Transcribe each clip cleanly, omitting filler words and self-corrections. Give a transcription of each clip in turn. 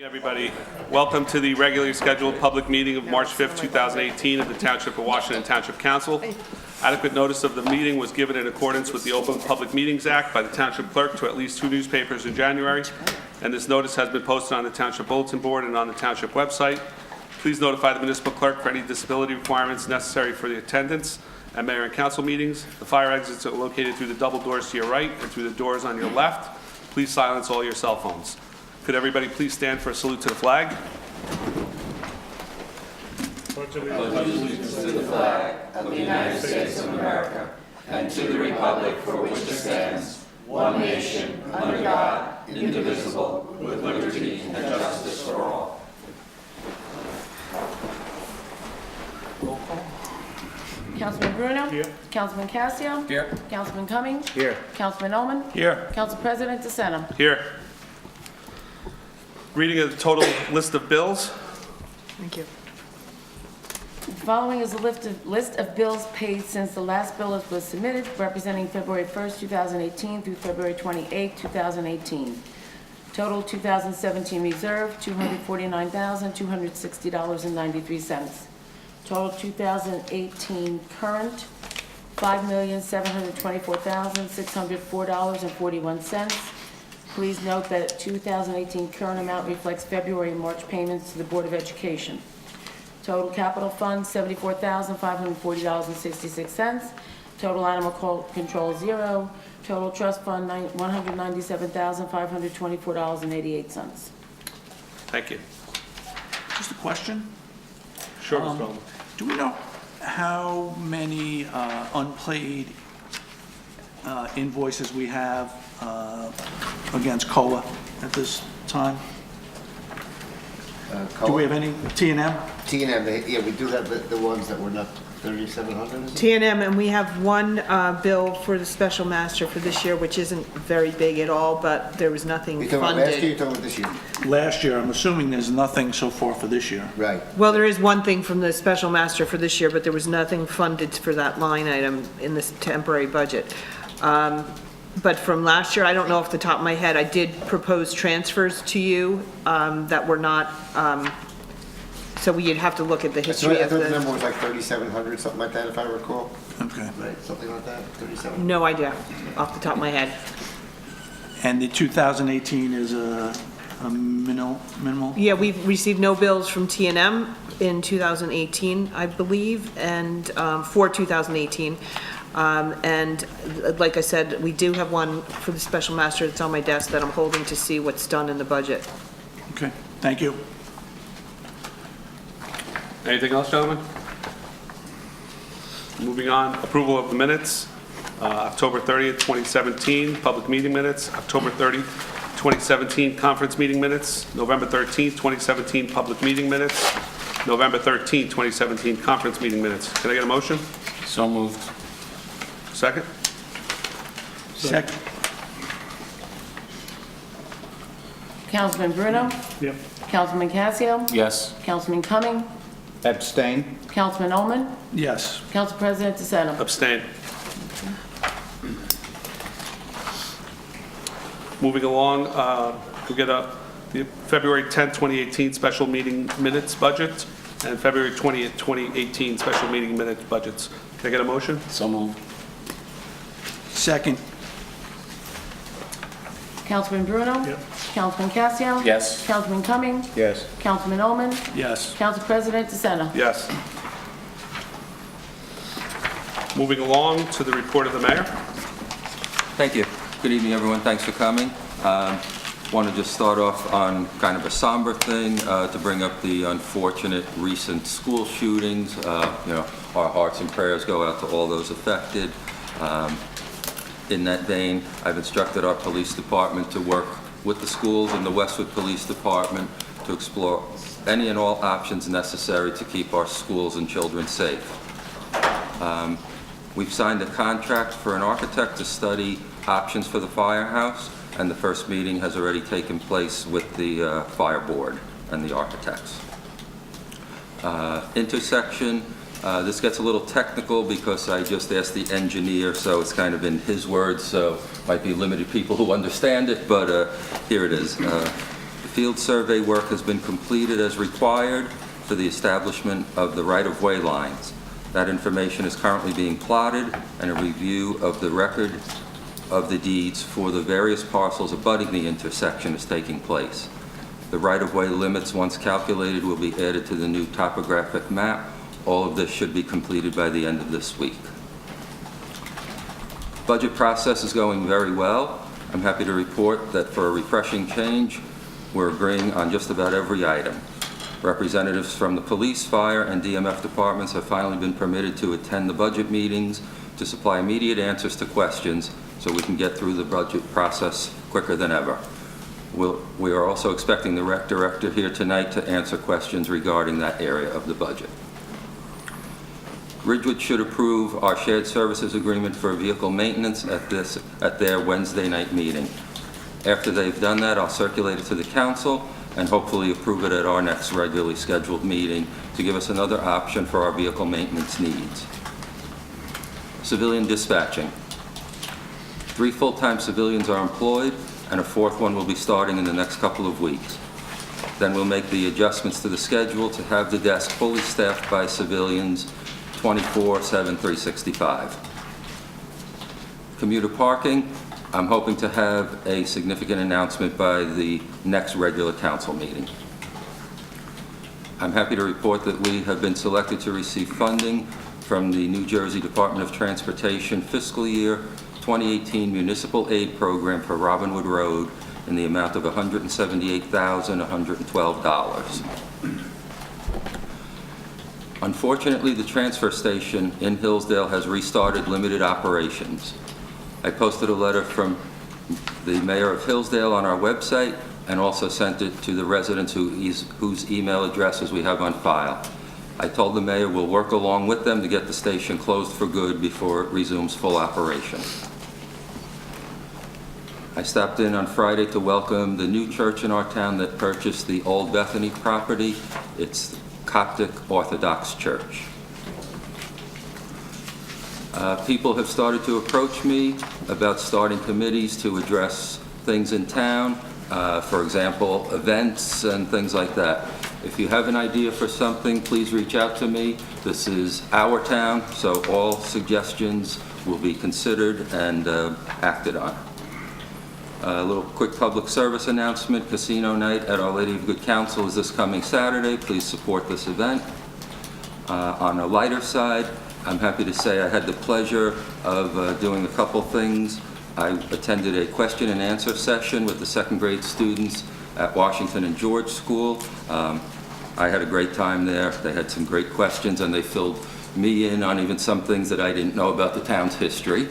Everybody, welcome to the regularly scheduled public meeting of March 5th, 2018 of the Township of Washington Township Council. Adequate notice of the meeting was given in accordance with the Open Public Meetings Act by the Township Clerk to at least 2 newspapers in January, and this notice has been posted on the Township Bulletin Board and on the Township website. Please notify the Municipal Clerk for any disability requirements necessary for the attendance at Mayor and Council meetings. The fire exits are located through the double doors to your right and through the doors on your left. Please silence all your cell phones. Could everybody please stand for a salute to the flag? Pledge allegiance to the flag of the United States of America and to the republic for which it stands, one nation, under God, indivisible, with liberty and justice for all. Councilman Bruno? Here. Councilman Cassio? Here. Councilman Cummings? Here. Councilman Oman? Here. Council President DeSena? Here. Reading of the total list of bills. Thank you. Following is a list of bills paid since the last bill was submitted, representing February 1st, 2018 through February 28th, 2018. Total 2017 reserve, $249,260.93. Total 2018 current, $5,724,604.41. Please note that 2018 current amount reflects February and March payments to the Board of Education. Total capital fund, $74,540.66. Total animal control, 0. Total trust fund, $197,524.88. Thank you. Just a question. Sure, Mr. Bowman. Do we know how many unpaid invoices we have against COLA at this time? Do we have any T&M? T&M, yeah, we do have the ones that were not 3,700. T&M, and we have one bill for the special master for this year, which isn't very big at all, but there was nothing You talking about last year, funded. you talking about this year? Last year, I'm assuming there's nothing so far for this year. Right. Well, there is one thing from the special master for this year, but there was nothing funded for that line item in this temporary budget. But from last year, I don't know off the top of my head, I did propose transfers to you that were not, so we'd have to look at the I history of thought the the, number was like 3,700, something like that, if I recall. Okay. Right, something like that, 37. no idea off the top of my head. And the 2018 is a minimal? Yeah, we've received no bills from T&M in 2018, I believe, and for 2018. And like I said, we do have one for the special master that's on my desk that I'm holding to see what's done in the budget. Okay, thank you. Anything else, gentlemen? Moving on, approval of the minutes. October 30th, 2017, public meeting minutes. October 30th, 2017, conference meeting minutes. November 13th, 2017, public meeting minutes. November 13th, 2017, conference meeting minutes. Can I get a motion? So moved. Second? Second. Councilman Bruno? Yep. Councilman Cassio? Yes. Councilman Cummings? Abstain. Councilman Oman? Yes. Council President DeSena? Abstain. Moving along, we'll get the February 10th, 2018 special meeting minutes budget and February 20th, 2018 special meeting minutes budgets. Can I get a motion? So moved. Second. Councilman Bruno? Yep. Councilman Cassio? Yes. Councilman Cummings? Yes. Councilman Oman? Yes. Council President DeSena? Yes. Moving along to the report of the mayor. Thank you. Good evening, everyone. Thanks for coming. Want to just start off on kind of a somber thing to bring up the unfortunate recent school shootings. Our hearts and prayers go out to all those affected. In that vein, I've instructed our police department to work with the schools and the Westwood Police Department to explore any and all options necessary to keep our schools and children safe. We've signed a contract for an architect to study options for the firehouse, and the first meeting has already taken place with the fire board and the architects. Intersection, this gets a little technical because I just asked the engineer, so it's kind of in his words, so might be limited people who understand it, but here it is. The field survey work has been completed as required for the establishment of the right-of-way lines. That information is currently being plotted, and a review of the record of the deeds for the various parcels abutting the intersection is taking place. The right-of-way limits, once calculated, will be added to the new topographic map. All of this should be completed by the end of this week. Budget process is going very well. I'm happy to report that for a refreshing change, we're agreeing on just about every item. Representatives from the police, fire, and DMF departments have finally been permitted to attend the budget meetings to supply immediate answers to questions so we can get through the budget process quicker than ever. We are also expecting the rec director here tonight to answer questions regarding that area of the budget. Ridgewood should approve our shared services agreement for vehicle maintenance at their Wednesday night meeting. After they've done that, I'll circulate it to the council and hopefully approve it at our next regularly scheduled meeting to give us another option for our vehicle maintenance needs. Civilian dispatching. 3 full-time civilians are employed, and a 4th one will be starting in the next couple of weeks. Then we'll make the adjustments to the schedule to have the desk fully staffed by civilians 24/7, 365. Commuter parking, I'm hoping to have a significant announcement by the next regular council meeting. I'm happy to report that we have been selected to receive funding from the New Jersey Department of Transportation fiscal year 2018 municipal aid program for Robinwood Road in the amount of $178,112. Unfortunately, the transfer station in Hillsdale has restarted limited operations. I posted a letter from the mayor of Hillsdale on our website and also sent it to the residents whose email addresses we have on file. I told the mayor we'll work along with them to get the station closed for good before it resumes full operation. I stopped in on Friday to welcome the new church in our town that purchased the old Bethany property. It's Coptic Orthodox Church. People have started to approach me about starting committees to address things in town, for example, events and things like that. If you have an idea for something, please reach out to me. This is our town, so all suggestions will be considered and acted on. A little quick public service announcement. Casino night at Our Lady of Good Counsel is this coming Saturday. Please support this event. On a lighter side, I'm happy to say I had the pleasure of doing a couple things. I attended a question and answer session with the 2nd grade students at Washington and George School. I had a great time there. They had some great questions, and they filled me in on even some things that I didn't know about the town's history.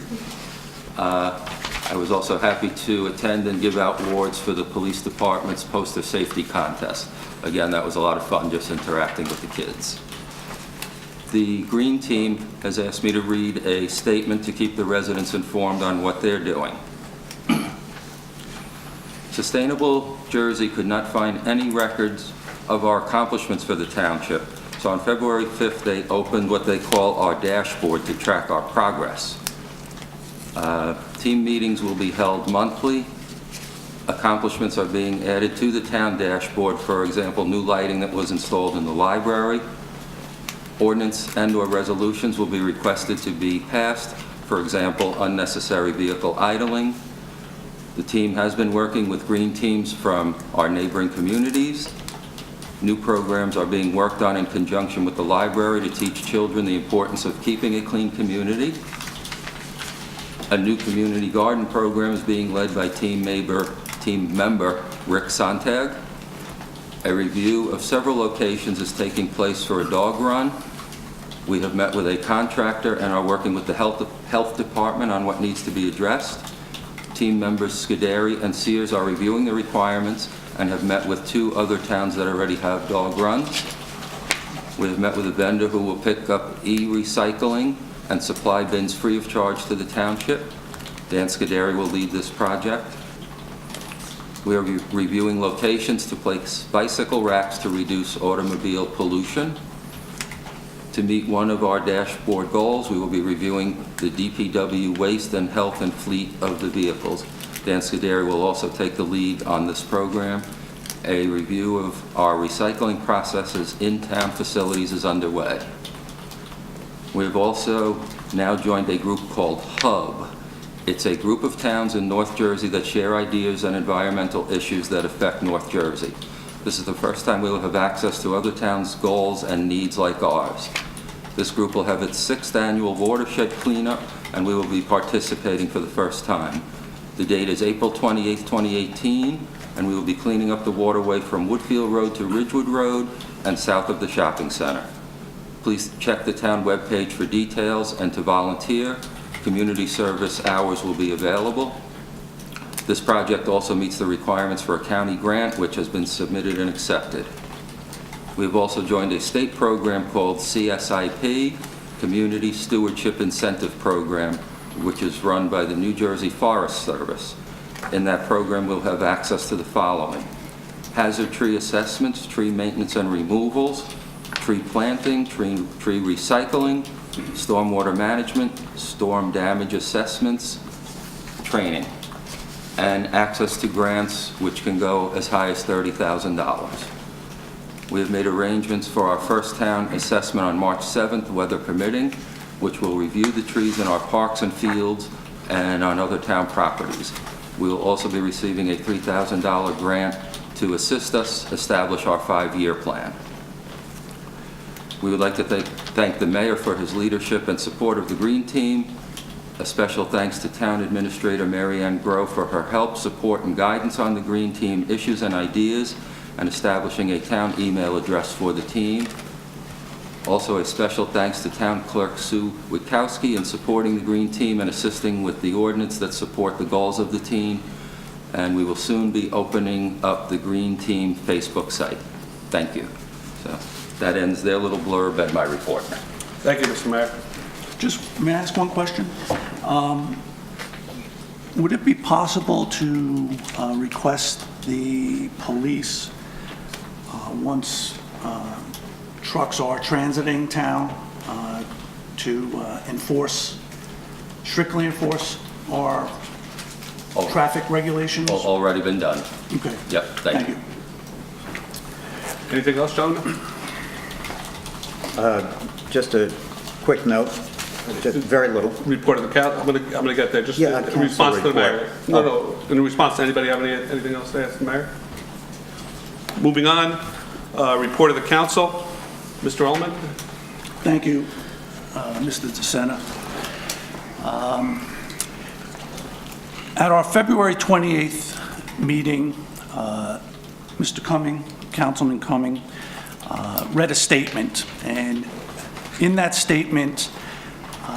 I was also happy to attend and give out awards for the police department's poster safety contest. Again, that was a lot of fun just interacting with the kids. The Green Team has asked me to read a statement to keep the residents informed on what they're doing. Sustainable Jersey could not find any records of our accomplishments for the township, so on February 5th they opened what they call our dashboard to track our progress. Team meetings will be held monthly. Accomplishments are being added to the town dashboard, for example, new lighting that was installed in the library. Ordinance and/or resolutions will be requested to be passed, for example, unnecessary vehicle idling. The team has been working with green teams from our neighboring communities. New programs are being worked on in conjunction with the library to teach children the importance of keeping a clean community. A new community garden program is being led by team member Rick Sontag. A review of several locations is taking place for a dog run. We have met with a contractor and are working with the health department on what needs to be addressed. Team members Scuderi and Sears are reviewing the requirements and have met with 2 other towns that already have dog runs. We have met with a vendor who will pick up e-recycling and supply bins free of charge to the township. Dan Scuderi will lead this project. We are reviewing locations to place bicycle racks to reduce automobile pollution. To meet one of our dashboard goals, we will be reviewing the DPW waste and health and fleet of the vehicles. Dan Scuderi will also take the lead on this program. A review of our recycling processes in town facilities is underway. We have also now joined a group called HUB. It's a group of towns in North Jersey that share ideas on environmental issues that affect North Jersey. This is the first time we will have access to other towns' goals and needs like ours. This group will have its 6th annual watershed cleanup, and we will be participating for the first time. The date is April 28, 2018, and we will be cleaning up the waterway from Woodfield Road to Ridgewood Road and south of the shopping center. Please check the town webpage for details and to volunteer. Community service hours will be available. This project also meets the requirements for a county grant, which has been submitted and accepted. We have also joined a state program called CSIP, Community Stewardship Incentive Program, which is run by the New Jersey Forest Service. In that program, we'll have access to the following: hazard tree assessments, tree maintenance and removals, tree planting, tree recycling, stormwater management, storm damage assessments, training, and access to grants which can go as high as $30,000. We have made arrangements for our first town assessment on March 7th, weather permitting, which will review the trees in our parks and fields and on other town properties. We will also be receiving a $3,000 grant to assist us establish our 5-year plan. We would like to thank the mayor for his leadership and support of the Green Team. A special thanks to Town Administrator Mary Ann Groh for her help, support, and guidance on the Green Team issues and ideas, and establishing a town email address for the team. Also, a special thanks to Town Clerk Sue Witkowski in supporting the Green Team and assisting with the ordinance that support the goals of the team. And we will soon be opening up the Green Team Facebook site. Thank you. So that ends their little blurb and my report. Thank you, Mr. Mayor. Just, may I ask one question? Would it be possible to request the police, once trucks are transiting town, to strictly enforce our traffic regulations? Already been done. Okay. Yep, thank you. Anything else, gentlemen? Just a quick note, just very little. Report of the council. I'm gonna get there. Just Yeah, in council response to the mayor. report. No. In response to anybody have anything else to ask the mayor? Moving on. Report of the council. Mr. Ullman. Thank you, Mr. DeSena. At our February 28th meeting, Mr. Cumming, Councilman Cumming, read a statement, and in that statement,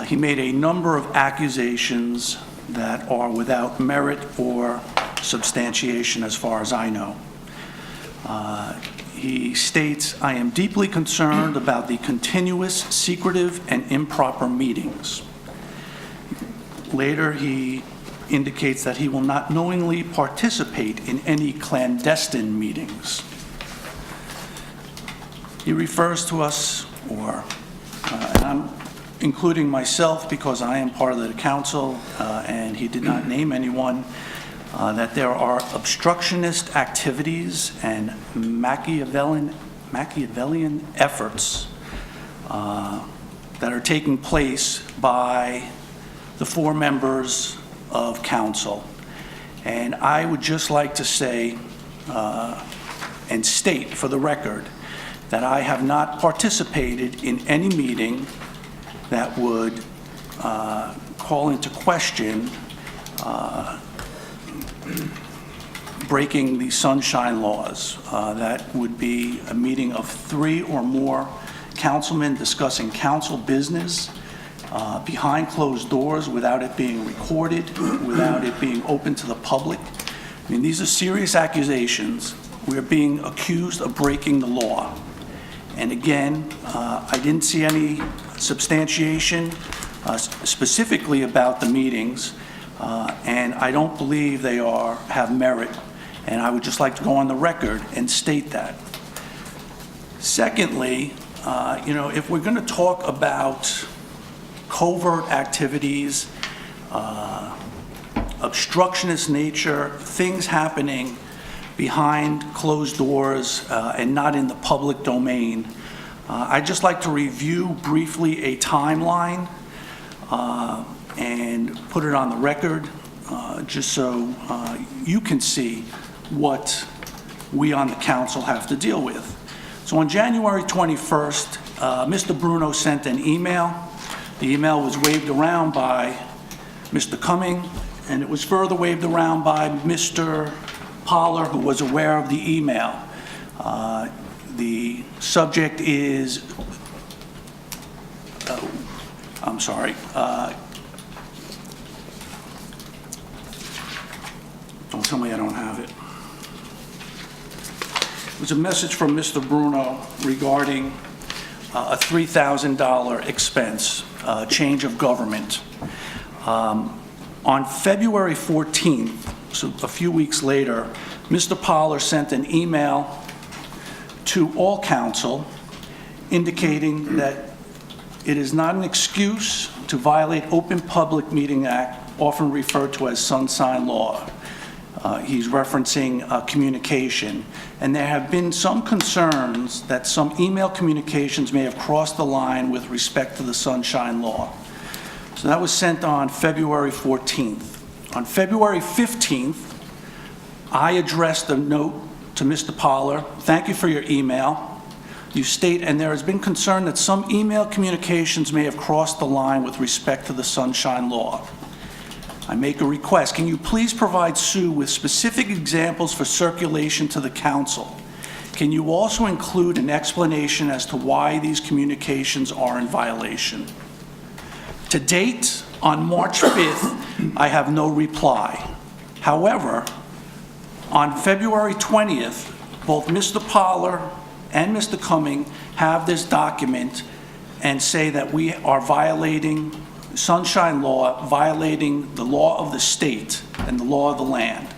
he made a number of accusations that are without merit or substantiation as far as I know. He states, "I am deeply concerned about the continuous, secretive, and improper meetings." Later, he indicates that he will not knowingly participate in any clandestine meetings. He refers to us, and I'm including myself because I am part of the council, and he did not name anyone, that there are obstructionist activities and Machiavellian efforts that are taking place by the 4 members of council. And I would just like to say and state for the record that I have not participated in any meeting that would call into question breaking the sunshine laws. That would be a meeting of 3 or more councilmen discussing council business behind closed doors without it being recorded, without it being open to the public. I mean, these are serious accusations. We're being accused of breaking the law. And again, I didn't see any substantiation specifically about the meetings, and I don't believe they have merit, and I would just like to go on the record and state that. Secondly, if we're going to talk about covert activities, obstructionist nature, things happening behind closed doors and not in the public domain. I'd just like to review briefly a timeline and put it on the record, just so you can see what we on the council have to deal with. So on January 21st, Mr. Bruno sent an email. The email was waved around by Mr. Cumming, and it was further waved around by Mr. Poller, who was aware of the email. The subject is, I'm sorry, don't tell me I don't have it. It was a message from Mr. Bruno regarding a $3,000 expense, change of government. On February 14th, so a few weeks later, Mr. Poller sent an email to all council indicating that it is not an excuse to violate Open Public Meeting Act, often referred to as sunshine law. He's referencing communication. And there have been some concerns that some email communications may have crossed the line with respect to the sunshine law. So that was sent on February 14th. On February 15th, I addressed a note to Mr. Poller. Thank you for your email. You state, and there has been concern that some email communications may have crossed the line with respect to the sunshine law. I make a request. Can you please provide Sue with specific examples for circulation to the council? Can you also include an explanation as to why these communications are in violation? To date, on March 5th, I have no reply. However, on February 20th, both Mr. Poller and Mr. Cumming have this document and say that we are violating sunshine law, violating the law of the state and the law of the land.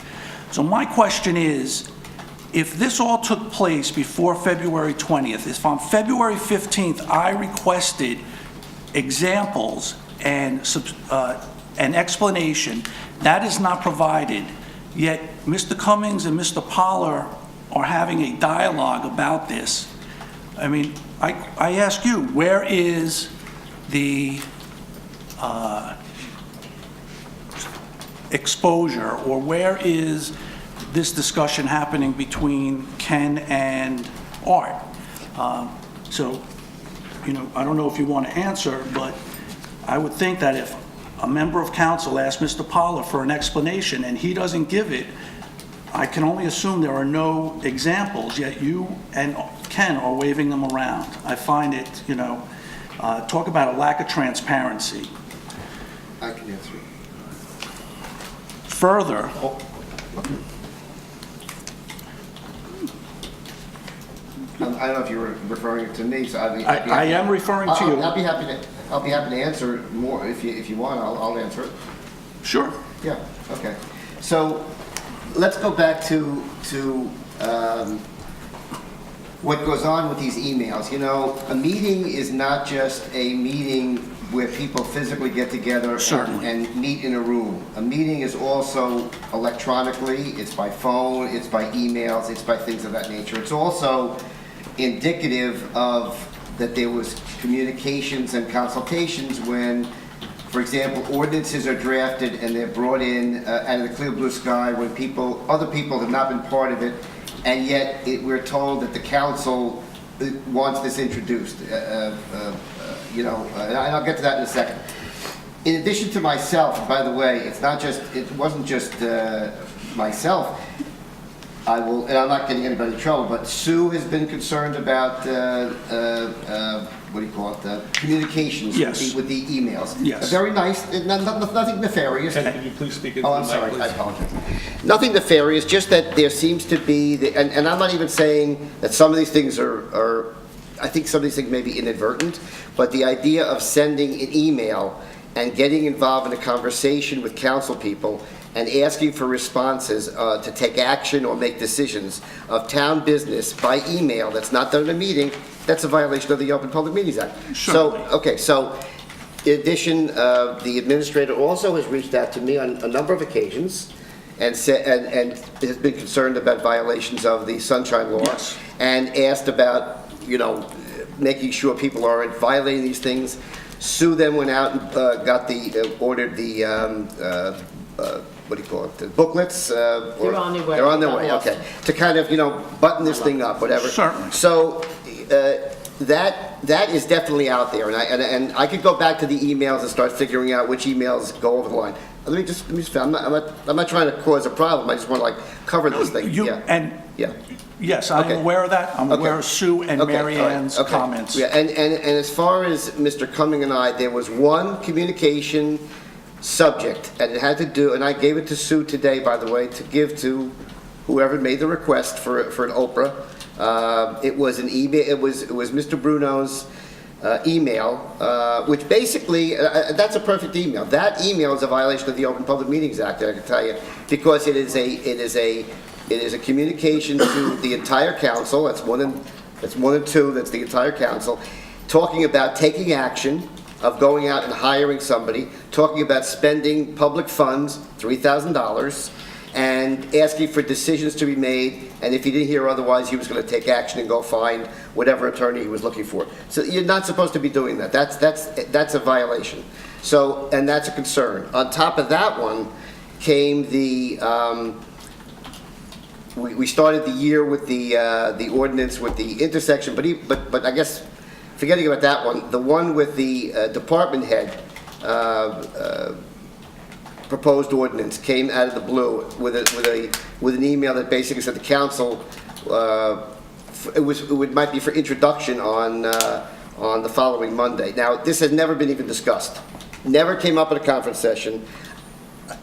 So my question is, if this all took place before February 20th, if on February 15th I requested examples and an explanation, that is not provided, yet Mr. Cummings and Mr. Poller are having a dialogue about this. I mean, I ask you, where is the exposure, or where is this discussion happening between Ken and Art? So, you know, I don't know if you want to answer, but I would think that if a member of council asks Mr. Poller for an explanation and he doesn't give it, I can only assume there are no examples, yet you and Ken are waving them around. I find it, you know, talk about a lack of transparency. I can answer it. Further, I don't know if you were referring to me, so I'd be I am referring to you. I'll be happy to answer more if you want. I'll answer it. Sure. Yeah. Okay. So let's go back to what goes on with these emails. You know, a meeting is not just a meeting where people physically get together and meet in a room. A meeting is also electronically, it's by phone, it's by emails, it's by things of that nature. It's also indicative of that there was communications and consultations when, for example, ordinances are drafted and they're brought in out of the clear blue sky when other people have not been part of it, and yet we're told that the council wants this introduced. You know, and I'll get to that in a second. In addition to myself, by the way, it wasn't just myself. And I'm not getting anybody in trouble, but Sue has been concerned about, what do you call it, communications. Yes. With the emails. Yes. Very nice, nothing nefarious. Can you please speak into Oh, the I'm mic, sorry, please? I apologize. Nothing nefarious, just that there seems to be, and I'm not even saying that some of these things are, I think some of these things may be inadvertent, but the idea of sending an email and getting involved in a conversation with council people and asking for responses to take action or make decisions of town business by email that's not done in a meeting, that's a violation of the Open Public Meetings Act. Certainly. So in addition, the administrator also has reached out to me on a number of occasions and has been concerned about violations of the Sunshine Law. Yes. And asked about, making sure people aren't violating these things. Sue then went out and ordered the, what do you call it, the booklets? They're on their way. They're on their way, Got lost. okay. To kind of, button this thing up, whatever. Certainly. So, that is definitely out there, and I could go back to the emails and start figuring out which emails go over the line. Let me just, I'm not trying to cause a problem, I just want to cover this thing, yeah. Yeah. Yes, I'm Okay. aware of that. I'm aware of Sue and Okay, Mary all right, Ann's okay. comments. Yeah, and as far as Mr. Cumming and I, there was one communication subject, and it had to do, and I gave it to Sue today, by the way, to give to whoever made the request for an Oprah. It was an email, it was Mr. Bruno's email, which basically, that's a perfect email. That email is a violation of the Open Public Meetings Act, I can tell you, because it is a communication to the entire council, that's one and two, that's the entire council, talking about taking action of going out and hiring somebody, talking about spending public funds, $3,000, and asking for decisions to be made, and if he didn't hear otherwise, he was going to take action and go find whatever attorney he was looking for. So you're not supposed to be doing that. That's a violation. So, and that's a concern. On top of that one came the, we started the year with the ordinance with the intersection, but I guess, forgetting about that one, the one with the department head proposed ordinance came out of the blue with an email that basically said the council, it might be for introduction on the following Monday. Now, this has never been even discussed. Never came up at a conference session.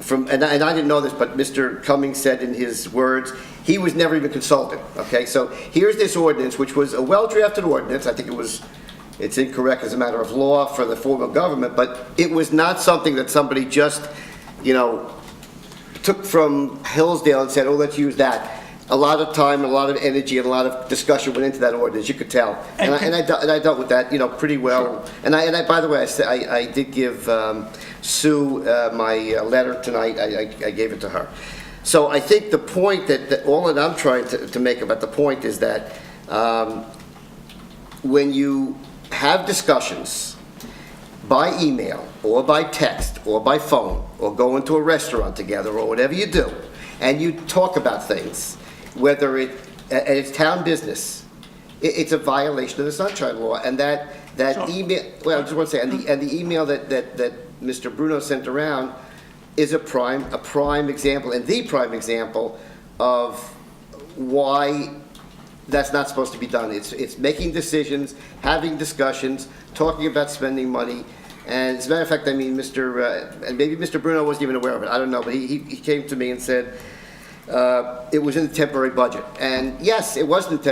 And I didn't know this, but Mr. Cummings said in his words, he was never even consulted, okay? So here's this ordinance, which was a well-drafted ordinance. I think it's incorrect as a matter of law for the form of government, but it was not something that somebody just, took from Hillsdale and said, oh, let's use that. A lot of time, a lot of energy, and a lot of discussion went into that ordinance, you could tell. And I dealt with that, pretty well. Sure. And I, by the way, I did give Sue my letter tonight. I gave it to her. So I think the point that all that I'm trying to make about the point is that when you have discussions by email or by text or by phone or go into a restaurant together or whatever you do, and you talk about things, whether it's town business, it's a violation of the Sunshine Law. And that email, well, I just want to say, and the email that Mr. Bruno sent around is a prime example, and the prime example of why that's not supposed to be done. It's making decisions, having discussions, talking about spending money. And as a matter of fact, I mean, and maybe Mr. Bruno wasn't even aware of it, I don't know, but he came to me and said, it was in the temporary budget. And yes, it wasn't,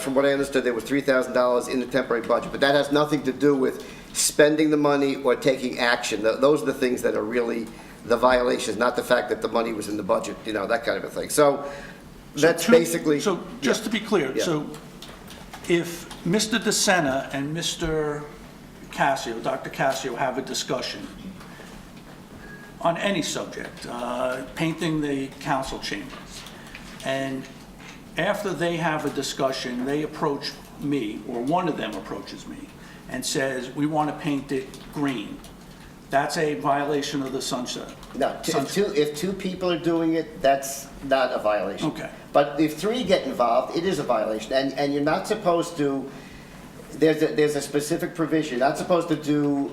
from what I understood, there was $3,000 in the temporary budget, but that has nothing to do with spending the money or taking action. Those are the things that are really the violations, not the fact that the money was in the budget, that kind of a thing. So that's basically. So just to be clear, Yeah. so if Mr. DeSena and Mr. Cassio, Dr. Cassio, have a discussion on any subject, painting the council chambers, and after they have a discussion, they approach me, or one of them approaches me, and says, we want to paint it green, that's a violation of the sunset. No, if two people are doing it, that's not a violation. Okay. But if three get involved, it is a violation, and you're not supposed to, there's a specific provision, you're not supposed to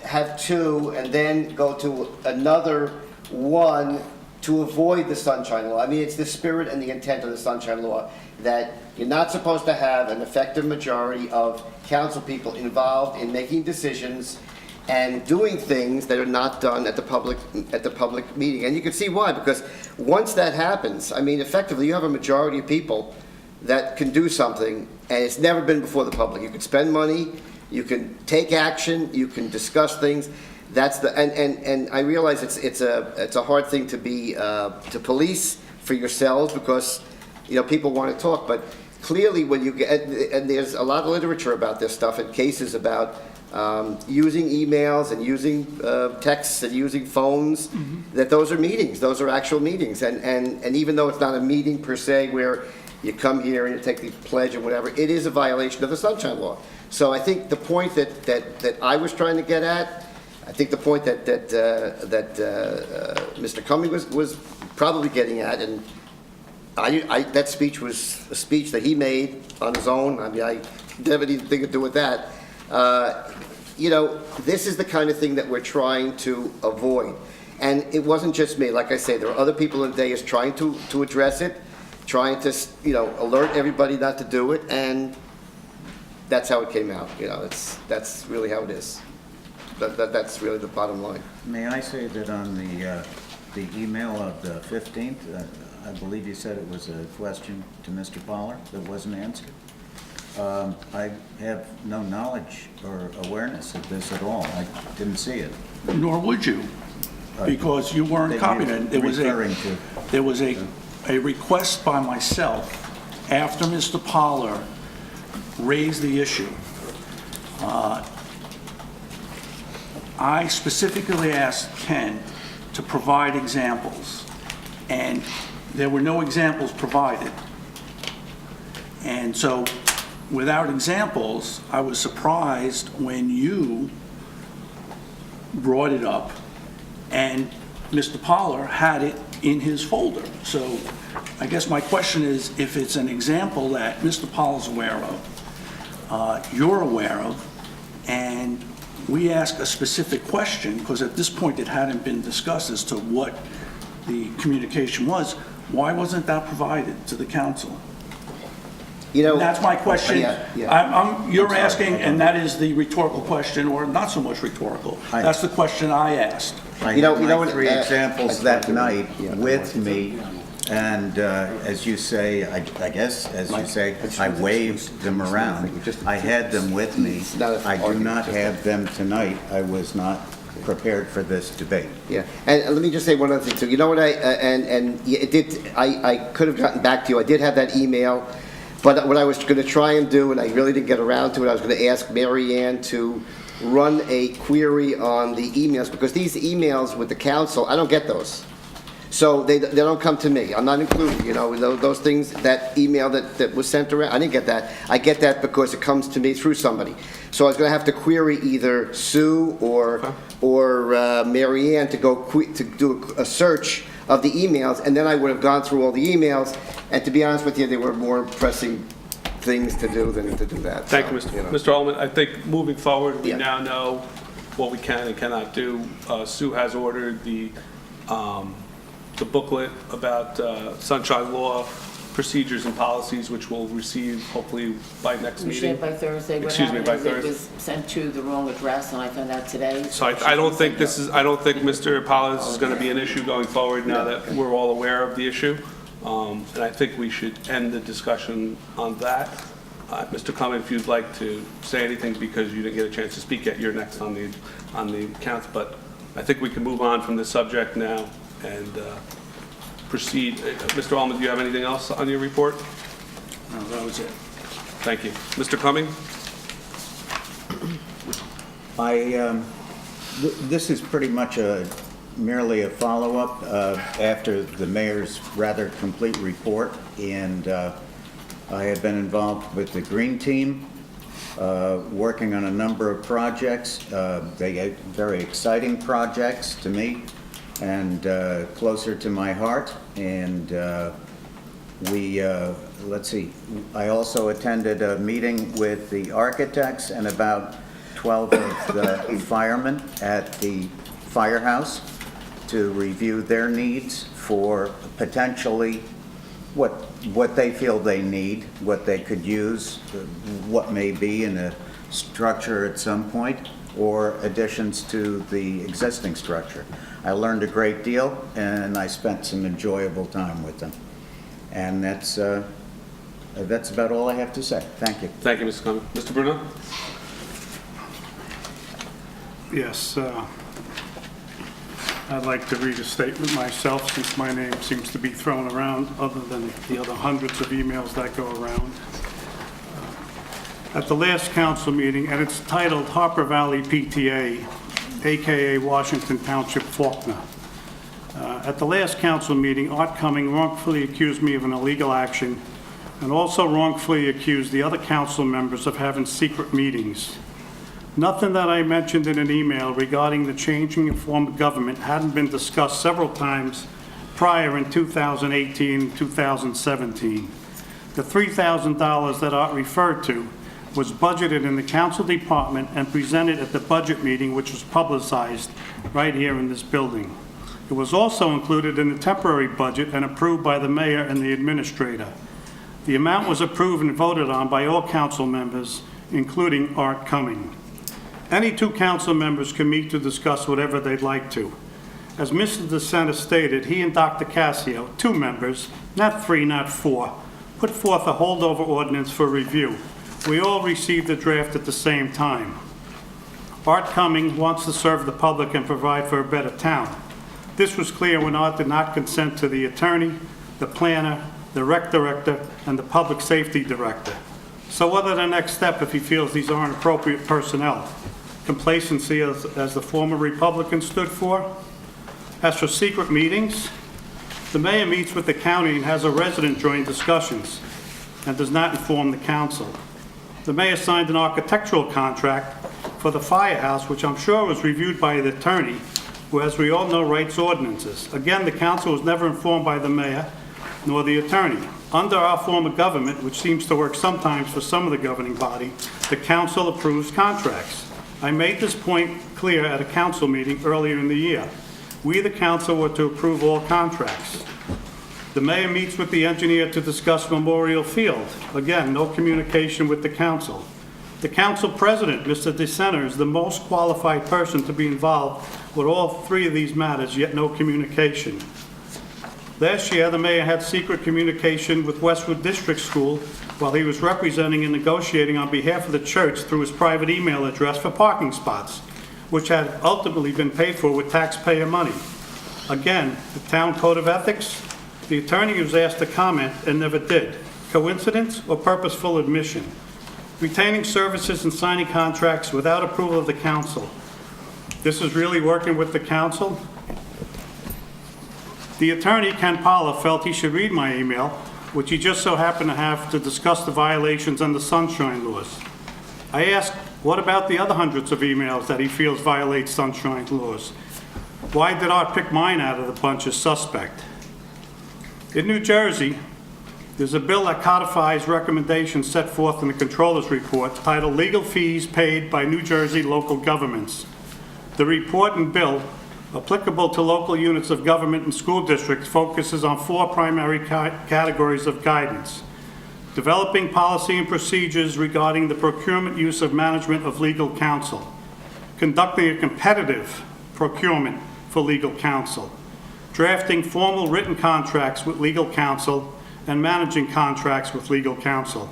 have two and then go to another one to avoid the Sunshine Law. I mean, it's the spirit and the intent of the Sunshine Law that you're not supposed to have an effective majority of council people involved in making decisions and doing things that are not done at the public meeting. And you can see why, because once that happens, I mean, effectively, you have a majority of people that can do something, and it's never been before the public. You can spend money, you can take action, you can discuss things. That's and I realize it's a hard thing to be to police for yourselves, because people want to talk, but clearly when you get, and there's a lot of literature about this stuff and cases about using emails and using texts and using phones, that those are meetings, those are actual meetings. And even though it's not a meeting per se where you come here and you take the pledge or whatever, it is a violation of the Sunshine Law. So I think the point that I was trying to get at, I think the point that Mr. Cumming was probably getting at, and that speech was a speech that he made on his own. I mean, I never had anything to do with that. This is the kind of thing that we're trying to avoid. And it wasn't just me. Like I say, there are other people in the dais trying to address it, trying to, alert everybody not to do it, and that's how it came out. That's really how it is. That's really the bottom line. May I say that on the email of the 15th, I believe you said it was a question to Mr. Poller that wasn't answered? I have no knowledge or awareness of this at all. I didn't see it. Nor would you, because you weren't copied. There was a request by myself after Mr. Poller raised the issue. I specifically asked Ken to provide examples, and there were no examples provided. And so, without examples, I was surprised when you brought it up, and Mr. Poller had it in his folder. So I guess my question is, if it's an example that Mr. Poller's aware of, you're aware of, and we ask a specific question, because at this point it hadn't been discussed as to what the communication was, why wasn't that provided to the council? That's my question. You're asking, and that is the rhetorical question, or not so much rhetorical. That's the question I asked. I had my three examples that night with me, and as you say, I guess, as you say, I waved them around. I had them with me. I do not have them tonight. I was not prepared for this debate. Yeah, and let me just say one other thing too. You know what, I could have gotten back to you. I did have that email. But what I was going to try and do, and I really didn't get around to it, I was going to ask Mary Ann to run a query on the emails, because these emails with the council, I don't get those. So they don't come to me. I'm not included, those things, that email that was sent around, I didn't get that. I get that because it comes to me through somebody. So I was going to have to query either Sue or Mary Ann to do a search of the emails, and then I would have gone through all the emails, and to be honest with you, there were more pressing things to do than to do that. Thank you, Mr. Ullman. I think moving forward, we now know what we can and cannot do. Sue has ordered the booklet about Sunshine Law procedures and policies, which we'll receive hopefully by next We meeting. should by Thursday. Excuse me, by What happened Thursday. is it was sent to the wrong address, and I found out today. So I don't think Mr. Paulus is going to be an issue going forward now that we're all aware of the issue. And I think we should end the discussion on that. Mr. Cumming, if you'd like to say anything, because you didn't get a chance to speak yet, you're next on the accounts. But I think we can move on from this subject now and proceed. Mr. Ullman, do you have anything else on your report? No, that was it. Thank you. Mr. Cumming? This is pretty much merely a follow-up after the mayor's rather complete report, and I have been involved with the Green Team, working on a number of projects. They are very exciting projects to me and closer to my heart, and let's see, I also attended a meeting with the architects and about 12 of the firemen at the firehouse to review their needs for potentially what they feel they need, what they could use, what may be in a structure at some point, or additions to the existing structure. I learned a great deal, and I spent some enjoyable time with them. And that's about all I have to say. Thank you. Thank you, Mr. Cumming. Mr. Bruno? Yes, I'd like to read a statement myself, since my name seems to be thrown around, other than the other hundreds of emails that go around. at the last council meeting, and it's titled Harper Valley PTA, AKA Washington Township Faulkner. At the last council meeting, Art Cumming wrongfully accused me of an illegal action and also wrongfully accused the other council members of having secret meetings. Nothing that I mentioned in an email regarding the changing of form of government hadn't been discussed several times prior in 2018 and 2017. The $3,000 that Art referred to was budgeted in the council department and presented at the budget meeting, which was publicized right here in this building. It was also included in the temporary budget and approved by the mayor and the administrator. The amount was approved and voted on by all council members, including Art Cumming. Any two council members can meet to discuss whatever they'd like to. As Mr. DeSena stated, he and Dr. Cassio, two members, not three, not four, put forth a holdover ordinance for review. We all received the draft at the same time. Art Cumming wants to serve the public and provide for a better town. This was clear when Art did not consent to the attorney, the planner, the rec director, and the public safety director. So what are the next step if he feels these aren't appropriate personnel? Complacency as the former Republican stood for? As for secret meetings, the mayor meets with the county and has a resident join discussions and does not inform the council. The mayor signed an architectural contract for the firehouse, which I'm sure was reviewed by the attorney, who, as we all know, writes ordinances. Again, the council was never informed by the mayor nor the attorney. Under our form of government, which seems to work sometimes for some of the governing body, the council approves contracts. I made this point clear at a council meeting earlier in the year. We, the council, were to approve all contracts. The mayor meets with the engineer to discuss Memorial Field. Again, no communication with the council. The council president, Mr. DeSena, is the most qualified person to be involved with all three of these matters, yet no communication. Last year, the mayor had secret communication with Westwood District School while he was representing and negotiating on behalf of the church through his private email address for parking spots, which had ultimately been paid for with taxpayer money. Again, the town code of ethics, the attorney was asked to comment and never did. Coincidence or purposeful admission? Retaining services and signing contracts without approval of the council. This is really working with the council? The attorney, Ken Paula, felt he should read my email, which he just so happened to have to discuss the violations and the sunshine laws. I asked, what about the other hundreds of emails that he feels violate sunshine laws? Why did Art pick mine out of the bunch as suspect? In New Jersey, there's a bill that codifies recommendations set forth in the Controller's Report titled Legal Fees Paid by New Jersey Local Governments. The report and bill, applicable to local units of government and school districts, focuses on four primary categories of guidance. Developing policy and procedures regarding the procurement, use of management of legal counsel. Conducting a competitive procurement for legal counsel. Drafting formal written contracts with legal counsel and managing contracts with legal counsel.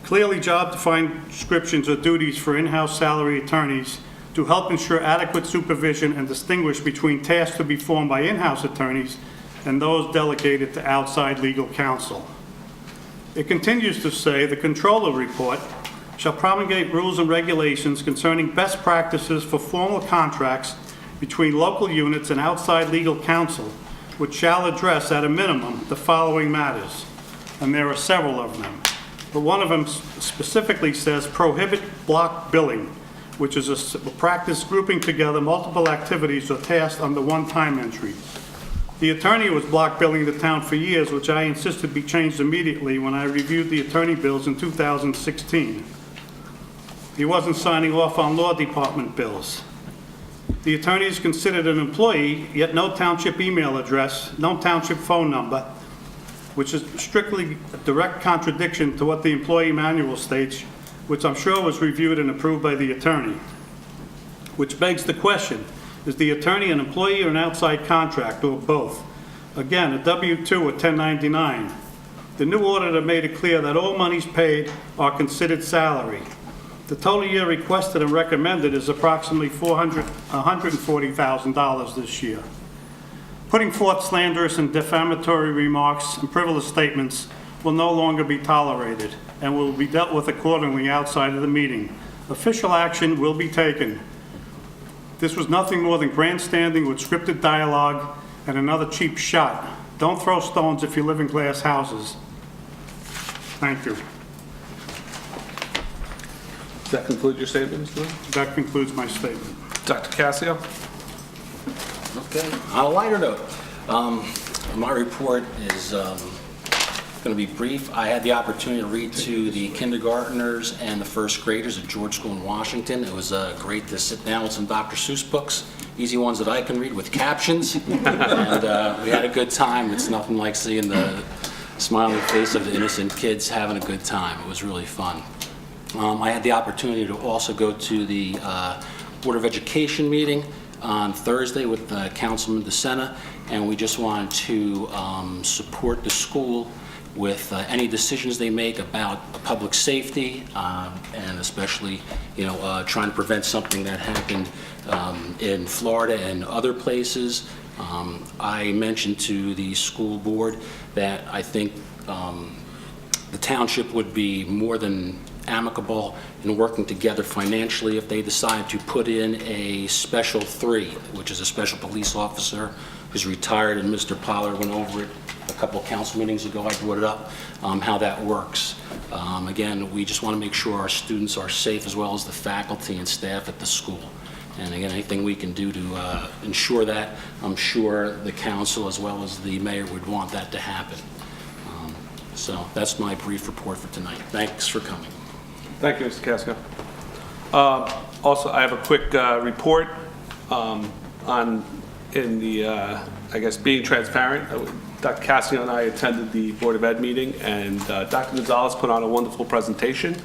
Clearly job-defined descriptions or duties for in-house salary attorneys to help ensure adequate supervision and distinguish between tasks to be performed by in-house attorneys and those delegated to outside legal counsel. It continues to say the Controller Report shall promulgate rules and regulations concerning best practices for formal contracts between local units and outside legal counsel, which shall address at a minimum the following matters. And there are several of them. But one of them specifically says prohibit block billing, which is a practice grouping together multiple activities or tasks under one time entry. The attorney was block billing the town for years, which I insisted be changed immediately when I reviewed the attorney bills in 2016. He wasn't signing off on law department bills. The attorney is considered an employee, yet no township email address, no township phone number, which is strictly a direct contradiction to what the employee manual states, which I'm sure was reviewed and approved by the attorney. Which begs the question, is the attorney an employee or an outside contractor or both? Again, a W-2 or 1099. The new auditor made it clear that all monies paid are considered salary. The total year requested and recommended is approximately $140,000 this year. Putting forth slanderous and defamatory remarks and frivolous statements will no longer be tolerated and will be dealt with accordingly outside of the meeting. Official action will be taken. This was nothing more than grandstanding with scripted dialogue and another cheap shot. Don't throw stones if you live in glass houses. Thank you. Does that conclude your statement, Mr. Lee? That concludes my statement. Dr. Cassio? Okay, on a lighter note, my report is going to be brief. I had the opportunity to read to the kindergartners and the first graders at George School in Washington. It was great to sit down with some Dr. Seuss books, easy ones that I can read with captions, and we had a good time. It's nothing like seeing the smiling face of the innocent kids having a good time. It was really fun. I had the opportunity to also go to the Board of Education meeting on Thursday with Councilman DeSena, and we just wanted to support the school with any decisions they make about public safety, and especially, trying to prevent something that happened in Florida and other places. I mentioned to the school board that I think the township would be more than amicable in working together financially if they decide to put in a Special 3, which is a special police officer who's retired, and Mr. Pollard went over it a couple of council meetings ago. I brought it up, how that works. Again, we just want to make sure our students are safe, as well as the faculty and staff at the school. And again, anything we can do to ensure that, I'm sure the council as well as the mayor would want that to happen. So that's my brief report for tonight. Thanks for coming. Thank you, Mr. Casco. Also, I have a quick report I guess, being transparent. Dr. Cascio and I attended the Board of Ed meeting, and Dr. Gonzalez put on a wonderful presentation.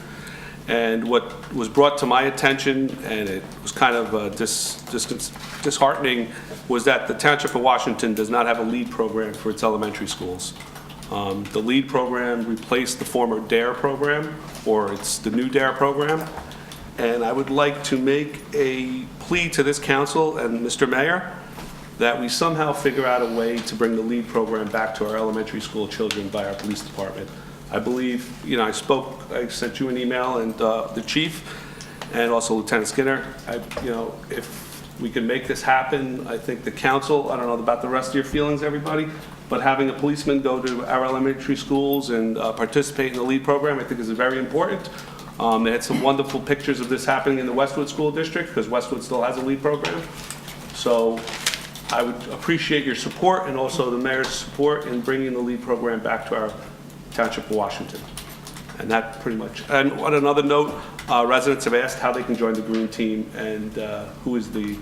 And what was brought to my attention, and it was kind of disheartening, was that the Township of Washington does not have a LEAD program for its elementary schools. The LEAD program replaced the former DARE program, or it's the new DARE program. And I would like to make a plea to this council and Mr. Mayor that we somehow figure out a way to bring the LEAD program back to our elementary school children by our police department. I believe, I sent you an email, and the chief and also Lieutenant Skinner, if we can make this happen, I think the council, I don't know about the rest of your feelings, everybody, but having a policeman go to our elementary schools and participate in the LEAD program, I think is very important. They had some wonderful pictures of this happening in the Westwood School District, because Westwood still has a LEAD program. So I would appreciate your support, and also the mayor's support in bringing the LEAD program back to our Township of Washington. And that pretty much. And on another note, residents have asked how they can join the Green Team, and who is the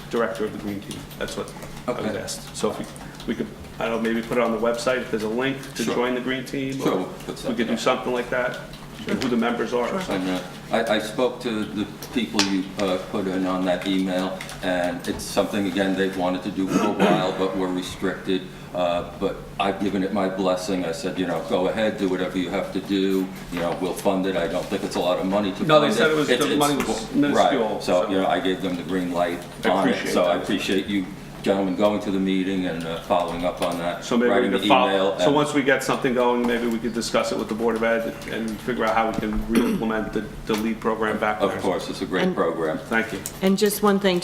director of the Green Team. That's what I was asked. So if we could, I don't know, maybe put it on the website if there's a link to join the Green Team. Sure. We could do something like that, and who the members are. And, I spoke to the people you put in on that email, and it's something, again, they've wanted to do for a while, but we're restricted. But I've given it my blessing. I said, go ahead, do whatever you have to do. We'll fund it. I don't think it's a lot of money to fund it. No, they said the money was minuscule. Right. So, I gave them the green light on it. So I appreciate you gentlemen going to the meeting and following up on that. So maybe writing we the could email. So once we get something going, maybe we could discuss it with the Board of Ed and figure out how we can re-implement the LEAD program back there. Of course, it's a great program. Thank you. And just one thing,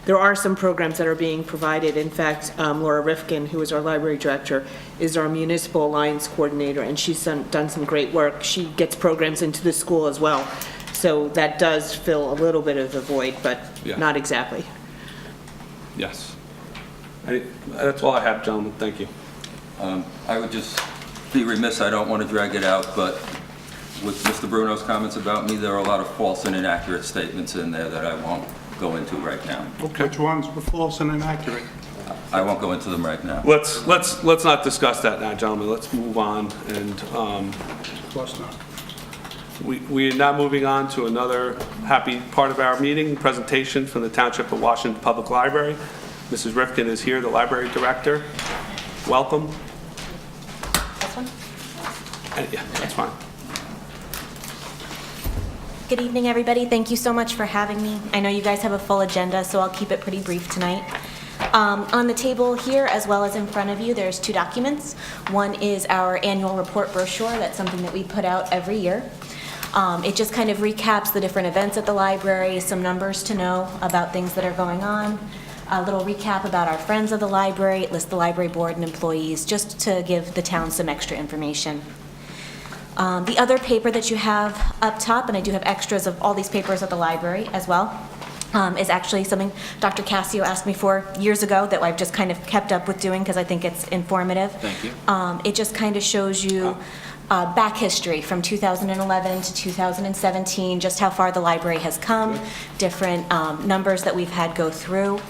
there are some programs that are being provided. In fact, Laura Rifkin, who is our library director, is our municipal alliance coordinator, and she's done some great work. She gets programs into the school as well. So that does fill a little bit of the void, but not exactly. Yes. That's all I have, gentlemen. Thank you. I would just be remiss, I don't want to drag it out, but with Mr. Bruno's comments about me, there are a lot of false and inaccurate statements in there that I won't go into right now. Okay. Which ones were false and inaccurate? I won't go into them right now. Let's not discuss that now, gentlemen. Let's move on. And Of course not. we are now moving on to another happy part of our meeting, presentation from the Township of Washington Public Library. Mrs. Rifkin is here, the library director. Welcome. This one? Yeah, that's fine. Good evening, everybody. Thank you so much for having me. I know you guys have a full agenda, so I'll keep it pretty brief tonight. On the table here, as well as in front of you, there's two documents. One is our annual report brochure. That's something that we put out every year. It just kind of recaps the different events at the library, some numbers to know about things that are going on, a little recap about our friends of the library, it lists the library board and employees, just to give the town some extra information. The other paper that you have up top, and I do have extras of all these papers at the library as well, is actually something Dr. Cassio asked me for years ago that I've just kind of kept up with doing because I think it's informative. Thank you. It just kind of shows you back history from 2011 to 2017, just how far the library has come, different numbers that we've had go through.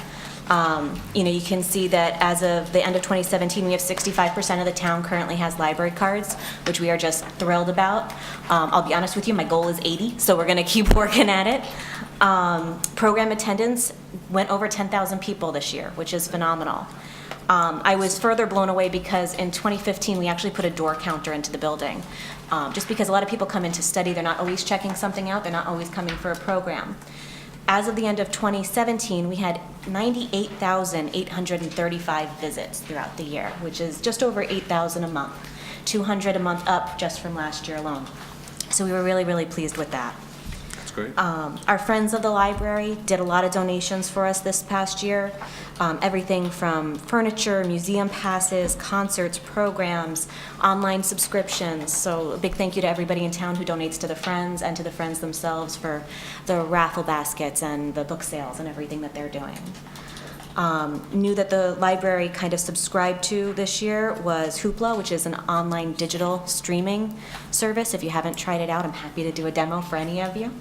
You can see that as of the end of 2017, we have 65% of the town currently has library cards, which we are just thrilled about. I'll be honest with you, my goal is 80, so we're going to keep working at it. Program attendance went over 10,000 people this year, which is phenomenal. I was further blown away because in 2015, we actually put a door counter into the building. Just because a lot of people come in to study, they're not always checking something out, they're not always coming for a program. As of the end of 2017, we had 98,835 visits throughout the year, which is just over 8,000 a month, 200 a month up just from last year alone. So we were really, really pleased with that. That's great. Our friends of the library did a lot of donations for us this past year. Everything from furniture, museum passes, concerts, programs, online subscriptions. So a big thank you to everybody in town who donates to the Friends and to the Friends themselves for the raffle baskets and the book sales and everything that they're doing. New that the library kind of subscribed to this year was Hoopla, which is an online digital streaming service. If you haven't tried it out, I'm happy to do a demo for any of you.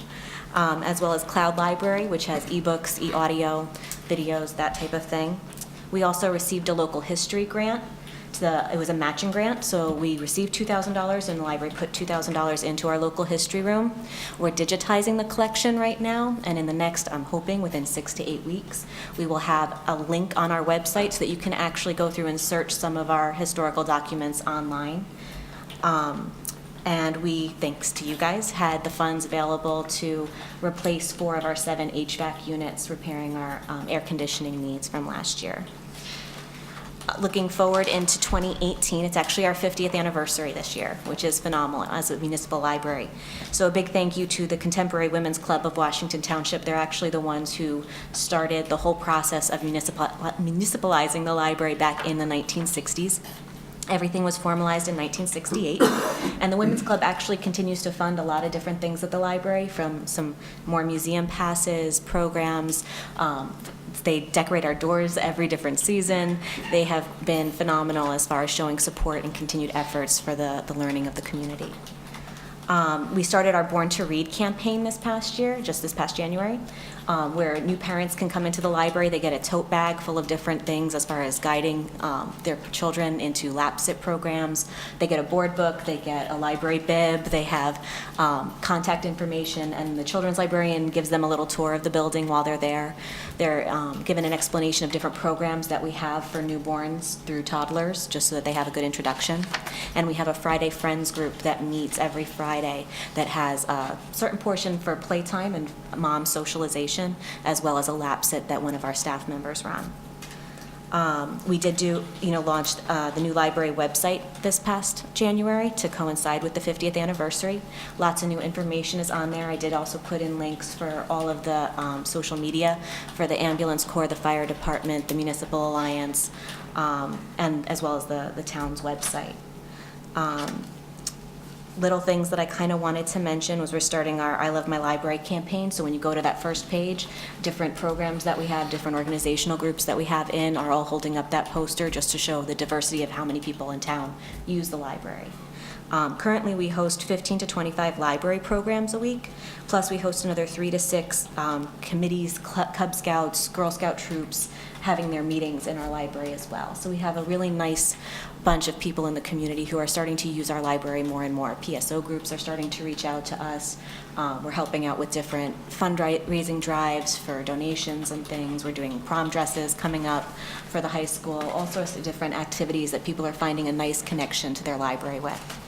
As well as Cloud Library, which has ebooks, e-audio, videos, that type of thing. We also received a local history grant. It was a matching grant, so we received $2,000 and the library put $2,000 into our local history room. We're digitizing the collection right now, and in the next, I'm hoping within 6 to 8 weeks, we will have a link on our website so that you can actually go through and search some of our historical documents online. And we, thanks to you guys, had the funds available to replace 4 of our 7 HVAC units, repairing our air conditioning needs from last year. Looking forward into 2018, it's actually our 50th anniversary this year, which is phenomenal as a municipal library. So a big thank you to the Contemporary Women's Club of Washington Township. They're actually the ones who started the whole process of municipalizing the library back in the 1960s. Everything was formalized in 1968, and the Women's Club actually continues to fund a lot of different things at the library, from some more museum passes, programs. They decorate our doors every different season. They have been phenomenal as far as showing support and continued efforts for the learning of the community. We started our Born to Read campaign this past year, just this past January, where new parents can come into the library. They get a tote bag full of different things as far as guiding their children into LAPSIT programs. They get a board book, they get a library bib, they have contact information, and the children's librarian gives them a little tour of the building while they're there. They're given an explanation of different programs that we have for newborns through toddlers, just so that they have a good introduction. And we have a Friday Friends group that meets every Friday that has a certain portion for playtime and mom socialization, as well as a LAPSIT that one of our staff members run. We did launch the new library website this past January to coincide with the 50th anniversary. Lots of new information is on there. I did also put in links for all of the social media for the ambulance corps, the fire department, the municipal alliance, and as well as the town's website. Little things that I kind of wanted to mention was we're starting our I Love My Library campaign. So when you go to that first page, different programs that we have, different organizational groups that we have in are all holding up that poster just to show the diversity of how many people in town use the library. Currently, we host 15 to 25 library programs a week, plus we host another 3 to 6 committees, Cub Scouts, Girl Scout troops, having their meetings in our library as well. So we have a really nice bunch of people in the community who are starting to use our library more and more. PSO groups are starting to reach out to us. We're helping out with different fundraising drives for donations and things. We're doing prom dresses coming up for the high school, all sorts of different activities that people are finding a nice connection to their library with.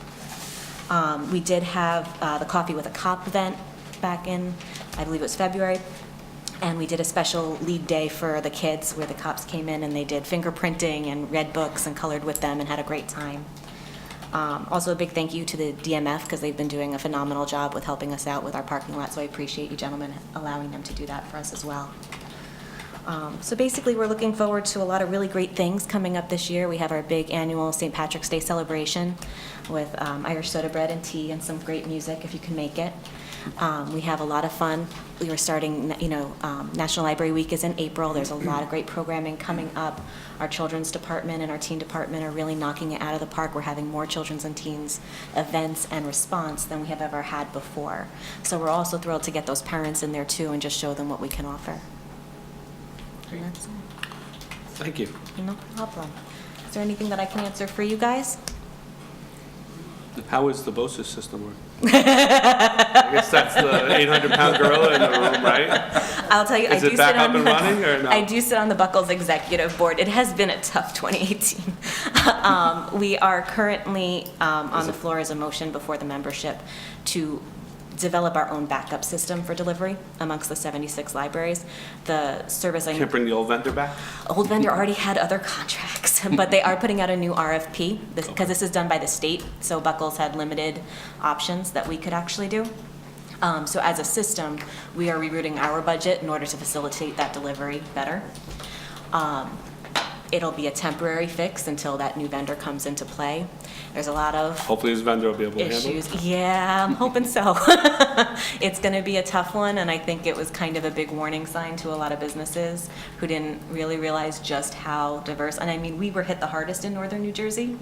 We did have the Coffee with a Cop event back in, I believe it was February. And we did a special lead day for the kids where the cops came in and they did fingerprinting and read books and colored with them and had a great time. Also, a big thank you to the DMF because they've been doing a phenomenal job with helping us out with our parking lot, so I appreciate you gentlemen allowing them to do that for us as well. So basically, we're looking forward to a lot of really great things coming up this year. We have our big annual St. Patrick's Day celebration with Irish soda bread and tea and some great music if you can make it. We have a lot of fun. We were starting, National Library Week is in April. There's a lot of great programming coming up. Our children's department and our teen department are really knocking it out of the park. We're having more children's and teens events and response than we have ever had before. So we're also thrilled to get those parents in there too and just show them what we can offer. And that's it. Thank you. No problem. Is there anything that I can answer for you guys? How is the BOSIS system work? I guess that's the 800-pound gorilla in the room, right? I'll tell you, Is it back up and running or no? I do sit on the Buckles Executive Board. It has been a tough 2018. We are currently on the floor as a motion before the membership to develop our own backup system for delivery amongst the 76 libraries. The service I Can't bring the old vendor back? old vendor already had other contracts, but they are putting out a new RFP because this is done by the state, so Buckles had limited options that we could actually do. So as a system, we are rerouting our budget in order to facilitate that delivery better. It'll be a temporary fix until that new vendor comes into play. There's a lot of Hopefully this vendor will be able to handle it. issues. Yeah, I'm hoping so. It's going to be a tough one, and I think it was kind of a big warning sign to a lot of businesses who didn't really realize just how diverse. And I mean, we were hit the hardest in northern New Jersey.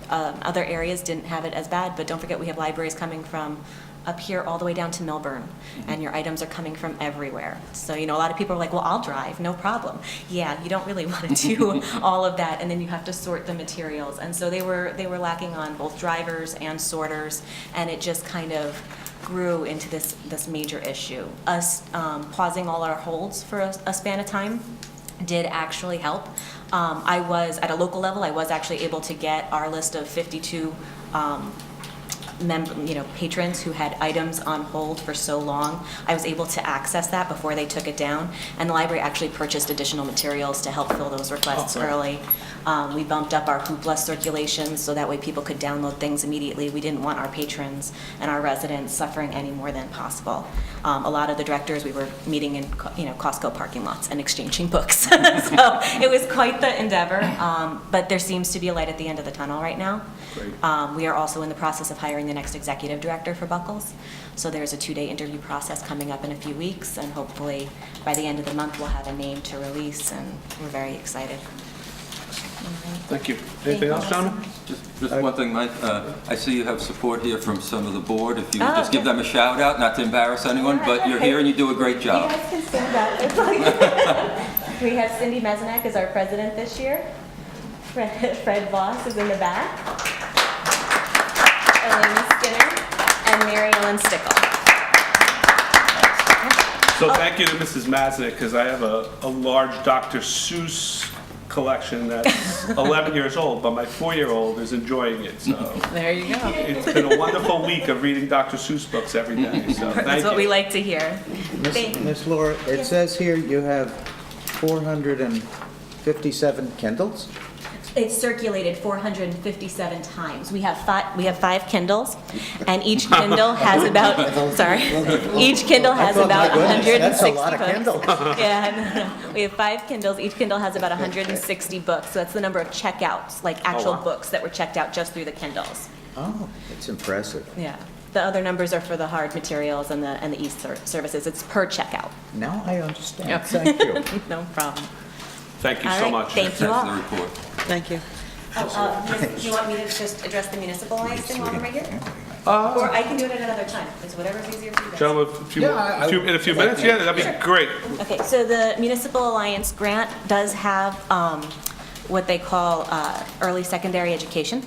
Other areas didn't have it as bad, but don't forget we have libraries coming from up here all the way down to Milburn, and your items are coming from everywhere. So, a lot of people are like, well, I'll drive, no problem. Yeah, you don't really want to do all of that, and then you have to sort the materials. And so they were lacking on both drivers and sorters, and it just kind of grew into this major issue. Us pausing all our holds for a span of time did actually help. I was, at a local level, I was actually able to get our list of 52 patrons who had items on hold for so long. I was able to access that before they took it down, and the library actually purchased additional materials to help fill those requests early. We bumped up our Hoopla circulations so that way people could download things immediately. We didn't want our patrons and our residents suffering any more than possible. A lot of the directors, we were meeting in Costco parking lots and exchanging books. So it was quite the endeavor, but there seems to be a light at the end of the tunnel right now. Great. We are also in the process of hiring the next executive director for Buckles. So there's a 2-day interview process coming up in a few weeks, and hopefully by the end of the month we'll have a name to release, and we're very excited. Thank you. Anything else, gentlemen? Just one thing, Mike, I see you have support here from some of the board. If you would Oh, just give them a shout out, not to embarrass anyone, but you're here and you do a great job. You guys can sing that. We have Cindy Mezenak as our president this year. Fred Voss is in the back. Elaine Skinner and Mary Ellen Stickle. So thank you to Mrs. Maznick, because I have a large Dr. Seuss collection that's 11 years old, but my 4-year-old is enjoying it. So There you go. it's been a wonderful week of reading Dr. Seuss books every day. So That's thank what we you. like to hear. Thank- Miss Laura, it says here you have 457 Kindles? It's circulated 457 times. We have 5 Kindles, and each Kindle has about, each Kindle has thought, about my goodness, 160 that's a lot of books. Kindles. Yeah, no. We have 5 Kindles. Each Kindle has about 160 books. So that's the number of checkouts, like actual wow. books that were checked out just through the Kindles. Oh, it's impressive. Yeah. The other numbers are for the hard materials and the services. It's per checkout. Now I understand. Yep. Thank you. No problem. Thank you All so right, much. thank you That's the all. report. Thank you. Do you want me to just address the municipalized thing while we're here? Or I can do it at another time. It's whatever's easier for you guys. Gentlemen, in a few minutes? Yeah, that'd be great. Okay, so the Municipal Alliance grant does have what they call early secondary education.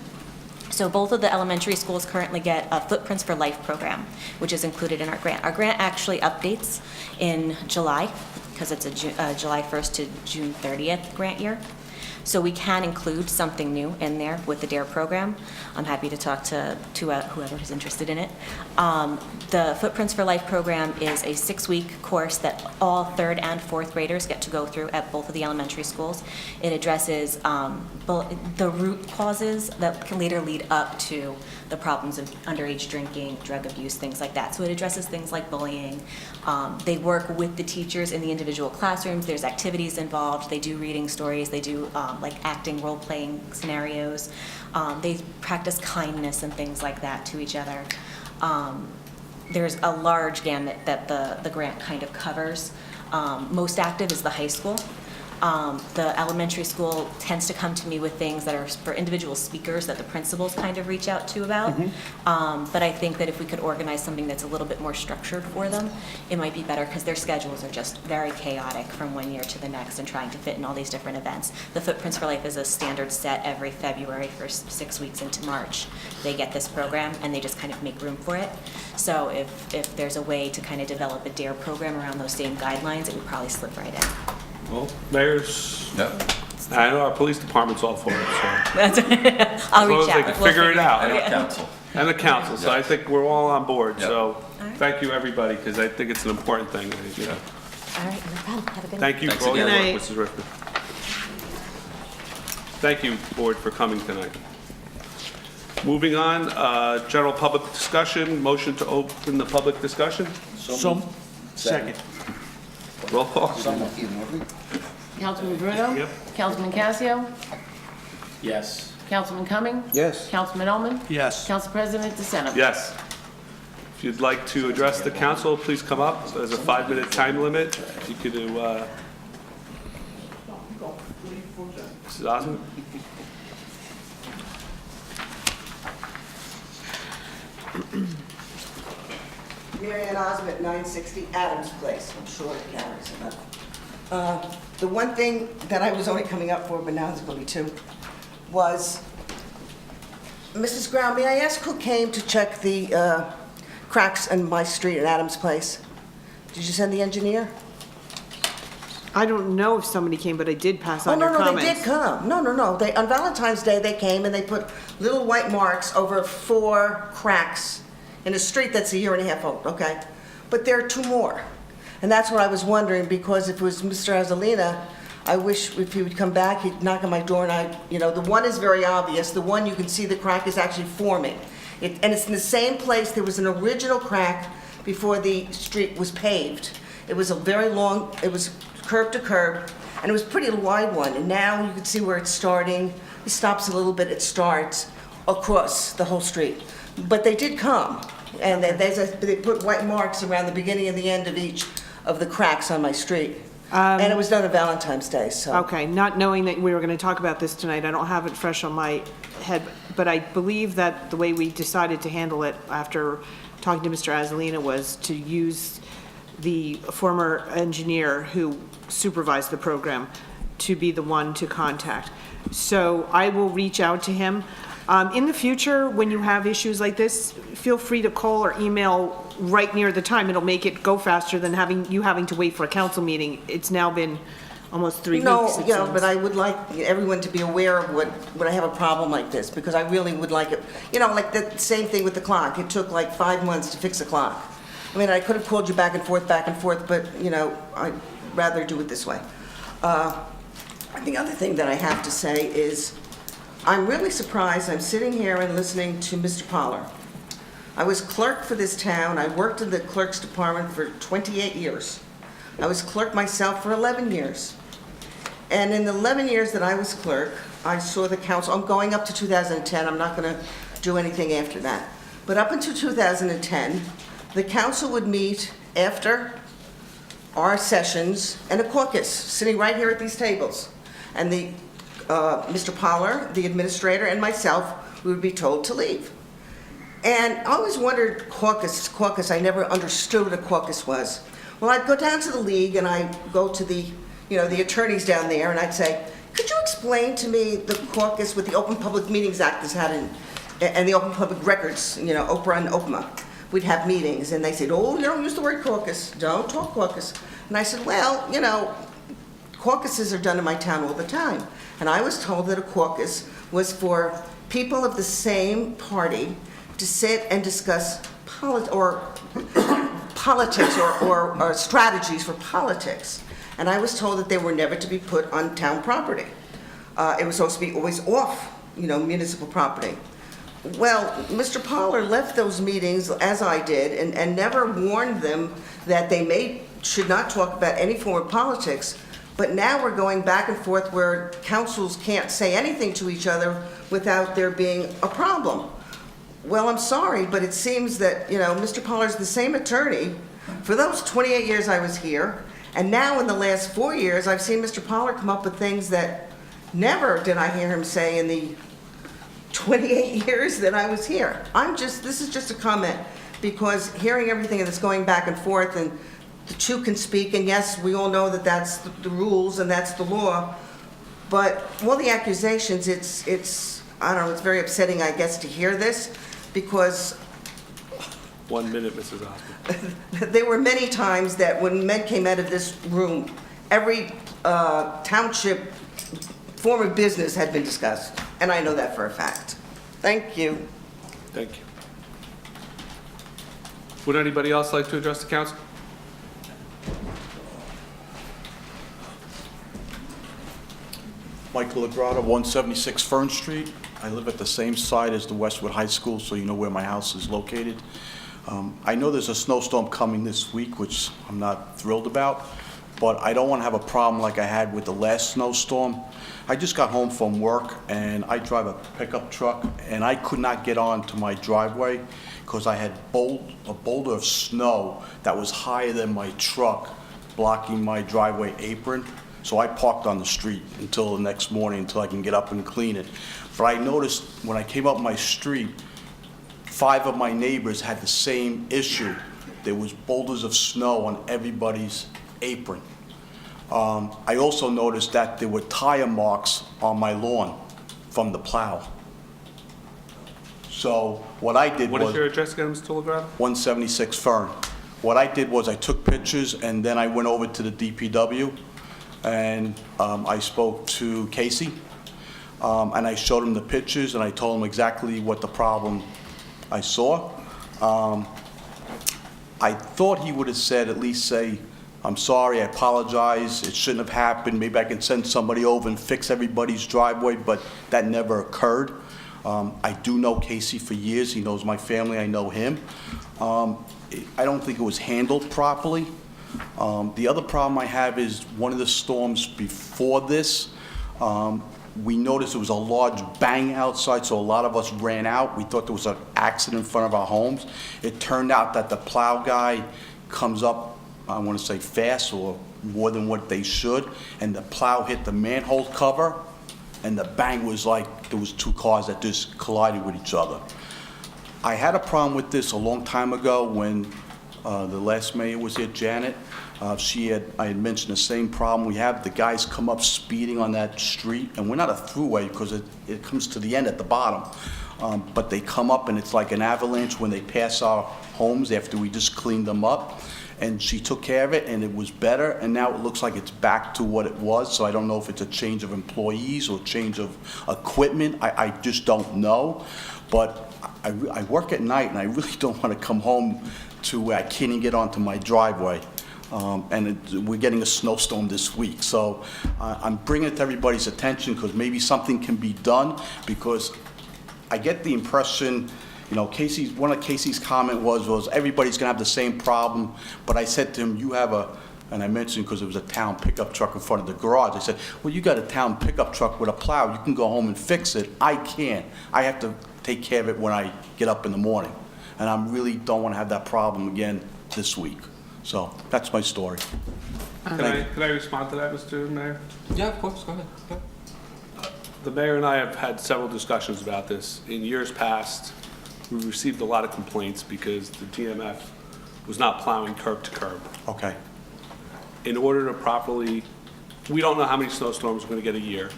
So both of the elementary schools currently get a Footprints for Life program, which is included in our grant. Our grant actually updates in July, because it's a July 1st to June 30th grant year. So we can include something new in there with the DARE program. I'm happy to talk to whoever is interested in it. The Footprints for Life program is a 6-week course that all 3rd and 4th graders get to go through at both of the elementary schools. It addresses the root causes that can later lead up to the problems of underage drinking, drug abuse, things like that. So it addresses things like bullying. They work with the teachers in the individual classrooms. There's activities involved. They do reading stories. They do like acting, role-playing scenarios. They practice kindness and things like that to each other. There's a large gamut that the grant kind of covers. Most active is the high school. The elementary school tends to come to me with things that are for individual speakers that the principals kind of reach out to about. But I think that if we could organize something that's a little bit more structured for them, it might be better because their schedules are just very chaotic from one year to the next and trying to fit in all these different events. The Footprints for Life is a standard set every February for 6 weeks into March. They get this program and they just kind of make room for it. So if there's a way to kind of develop a DARE program around those same guidelines, it would probably slip right in. Well, Mayor's, Yep. I know our police department's all for it, so. That's, I'll As long reach as out. they can We'll figure it out. And our council. And the council, so I think we're all on board, Yep. so thank you, everybody, because I think it's an important thing, you know. All right, no problem. Have a good night. Thank you Thanks for all your again. work, Mrs. Rickman. Thank you, board, for coming tonight. Moving on, general public discussion, motion to open the public discussion, So, second. roll call. Councilman Bruno? Yep. Councilman Casio? Yes. Councilman Cumming? Yes. Councilman Ullman? Yes. Council President DeSena? Yes. If you'd like to address the council, please come up. There's a 5-minute time limit. You could do, Mrs. Osmond? Mary Ann Osmond, 960 Adams Place. I'm sure it carries enough. The one thing that I was only coming up for, but now there's going to be 2, was, Mrs. Brown, may I ask who came to check the cracks in my street at Adams Place? Did you send the engineer? I don't know if somebody came, but I did pass on your No, comments. they did come. No. They, on Valentine's Day, they came and they put little white marks over 4 cracks in a street that's 1.5 years old, okay? But there are 2 more. And that's what I was wondering, because if it was Mr. Azalina, I wish if he would come back, he'd knock on my door and the one is very obvious. The one you can see the crack is actually forming. And it's in the same place. There was an original crack before the street was paved. It was a very long, it was curb to curb, and it was a pretty wide one. And now you can see where it's starting. It stops a little bit, it starts across the whole street. But they did come, and they put white marks around the beginning and the end of each of the cracks on my street. And it was done on Valentine's Day, so. Okay, not knowing that we were going to talk about this tonight, I don't have it fresh on my head, but I believe that the way we decided to handle it after talking to Mr. Azalina was to use the former engineer who supervised the program to be the one to contact. So I will reach out to him. In the future, when you have issues like this, feel free to call or email right near the time. It'll make it go faster than having to wait for a council meeting. It's now been almost 3 weeks. No, it yeah, seems. but I would like everyone to be aware of when I have a problem like this, because I really would like it. Like the same thing with the clock. It took like 5 months to fix the clock. I mean, I could have called you back and forth, but, I'd rather do it this way. The other thing that I have to say is, I'm really surprised. I'm sitting here and listening to Mr. Poller. I was clerk for this town. I worked in the clerk's department for 28 years. I was clerk myself for 11 years. And in the 11 years that I was clerk, I saw the council, I'm going up to 2010, I'm not going to do anything after that. But up until 2010, the council would meet after our sessions and a caucus, sitting right here at these tables. And Mr. Poller, the administrator, and myself, we would be told to leave. And I always wondered, caucus, I never understood what a caucus was. Well, I'd go down to the league and I'd go to the attorneys down there and I'd say, could you explain to me the caucus with the Open Public Meetings Act that's had and the Open Public Records, Oprah and OPMA. We'd have meetings and they said, oh, you don't use the word caucus, don't talk caucus. And I said, well, caucuses are done in my town all the time. And I was told that a caucus was for people of the same party to sit and discuss politics or strategies for politics. And I was told that they were never to be put on town property. It was supposed to be always off, municipal property. Well, Mr. Pollard left those meetings, as I did, and never warned them that they should not talk about any form of politics. But now we're going back and forth where councils can't say anything to each other without there being a problem. Well, I'm sorry, but it seems that, Mr. Pollard's the same attorney for those 28 years I was here, and now in the last 4 years, I've seen Mr. Pollard come up with things that never did I hear him say in the 28 years that I was here. This is just a comment, because hearing everything that's going back and forth, and the two can speak, and yes, we all know that that's the rules and that's the law, but all the accusations, it's I don't know, it's very upsetting, I guess, to hear this, because 1 minute, Mrs. Osmond. there were many times that when men came out of this room, every township form of business had been discussed, and I know that for a fact. Thank you. Thank you. Would anybody else like to address the council? Michael Lagrada, 176 Fern Street. I live at the same site as the Westwood High School, so you know where my house is located. I know there's a snowstorm coming this week, which I'm not thrilled about, but I don't want to have a problem like I had with the last snowstorm. I just got home from work, and I drive a pickup truck, and I could not get onto my driveway because I had a boulder of snow that was higher than my truck blocking my driveway apron. So I parked on the street until the next morning, until I can get up and clean it. But I noticed when I came up my street, 5 of my neighbors had the same issue. There was boulders of snow on everybody's apron. I also noticed that there were tire marks on my lawn from the plow. So what I did was... What is your address again, Mr. Lagrada? 176 Fern. What I did was I took pictures, and then I went over to the DPW, and I spoke to Casey, and I showed him the pictures, and I told him exactly what the problem I saw. I thought he would have said, at least say, I'm sorry, I apologize, it shouldn't have happened, maybe I can send somebody over and fix everybody's driveway, but that never occurred. I do know Casey for years, he knows my family, I know him. I don't think it was handled properly. The other problem I have is one of the storms before this, we noticed there was a large bang outside, so a lot of us ran out. We thought there was an accident in front of our homes. It turned out that the plow guy comes up, I want to say fast or more than what they should, and the plow hit the manhole cover, and the bang was like there was 2 cars that just collided with each other. I had a problem with this a long time ago when the last mayor was here, Janet. I had mentioned the same problem we have. The guys come up speeding on that street, and we're not a throughway because it comes to the end at the bottom. But they come up, and it's like an avalanche when they pass our homes after we just cleaned them up. And she took care of it, and it was better, and now it looks like it's back to what it was, so I don't know if it's a change of employees or change of equipment. I just don't know. But I work at night, and I really don't want to come home to where I can't even get onto my driveway. We're getting a snowstorm this week. So I'm bringing it to everybody's attention because maybe something can be done, because I get the impression, one of Casey's comment was everybody's gonna have the same problem, but I said to him, and I mentioned because it was a town pickup truck in front of the garage, I said, well, you got a town pickup truck with a plow, you can go home and fix it. I can't. I have to take care of it when I get up in the morning. And I really don't want to have that problem again this week. So that's my story. Can I respond to that, Mr. Mayor? Yeah, of course, go ahead. Yeah. The mayor and I have had several discussions about this. In years past, we received a lot of complaints because the DMF was not plowing curb to curb. Okay. In order to properly, we don't know how many snowstorms we're going to get a year.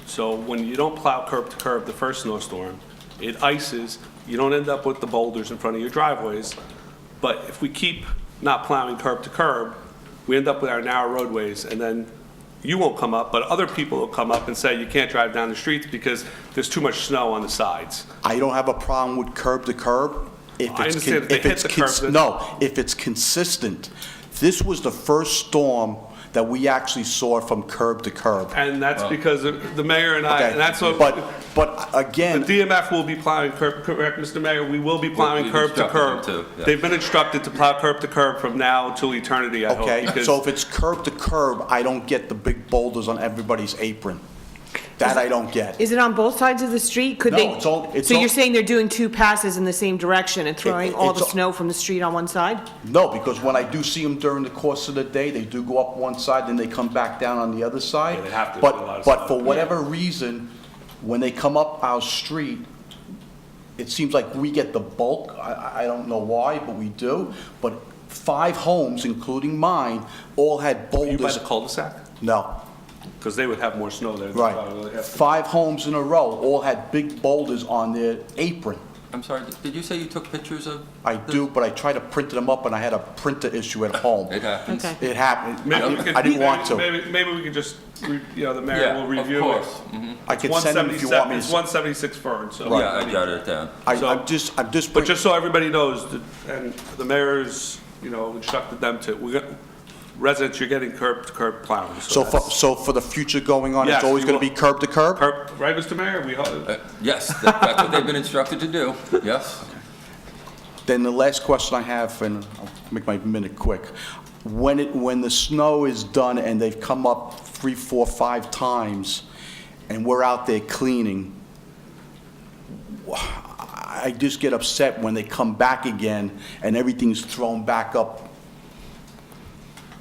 So when you don't plow curb to curb the first snowstorm, it ices, you don't end up with the boulders in front of your driveways. But if we keep not plowing curb to curb, we end up with our narrow roadways, and then you won't come up, but other people will come up and say you can't drive down the streets because there's too much snow on the sides. I don't have a problem with curb to curb. If I it's understand if they hit the curb, then- No, if it's consistent. This was the first storm that we actually saw from curb to curb. And that's because of the mayor and I, Okay, and that's what. But again. The DMF will be plowing curb, correct, Mr. Mayor? We will be plowing We've curb to instructed curb. them to, yeah. They've been instructed to plow curb to curb from now till eternity, I hope. Okay, because- so if it's curb to curb, I don't get the big boulders on everybody's apron. That I don't get. Is it on both sides of the street? Could No, they? it's all- it's So all- you're saying they're doing two passes in the same direction and throwing all the it's all- snow from the street on one side? No, because when I do see them during the course of the day, they do go up one side, then they come back down on the other side. Yeah, they have to, there's a lot of But snow. for whatever reason, when they come up our street, it seems like we get the bulk. I don't know why, but we do. But 5 homes, including mine, all had Are you by boulders. the cul-de-sac? No, Because they would have more snow there. right. 5 homes in a row all had big boulders on their apron. I'm sorry, did you say you took pictures of? I do, but I tried to print them up, and I had a printer issue at home. It happens. Okay. It happened. Maybe we could- I didn't want to. Maybe we could just, the mayor Yeah, will of review it. course. Mhm. I can send them if you want me to. It's 176 Fern, so. Yeah, I jotted it down. I'm just. But just so everybody knows, and the mayor's, instructed them to, residents, you're getting curb to curb plowing. So for the future going on, Yes, it's always we going to will. be curb to curb? Right, Mr. Mayor? Yes, that's what they've been instructed to do, yes. Then the last question I have, and I'll make my minute quick. When the snow is done and they've come up 3, 4, 5 times, and we're out there cleaning, I just get upset when they come back again and everything's thrown back up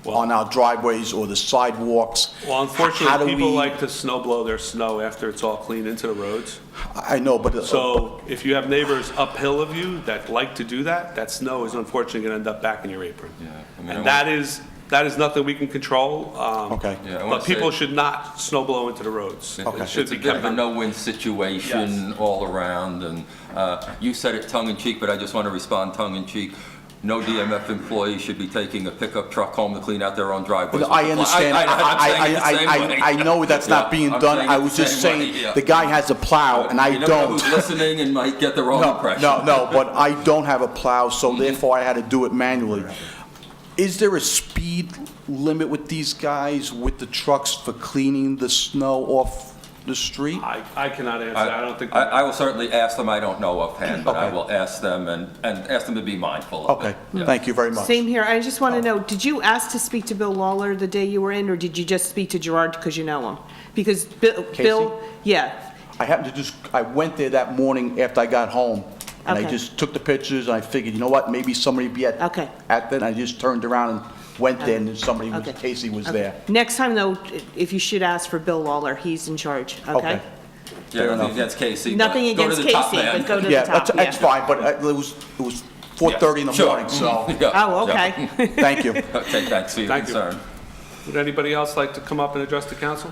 on our driveways or the sidewalks. Well, How unfortunately, do people we- like to snow blow their snow after it's all cleaned into the roads. I know, but. So if you have neighbors uphill of you that like to do that, that snow is unfortunately going to end up back in your apron. Yeah, I mean, I And want- that is nothing we can control. Okay. Yeah, I wanna But people say- should not snow blow into the roads. It- It should It's a be bit of kept a on. no-win situation all around, and you said it tongue-in-cheek, but I just want to respond tongue-in-cheek. No DMF employee should be taking a pickup truck home to clean out their own driveways. I understand. I'm saying it the same way. I know that's not Yeah, being I'm done. saying I it was the just same way, saying, yeah. the guy has a plow and I You never know don't. who's listening and might get the wrong impression. No, but I don't have a plow, so therefore I had to do it manually. Is there a speed limit with these guys, with the trucks for cleaning the snow off the street? I cannot answer that. I don't think. I will certainly ask them, I don't know offhand, but I Okay. will ask them and ask them to be mindful of it. Okay, Yeah. thank you very much. Same here. I just want to know, did you ask to speak to Bill Lawler the day you were in, or did you just speak to Gerard because you know him? Because Bill, yeah, I happened to I went there that morning after I got home, and I Okay. just took the pictures, and I figured, you know what, maybe somebody would be at Okay. that, and I just turned around and went there, and then somebody, Okay. Casey was Okay. there. Next time, though, if you should ask for Bill Lawler, he's in charge, okay? Okay. Yeah, Fair nothing enough. against Casey. but Nothing go to against the top Casey, man. but go to the Yeah, top, that's yeah. fine, but it was 4:30 in the Sure. morning, so, Yeah, Oh, yeah. okay. thank you. Okay, thanks for your Thank you. concern. Would anybody else like to come up and address the council?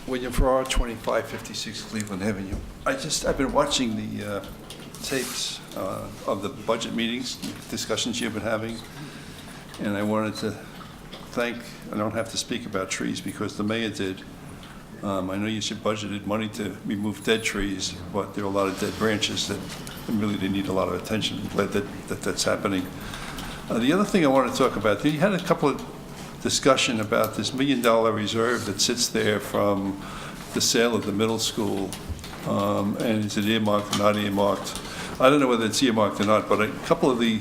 William Farrar, 2556 Cleveland Avenue. I've been watching the tapes of the budget meetings, discussions you've been having, and I wanted to I don't have to speak about trees because the mayor did. I know you should budgeted money to remove dead trees, but there are a lot of dead branches that really they need a lot of attention. I'm glad that's happening. The other thing I want to talk about, you had a couple of discussion about this $1 million reserve that sits there from the sale of the middle school, and is it earmarked or not earmarked? I don't know whether it's earmarked or not, but a couple of the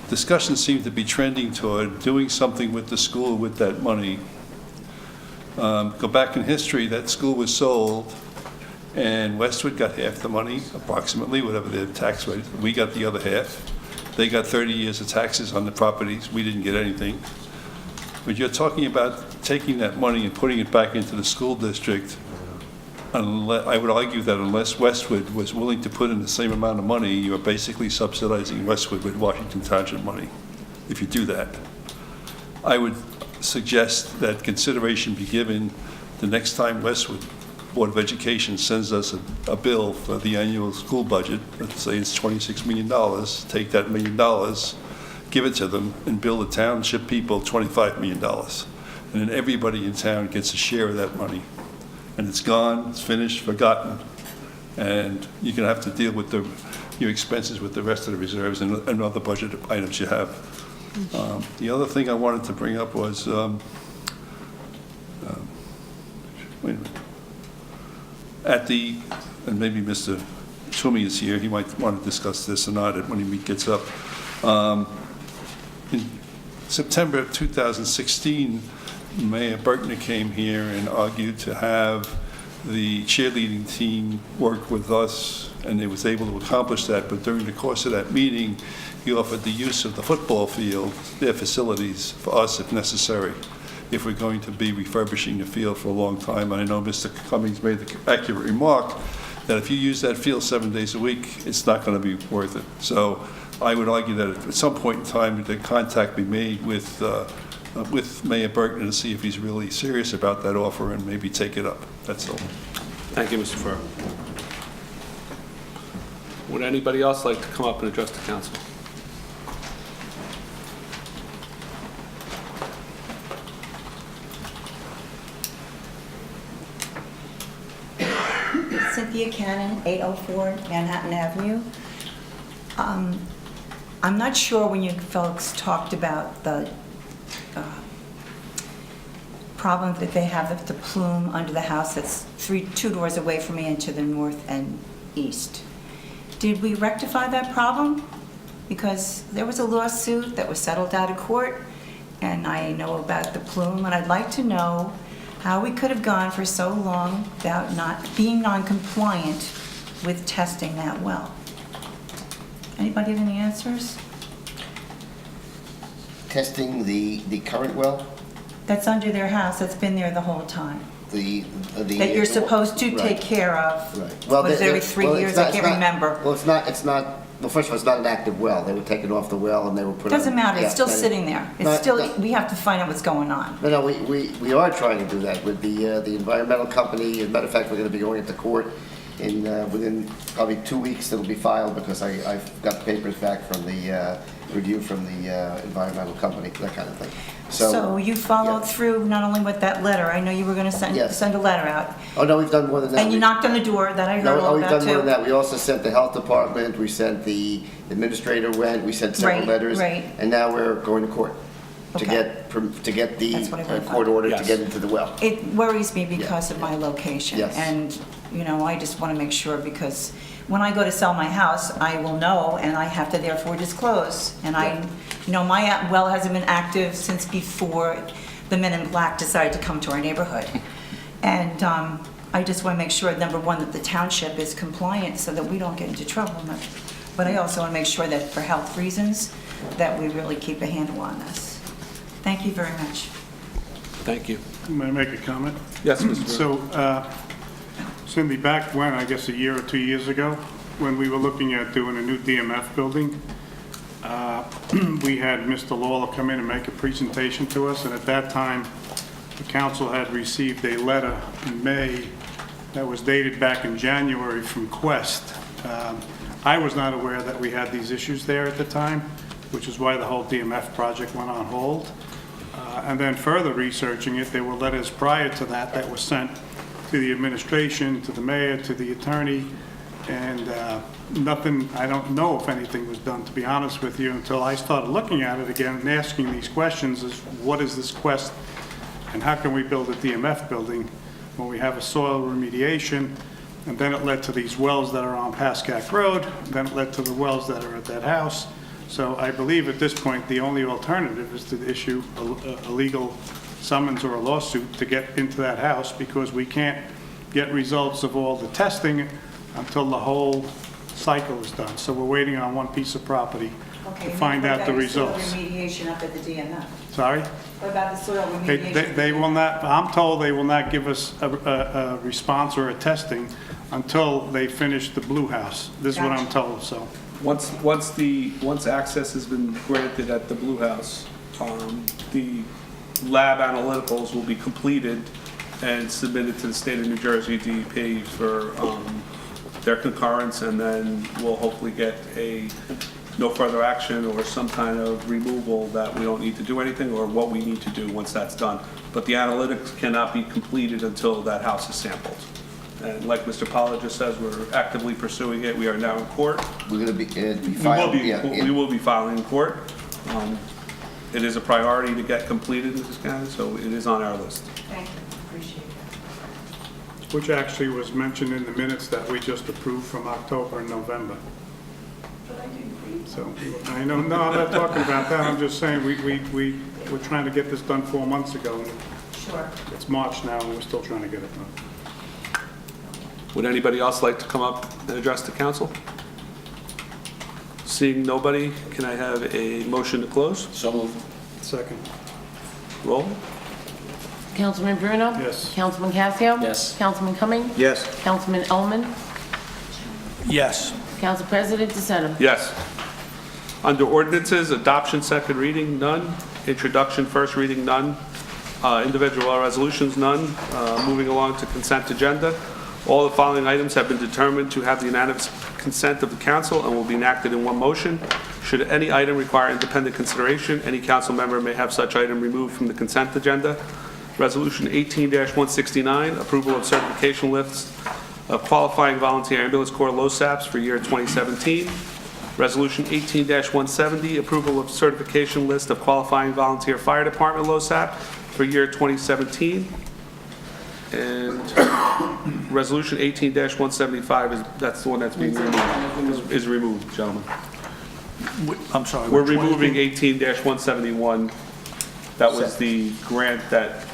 discussions seem to be trending toward doing something with the school with that money. Go back in history, that school was sold, and Westwood got half the money, approximately, whatever their tax rate. We got the other half. They got 30 years of taxes on the properties. We didn't get anything. But you're talking about taking that money and putting it back into the school district. I would argue that unless Westwood was willing to put in the same amount of money, you're basically subsidizing Westwood with Washington Township money, if you do that. I would suggest that consideration be given the next time Westwood Board of Education sends us a bill for the annual school budget, let's say it's $26 million, take that $1 million, give it to them, and bill the township people $25 million. And then everybody in town gets a share of that money. And it's gone, it's finished, forgotten. And you're going to have to deal with your expenses with the rest of the reserves and other budget items you have. The other thing I wanted to bring up was, wait a minute. And maybe Mr. Toomey is here, he might want to discuss this or not when he gets up. In September of 2016, Mayor Burtner came here and argued to have the cheerleading team work with us, and they was able to accomplish that. But during the course of that meeting, he offered the use of the football field, their facilities, for us if necessary, if we're going to be refurbishing the field for a long time. And I know Mr. Cummings made the accurate remark that if you use that field 7 days a week, it's not going to be worth it. So I would argue that at some point in time, the contact be made with Mayor Burton to see if he's really serious about that offer and maybe take it up. That's all. Thank you, Mr. Furr. Would anybody else like to come up and address the council? Cynthia Cannon, 804 Manhattan Avenue. I'm not sure when you folks talked about the problem that they have with the plume under the house that's two doors away from me and to the north and east. Did we rectify that problem? Because there was a lawsuit that was settled out of court, and I know about the plume, and I'd like to know how we could have gone for so long without not being non-compliant with testing that well. Anybody have any answers? Testing the current well? That's under their house, that's been there the whole time. That you're supposed to right. take care of. Right. Was it every 3 years? I can't remember. Well, it's not, well, first of all, it's not an active well. They were taken off the well and they were put on. Doesn't matter, it's still yeah, sitting there. It's still, we have to find out what's going on. No, we are trying to do that with the environmental company. As a matter of fact, we're going to be going into court within probably 2 weeks. It'll be filed because I've got the papers back from the review from the environmental company, that kind of thing. So you followed through not only with that letter, I know you were going to send a letter out. Oh, no, we've done more than that. And you knocked on the door, that I heard all we've about done too. more than that. We also sent the health department, we sent the administrator went, we sent several letters. Right. And now we're going to court to Okay. get the That's what I heard court about. order Yes. to get into the well. It worries me because of my location. Yes. And, I just want to make sure, because when I go to sell my house, I will know, and I have to therefore disclose. And my well hasn't been active since before the men in black decided to come to our neighborhood. And I just want to make sure, number one, that the township is compliant so that we don't get into trouble. But I also want to make sure that for health reasons, that we really keep a handle on this. Thank you very much. Thank you. May I make a comment? Yes, Mr. Furr. So, Cindy, back when, I guess a year or 2 years ago, when we were looking at doing a new DMF building, we had Mr. Lawler come in and make a presentation to us, and at that time, the council had received a letter in May that was dated back in January from Quest. I was not aware that we had these issues there at the time, which is why the whole DMF project went on hold. And then further researching it, there were letters prior to that were sent to the administration, to the mayor, to the attorney, and nothing, I don't know if anything was done, to be honest with you, until I started looking at it again and asking these questions: is what is this Quest, and how can we build a DMF building when we have a soil remediation? And then it led to these wells that are on Pascack Road, then it led to the wells that are at that house. So I believe at this point, the only alternative is to issue a legal summons or a lawsuit to get into that house, because we can't get results of all the testing until the whole cycle is done. So we're waiting on one piece of property to find out the results. Soil remediation up at the DMF? Sorry? What about the soil remediation? They will not, I'm told they will not give us a response or a testing until they finish the Blue House. This is what I'm told, so. Once access has been granted at the Blue House, the lab analyticals will be completed, and submit it to the state of New Jersey DEP for their concurrence, and then we'll hopefully get no further action or some kind of removal that we don't need to do anything, or what we need to do once that's done. But the analytics cannot be completed until that house is sampled. And like Mr. Pollard just says, we're actively pursuing it. We are now in court. We're gonna be We filing. will be filing in court. It is a priority to get completed in this county, so it is on our list. Thank you, appreciate that. Which actually was mentioned in the minutes that we just approved from October and November. So, I know, no, I'm not talking about that, I'm just saying, we were trying to get this done 4 months ago, and Sure. it's March now, and we're still trying to get it done. Would anybody else like to come up and address the council? Seeing nobody, can I have a motion to close? So moved. Second. Roll. Councilman Bruno? Yes. Councilman Casio? Yes. Councilman Cumming? Yes. Councilman Ullman? Yes. Council President DeSenza? Yes. Under ordinances, adoption, second reading, none. Introduction, first reading, none. Individual resolutions, none. Moving along to consent agenda. All the following items have been determined to have the unanimous consent of the council and will be enacted in one motion. Should any item require independent consideration, any council member may have such item removed from the consent agenda. Resolution 18-169, approval of certification lists of qualifying volunteer ambulance corps LoSAPs for year 2017. Resolution 18-170, approval of certification list of qualifying volunteer fire department LoSAP for year 2017. And Resolution 18-175 that's the one that's being removed, is removed, gentlemen. I'm sorry. We're which one is removing it? 18-171. That was the grant that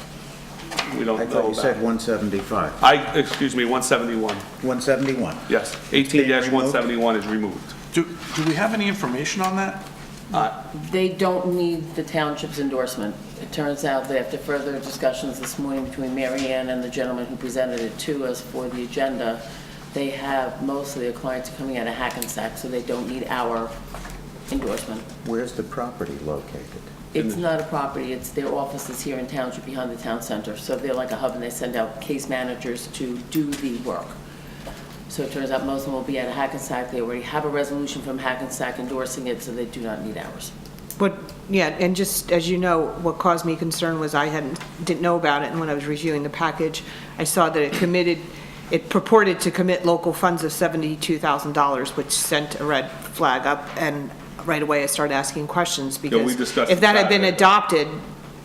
we don't I know thought you said about. 175. Excuse me, 171. 171. Yes, 18-171 is removed. Do we have any information on that? They don't need the township's endorsement. It turns out that after further discussions this morning between Mary Ann and the gentleman who presented it to us for the agenda, they have most of their clients coming out of Hackensack, so they don't need our endorsement. Where's the property located? It's not a property, it's their offices here in Township behind the town center. So they're like a hub, and they send out case managers to do the work. So it turns out most of them will be out of Hackensack. They already have a resolution from Hackensack endorsing it, so they do not need ours. But, yeah, and just as you know, what caused me concern was I didn't know about it, and when I was reviewing the package, I saw that it purported to commit local funds of $72,000, which sent a red flag up, and right away I started asking questions, we because discussed if that had been Saturday. adopted,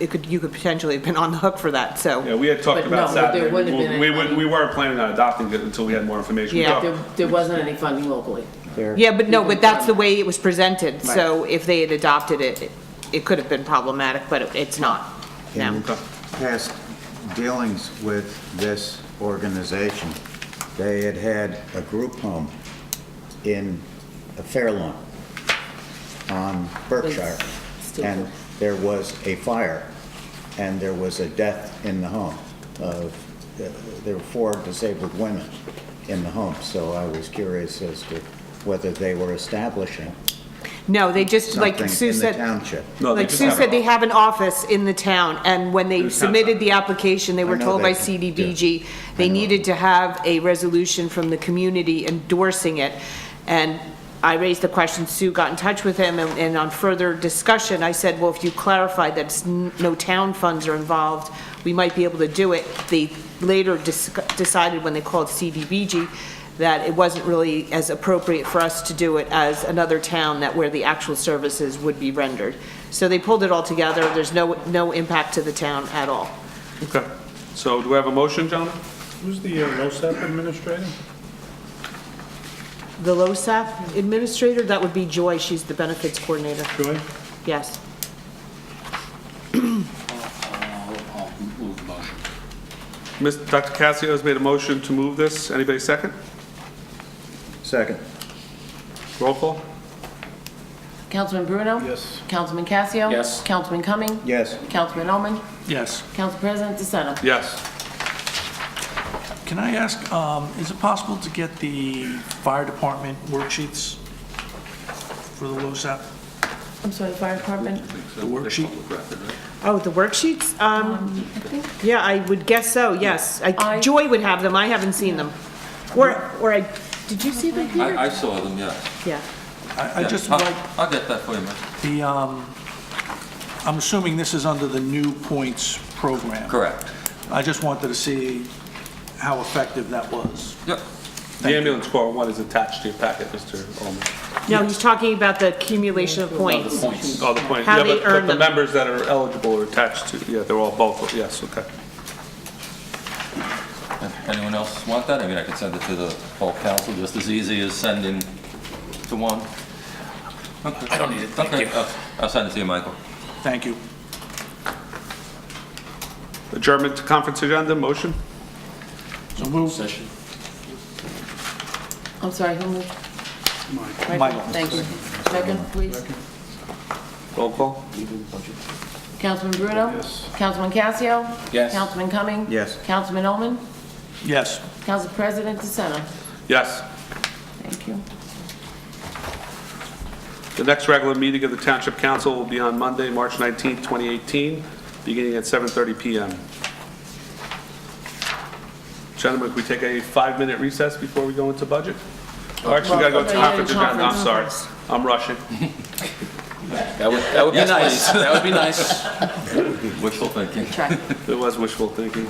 you could potentially have been on the hook for that, so. Yeah, we had talked But about no, there Saturday. wouldn't have been any money. We weren't planning on adopting it until we had more information. Yeah. There wasn't any funding locally. Yeah, but that's the way it was presented, so if they had adopted it, it could have been problematic, but it's not now. In past dealings with this organization, they had a group home in Fairlawn on Berkshire, Still and good. there was a fire, and there was a death in the home. There were 4 disabled women in the home, so I was curious as to whether they were establishing No, they just, something like Sue in the said, township. No, they like just Sue have said, it. they have an office in the town, and when they In the town submitted center. the application, they were I know told by they do. CDBG, I they know. needed to have a resolution from the community endorsing it, and I raised the question, Sue got in touch with him, and on further discussion, I said, well, if you clarify that no town funds are involved, we might be able to do it. They later decided, when they called CDBG, that it wasn't really as appropriate for us to do it as another town where the actual services would be rendered. So they pulled it all together. There's no impact to the town at all. Okay. So do we have a motion, gentlemen? Who's the LoSAP administrator? The LoSAP administrator, that would be Joy. She's the benefits coordinator. Joy? Yes. I'll move the motion. Dr. Casio has made a motion to move this. Anybody second? Second. Roll call? Councilman Bruno? Yes. Councilman Casio? Yes. Councilman Cumming? Yes. Councilman Ullman? Yes. Council President DeSenza? Yes. Can I ask, is it possible to get the fire department worksheets for the LoSAP? I'm sorry, the fire department? The worksheet? Oh, the worksheets? I think, Yeah, I would guess so, yes. Joy would have them, I haven't seen them. Did you see them, Peter? I saw them, yes. Yeah. I just I'll- like, I'll get that for you, Mike. I'm assuming this is under the new points program. Correct. I just wanted to see how effective that was. Yep. The ambulance corps one is attached to your packet, Mr. Ullman. No, he's talking about the accumulation of points. Oh, the point, How yeah, they but earn the them. members that are eligible are attached to, yeah, they're all both, yes, okay. Anyone else want that? I mean, I could send it to the whole council just as easy as sending to one. Okay. I don't need it, thank Okay, you. I'll send it to you, Michael. Thank you. Adjournment to conference agenda, motion? So move. Session. I'm sorry, who moved? Michael. Thank you. Second, please. Roll call? Councilman Bruno? Yes. Councilman Casio? Yes. Councilman Cumming? Yes. Councilman Ullman? Yes. Council President DeSena? Yes. Thank you. The next regular meeting of the Township Council will be on Monday, March 19th, 2018, beginning at 7:30 PM. Gentlemen, can we take a 5-minute recess before we go into budget? Or actually, we gotta go to conference agenda, I'm sorry. I'm rushing. That would be Yes, nice. please. That would be nice. Wishful thinking. Try. It was wishful thinking.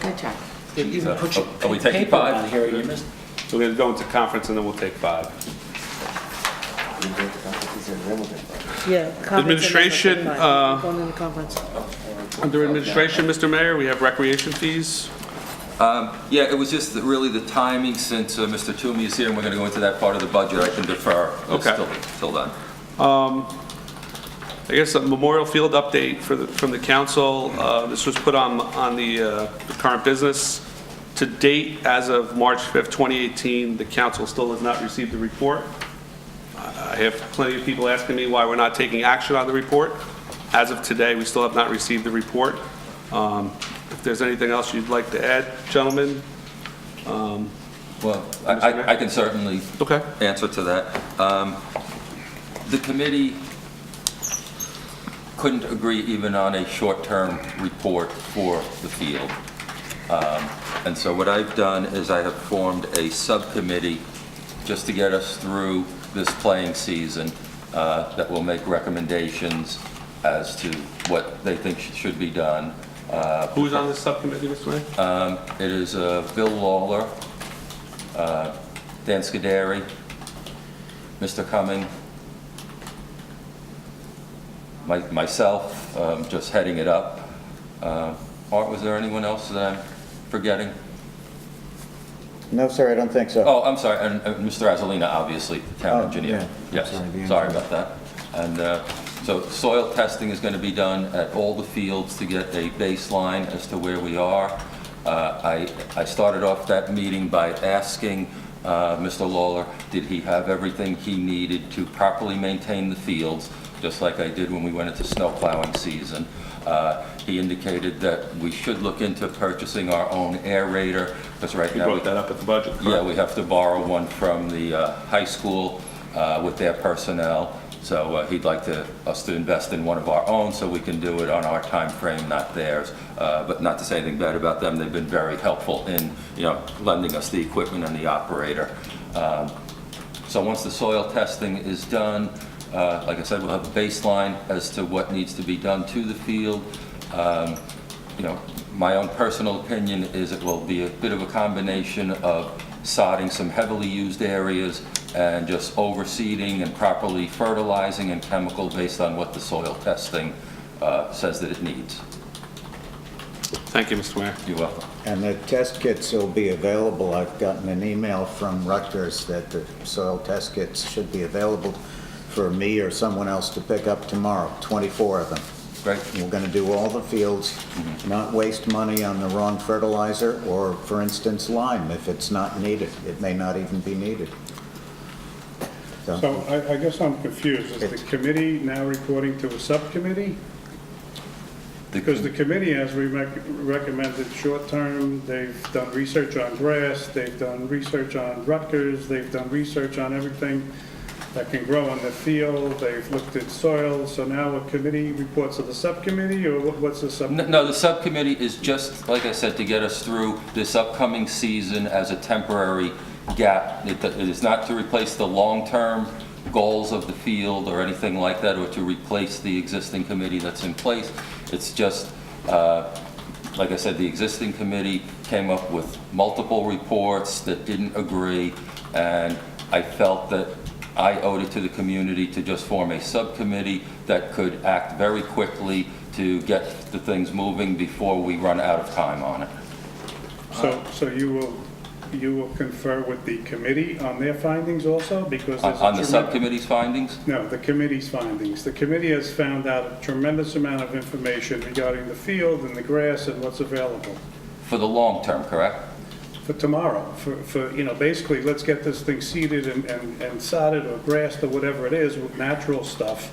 Good try. Even put your Are we taking paper 5? on here, you missed. So we're gonna go into conference and then we'll take 5. Yeah. Administration, Going into conference. Under administration, Mr. Mayor, we have recreation fees. Yeah, it was just really the timing, since Mr. Toomey is here and we're going to go into that part of the budget, I can defer Okay. till then. I guess a Memorial Field update from the council. This was put on the current business. To date, as of March 5th, 2018, the council still has not received the report. I have plenty of people asking me why we're not taking action on the report. As of today, we still have not received the report. If there's anything else you'd like to add, gentlemen? Well, I can certainly Okay. answer to that. The committee couldn't agree even on a short-term report for the field. And so what I've done is I have formed a subcommittee just to get us through this playing season that will make recommendations as to what they think should be done. Who's on this subcommittee, Mr. Mayor? It is Bill Lawler, Dan Scuderi, Mr. Cumming, myself, just heading it up. Art, was there anyone else that I'm forgetting? No, sir, I don't think so. Oh, I'm sorry, and Mr. Azalina, obviously, town Oh, engineer. yeah. Yes, Sorry, the sorry about that. And so soil testing is going to be done at all the fields to get a baseline as to where we are. I started off that meeting by asking Mr. Lawler, did he have everything he needed to properly maintain the fields, just like I did when we went into snow plowing season. He indicated that we should look into purchasing our own aerator, because right You now... brought that up at the budget, correct? Yeah, we have to borrow one from the high school with their personnel. So he'd like us to invest in one of our own so we can do it on our time frame, not theirs. But not to say anything bad about them, they've been very helpful in, lending us the equipment and the operator. So once the soil testing is done, like I said, we'll have a baseline as to what needs to be done to the field. My own personal opinion is it will be a bit of a combination of sodding some heavily used areas and just overseeding and properly fertilizing and chemical based on what the soil testing says that it needs. Thank you, Mr. Mayor. You're welcome. And the test kits will be available. I've gotten an email from Rutgers that the soil test kits should be available for me or someone else to pick up tomorrow, 24 of them. Great. We're going to do all the fields, not waste money on the wrong fertilizer or, for instance, lime. If it's not needed, it may not even be needed. So I guess I'm confused. Is the committee now reporting to a subcommittee? Because the committee has recommended short-term, they've done research on grass, they've done research on Rutgers, they've done research on everything. that can grow in the field. They've looked at soil, so now a committee reports to the subcommittee, or what's the subcommittee? No, the subcommittee is just, like I said, to get us through this upcoming season as a temporary gap. It is not to replace the long-term goals of the field or anything like that, or to replace the existing committee that's in place. It's just, like I said, the existing committee came up with multiple reports that didn't agree, and I felt that I owed it to the community to just form a subcommittee that could act very quickly to get the things moving before we run out of time on it. So you will confer with the committee on their findings also? Because there's On the subcommittee's findings? No, the committee's findings. The committee has found out a tremendous amount of information regarding the field and the grass and what's available. For the long term, correct? For tomorrow, for basically, let's get this thing seeded and sodded or grassed or whatever it is with natural stuff,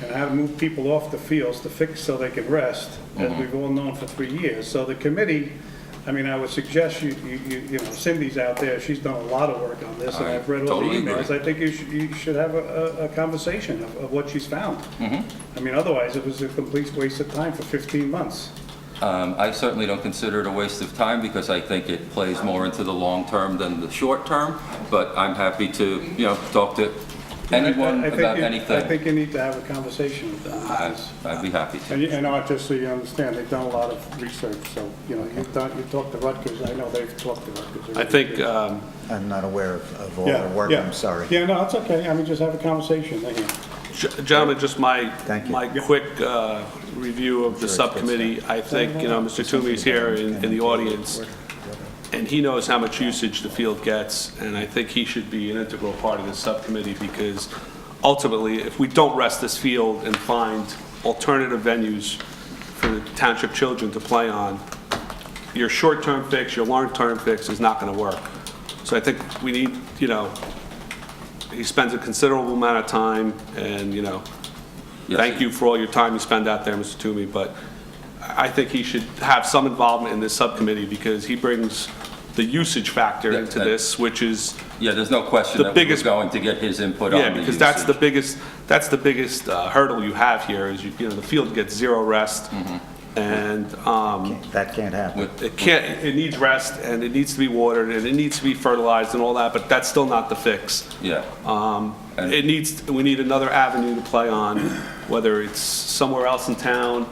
and how to move people off the fields to fix so they can rest, as we've all known for 3 years. So the committee, I mean, I would suggest you know, Cindy's out there, she's done a lot of work on this, and I've read all the emails. I think you should have a conversation of what she's found. I mean, otherwise, it was a complete waste of time for 15 months. I certainly don't consider it a waste of time because I think it plays more into the long term than the short term, but I'm happy to, talk to anyone about anything. I think you need to have a conversation with them. I'd be happy to. And just so you understand, they've done a lot of research, so, you've talked to Rutgers, I know they've talked to Rutgers. I think, I'm not aware of all their work, I'm sorry. Yeah, no, it's okay, I mean, just have a conversation. gentlemen, just my you. quick review of the subcommittee. I think, Mr. Toomey's here in the audience, and he knows how much usage the field gets, and I think he should be an integral part of this subcommittee, because ultimately, if we don't rest this field and find alternative venues for the township children to play on, your short-term fix, your long-term fix is not going to work. So I think we need, he spends a considerable amount of time, and, thank you for all your time you spend out there, Mr. Toomey, but I think he should have some involvement in this subcommittee, because he brings the usage factor into this, which is there's no question that we're going to get his input on the because usage. that's the biggest hurdle you have here is the field gets zero rest, and that can't happen. It needs rest, and it needs to be watered, and it needs to be fertilized and all that, but that's still not the fix. We need another avenue to play on, whether it's somewhere else in town,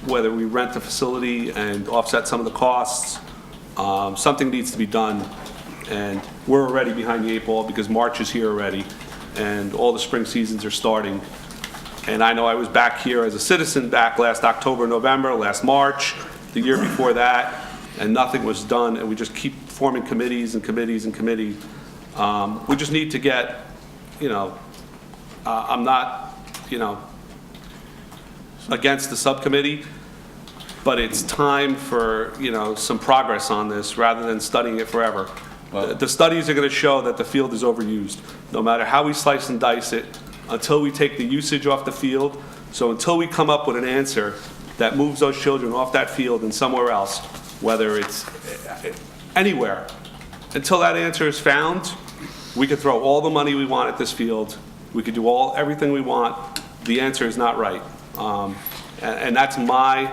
whether we rent a facility and offset some of the costs. Something needs to be done, and we're already behind the 8 ball because March is here already, and all the spring seasons are starting. And I know I was back here as a citizen back last October, November, last March, the year before that, and nothing was done, and we just keep forming committees and committees and committees. We just need to get, I'm not, against the subcommittee, but it's time for, some progress on this rather than studying it forever. The studies are going to show that the field is overused, no matter how we slice and dice it, until we take the usage off the field. So until we come up with an answer that moves those children off that field and somewhere else, whether it's anywhere, until that answer is found, we could throw all the money we want at this field. We could do everything we want. The answer is not right. And that's my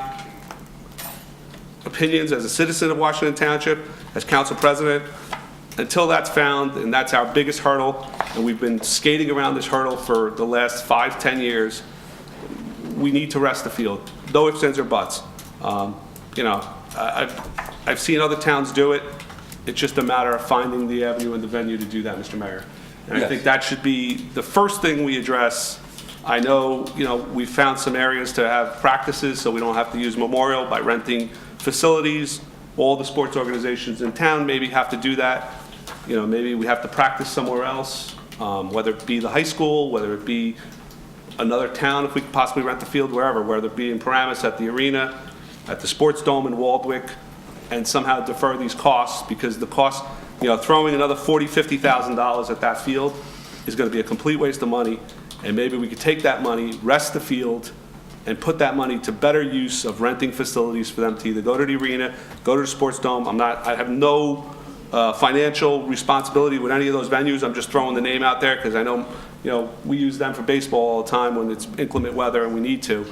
opinions as a citizen of Washington Township, as council president. Until that's found, and that's our biggest hurdle, and we've been skating around this hurdle for the last 5-10 years, we need to rest the field. No ifs, ands, or buts. I've seen other towns do it. It's just a matter of finding the avenue and the venue to do that, Mr. Mayor. And I think that should be the first thing we address. I know, we found some areas to have practices so we don't have to use Memorial by renting facilities. All the sports organizations in town maybe have to do that. Maybe we have to practice somewhere else, whether it be the high school, whether it be another town, if we could possibly rent the field, wherever, whether it be in Paramus at the arena, at the sports dome in Waldwick, and somehow defer these costs, because the cost, throwing another $40,000, $50,000 at that field is going to be a complete waste of money. And maybe we could take that money, rest the field, and put that money to better use of renting facilities for them to either go to the arena, go to the sports dome. I have no financial responsibility with any of those venues. I'm just throwing the name out there because I know, we use them for baseball all the time when it's inclement weather and we need to.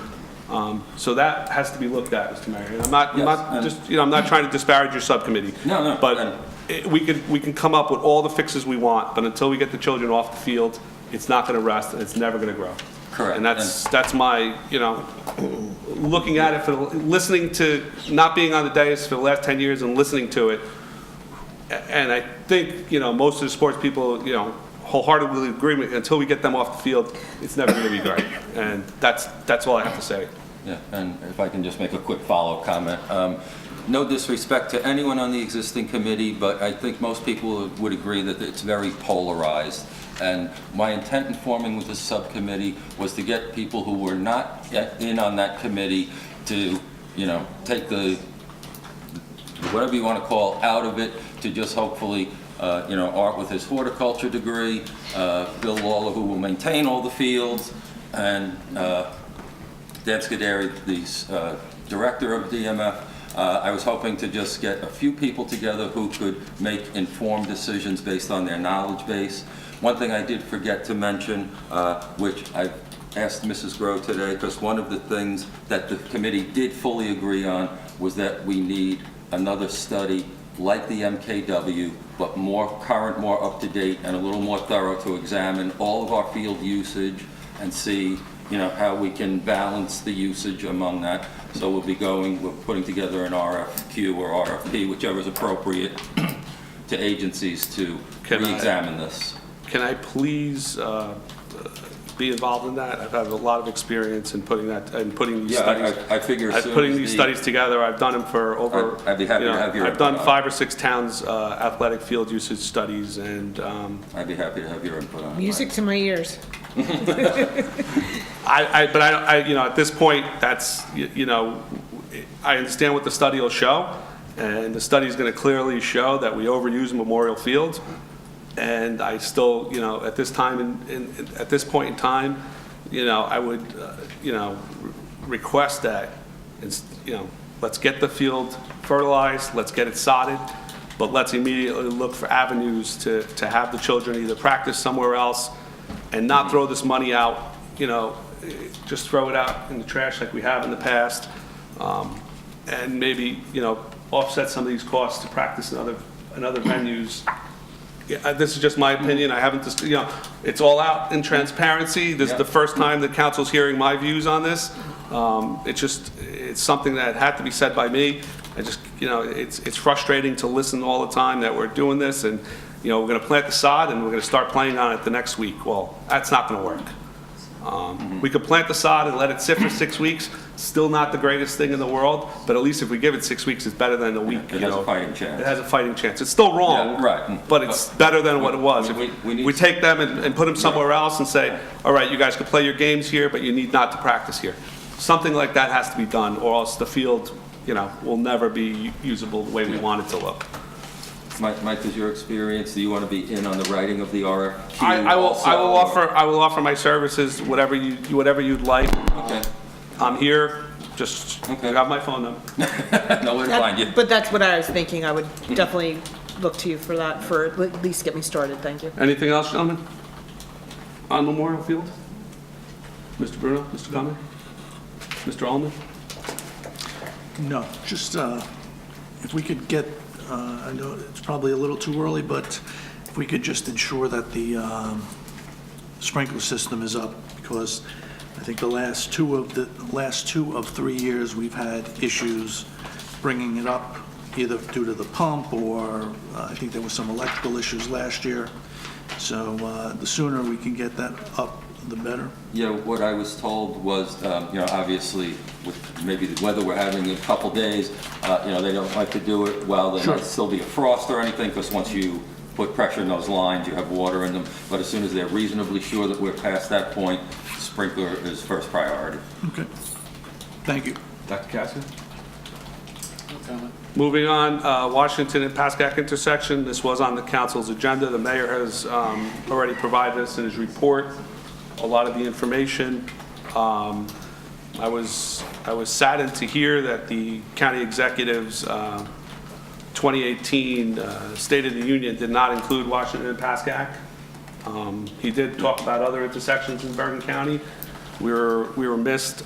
So that has to be looked at, Mr. Mayor. And I'm not trying to disparage your subcommittee. No. But we can come up with all the fixes we want, but until we get the children off the field, it's not going to rest and it's never going to grow. Correct. And that's my, looking at it, listening to, not being on the dais for the last 10 years and listening to it. And I think, most of the sports people, wholeheartedly agree with, until we get them off the field, it's never going to be great. And that's all I have to say. Yeah, and if I can just make a quick follow-up comment. No disrespect to anyone on the existing committee, but I think most people would agree that it's very polarized. And my intent in forming with this subcommittee was to get people who were not yet in on that committee to, take the, whatever you want to call, out of it, to just hopefully, Art with his horticulture degree, Bill Lawler, who will maintain all the fields, and Dan Scuderi, the director of DMF. I was hoping to just get a few people together who could make informed decisions based on their knowledge base. One thing I did forget to mention, which I asked Mrs. Groh today, because one of the things that the committee did fully agree on was that we need another study like the MKW, but more current, more up-to-date, and a little more thorough to examine all of our field usage and see, how we can balance the usage among that. So we're putting together an RFQ or RFP, whichever is appropriate, to agencies to re-examine this. Can I please be involved in that? I've had a lot of experience in putting these studies. I figure putting these studies together. I've done them for over. I'd be happy to have your I've done input 5 or 6 towns athletic field usage studies, and I'd be happy to have your input on it. Music to my ears. At this point, that's, I understand what the study will show, and the study is going to clearly show that we overuse Memorial Field. And I still, at this time, at this point in time, I would, request that, let's get the field fertilized, let's get it sodded, but let's immediately look for avenues to have the children either practice somewhere else and not throw this money out, just throw it out in the trash like we have in the past, and maybe, offset some of these costs to practice in other venues. Yeah, this is just my opinion. I haven't, it's all out in transparency. This is the first time the council's hearing my views on this. It's something that had to be said by me. It's frustrating to listen all the time that we're doing this, and we're going to plant the sod and we're going to start playing on it the next week. Well, that's not going to work. We could plant the sod and let it sit for 6 weeks. Still not the greatest thing in the world, but at least if we give it 6 weeks, it's better than a week. It has a fighting chance. It has a fighting chance. It's still wrong, Yeah, right. but it's better than what it was. We take them and put them somewhere else and say, all right, you guys can play your games here, but you need not to practice here. Something like that has to be done, or else the field, will never be usable the way we want it to look. Mike, is your experience, do you want to be in on the writing of the RFQ? I will offer my services, whatever you'd like. Okay. I'm here. Just, you got my phone number. Know where to find you. But that's what I was thinking. I would definitely look to you for that, for at least get me started. Thank you. Anything else, gentlemen? On Memorial Field? Mr. Bruno, Mr. Conley? Mr. Allman? No, just if we could get, I know it's probably a little too early, but if we could just ensure that the sprinkler system is up, because I think the last two of 3 years, we've had issues bringing it up, either due to the pump or I think there were some electrical issues last year. So the sooner we can get that up, the better. Yeah, what I was told was, obviously, with maybe the weather we're having in a couple days, they don't like to do it while there might still be a frost or anything, because once you put pressure in those lines, you have water in them. But as soon as they're reasonably sure that we're past that point, sprinkler is first priority. Okay. Thank you. Dr. Cassidy? Moving on, Washington and Pascack intersection. This was on the council's agenda. The mayor has already provided us in his report a lot of the information. I was saddened to hear that the county executives 2018 State of the Union did not include Washington and Pascack. He did talk about other intersections in Bergen County. We were missed.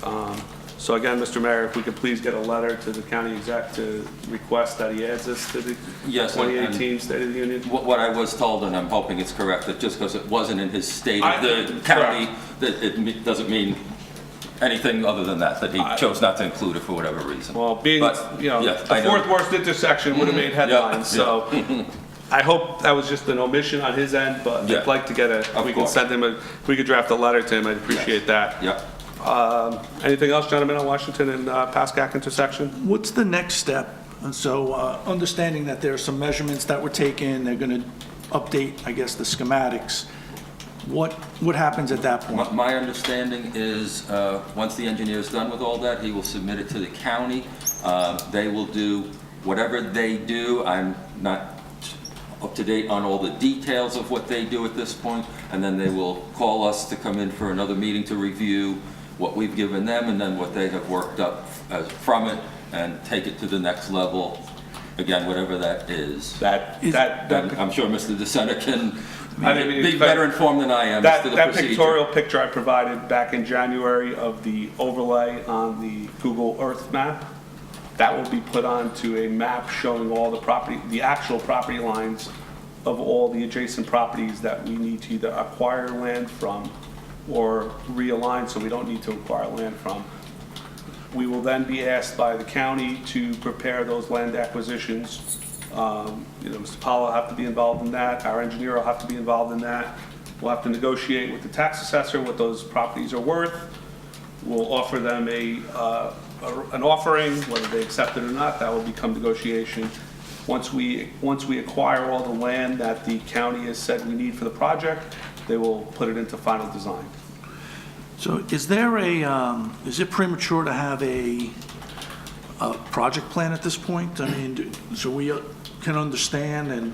So again, Mr. Mayor, if we could please get a letter to the county exec to request that he adds this to the 2018 State of the Union. What I was told, and I'm hoping it's correct, that just because it wasn't in his state of the county, that it doesn't mean anything other than that he chose not to include it for whatever reason. Well, being, the fourth worst intersection would have made headlines, so I hope that was just an omission on his end, but I'd like to get we can send him if we could draft a letter to him, I'd appreciate that. Yep. Anything else, gentlemen, on Washington and Pascack intersection? What's the next step? And so, understanding that there are some measurements that were taken, they're going to update, I guess, the schematics. What happens at that point? My understanding is, once the engineer is done with all that, he will submit it to the county. They will do whatever they do. I'm not up to date on all the details of what they do at this point, and then they will call us to come in for another meeting to review what we've given them and then what they have worked up from it and take it to the next level. Again, whatever that is. I'm sure Mr. DeSena can be better informed than I am as to the procedure. That pictorial picture I provided back in January of the overlay on the Google Earth map, that will be put onto a map showing all the actual property lines of all the adjacent properties that we need to either acquire land from or realign, so we don't need to acquire land from. We will then be asked by the county to prepare those land acquisitions. Mr. Powell will have to be involved in that. Our engineer will have to be involved in that. We'll have to negotiate with the tax assessor what those properties are worth. We'll offer them an offering, whether they accept it or not. That will become negotiation. Once we acquire all the land that the county has said we need for the project, they will put it into final design. So is it premature to have a project plan at this point? I mean, so we can understand and,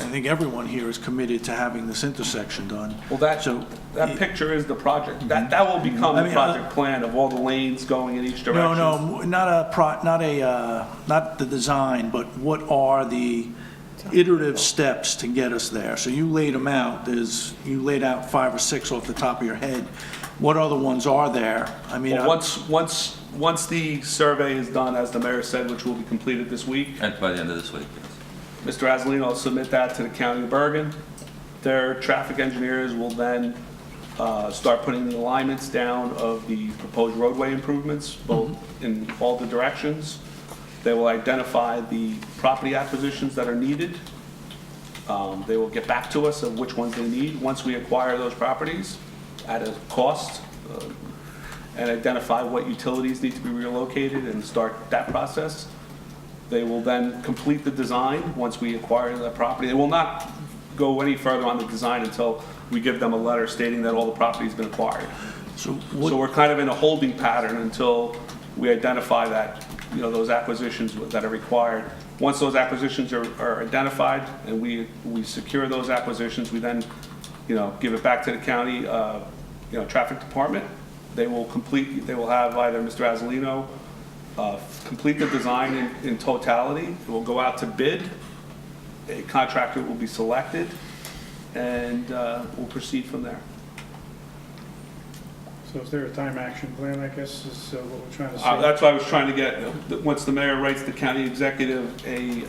I think everyone here is committed to having this intersection done. Well, that picture is the project. That will become the project plan of all the lanes going in each direction. No, not the design, but what are the iterative steps to get us there? So you laid them out. You laid out 5 or 6 off the top of your head. What other ones are there? I mean, well, once the survey is done, as the mayor said, which will be completed this week. And by the end of this week, yes. Mr. Azzolino will submit that to the County of Bergen. Their traffic engineers will then start putting the alignments down of the proposed roadway improvements, both in all the directions. They will identify the property acquisitions that are needed. They will get back to us of which ones they need once we acquire those properties at a cost, and identify what utilities need to be relocated and start that process. They will then complete the design once we acquire that property. They will not go any further on the design until we give them a letter stating that all the property has been acquired. So we're kind of in a holding pattern until we identify that, those acquisitions that are required. Once those acquisitions are identified and we secure those acquisitions, we then, give it back to the county, traffic department. They will have either Mr. Azzolino complete the design in totality. It will go out to bid. A contractor will be selected, and we'll proceed from there. So is there a time action plan, I guess, is what we're trying to say? That's why I was trying to get, once the mayor writes the county executive a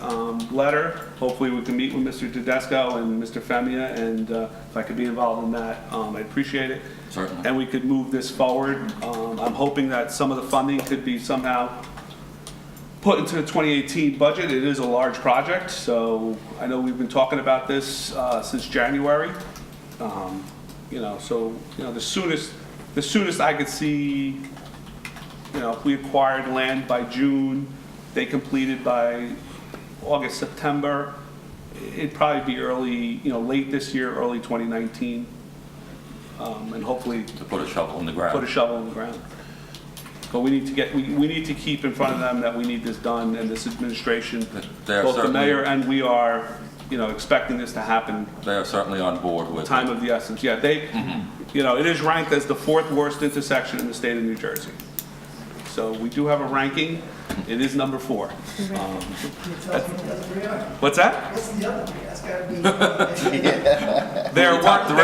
letter, hopefully we can meet with Mr. Tedesco and Mr. Femia, and if I could be involved in that, I'd appreciate it. Certainly. And we could move this forward. I'm hoping that some of the funding could be somehow put into the 2018 budget. It is a large project, so I know we've been talking about this since January. The soonest I could see, if we acquired land by June, they completed by August, September, it'd probably be early, late this year, early 2019. And hopefully to put a shovel in the ground. But we need to keep in front of them that we need this done, and this administration, both the mayor and we are, expecting this to happen. They are certainly on board with time of the essence. Yeah, it is ranked as the 4th worst intersection in the state of New Jersey. So we do have a ranking. It is number 4. What's that? They're top 3.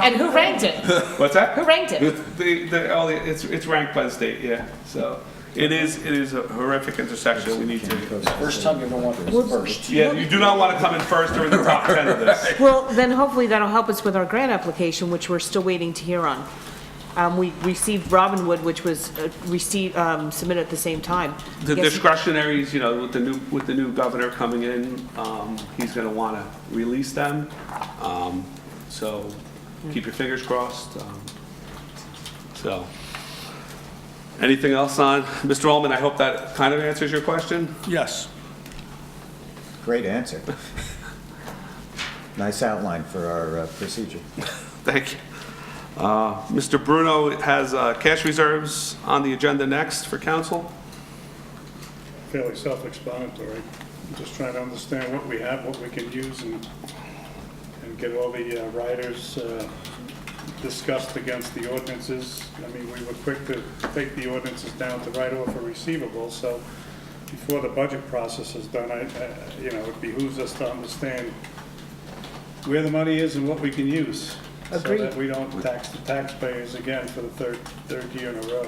And who ranked it? What's that? Who ranked it? It's ranked by the state, yeah. So it is a horrific intersection. We need to. First time you ever want to first. Yeah, you do not want to come in first or in the top 10 of this. Well, then hopefully that'll help us with our grant application, which we're still waiting to hear on. We received Robinwood, which was submitted at the same time. The Yes. discretionaries, with the new governor coming in, he's going to want to release them. So keep your fingers crossed. So, anything else on Mr. Ullman? I hope that kind of answers your question. Yes. Great answer. Nice outline for our procedure. Thank you. Mr. Bruno has cash reserves on the agenda next for council. Fairly self-explanatory. I'm just trying to understand what we have, what we can use, and get all the riders discussed against the ordinances. I mean, we were quick to take the ordinances down to write off a receivable, so before the budget process is done, it behooves us to understand where the money is and what we can use. Agreed. So that we don't tax the taxpayers again for the third year in a row.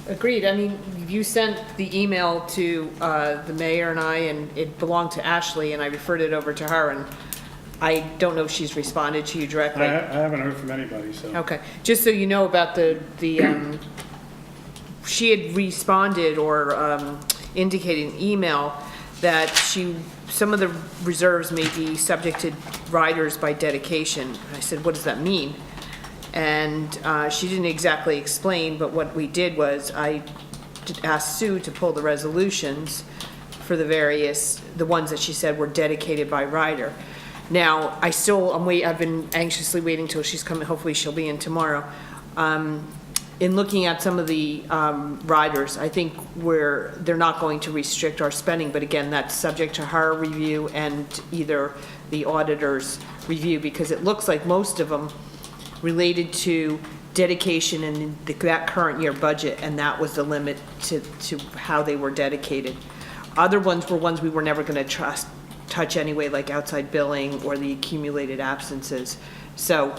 Agreed. I mean, you sent the email to the mayor and I, and it belonged to Ashley, and I referred it over to her, and I don't know if she's responded to you directly. I haven't heard from anybody, so. Okay, just so you know about the she had responded or indicated in email that some of the reserves may be subject to riders by dedication. I said, what does that mean? And she didn't exactly explain, but what we did was I asked Sue to pull the resolutions for the ones that she said were dedicated by rider. Now, I've been anxiously waiting till she's coming, hopefully she'll be in tomorrow. In looking at some of the riders, I think they're not going to restrict our spending, but again, that's subject to her review and either the auditor's review, because it looks like most of them related to dedication in that current year budget, and that was the limit to how they were dedicated. Other ones were ones we were never going to touch anyway, like outside billing or the accumulated absences. So,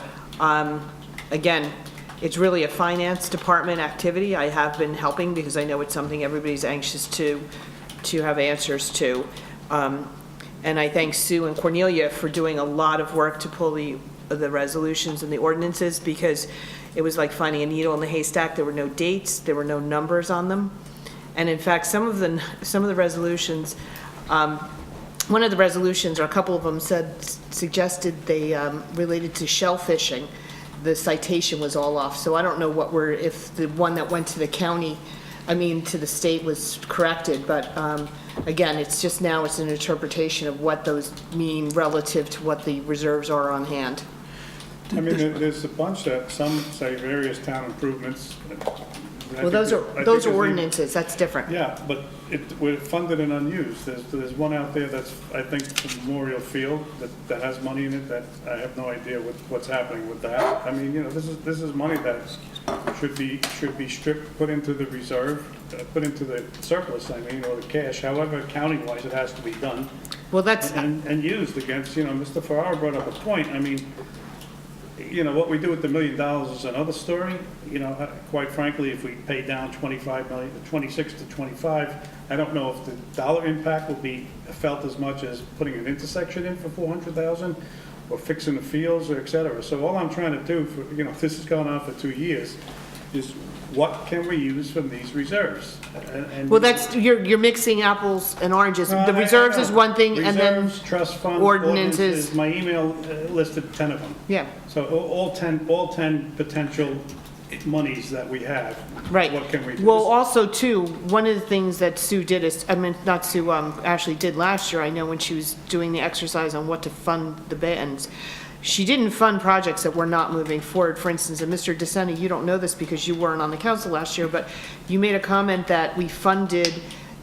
again, it's really a finance department activity. I have been helping because I know it's something everybody's anxious to have answers to. And I thank Sue and Cornelia for doing a lot of work to pull the resolutions and the ordinances, because it was like finding a needle in the haystack. There were no dates, there were no numbers on them. And in fact, some of the resolutions, one of the resolutions, or a couple of them, suggested they related to shellfishing. The citation was all off, so I don't know if the one that went to the to the state was corrected, but again, it's just now it's an interpretation of what those mean relative to what the reserves are on hand. I mean, there's a bunch that, some say various town improvements. Well, those are ordinances, that's different. Yeah, but we're funded and unused. There's one out there that's, I think, the Memorial Field that has money in it that I have no idea what's happening with that. I mean, this is money that should be stripped, put into the reserve, put into the surplus, or the cash, however county-wise it has to be done. Well, that's... And used against, Mr. Farrar brought up a point. I mean, what we do with the $1 million is another story. Quite frankly, if we pay down 26 to 25, I don't know if the dollar impact will be felt as much as putting an intersection in for 400,000 or fixing the fields or et cetera. So all I'm trying to do for, this has gone on for 2 years, is what can we use from these reserves? Well, that's, you're mixing apples and oranges. The reserves is one thing, and then Reserves, trust funds, ordinances. My email listed 10 of them. Yeah. So all 10 potential monies that we have. Right. What can we do? Well, also too, one of the things that Sue did not Sue, Ashley did last year, I know, when she was doing the exercise on what to fund the bands, she didn't fund projects that were not moving forward. For instance, and Mr. DeSena, you don't know this because you weren't on the council last year, but you made a comment that we funded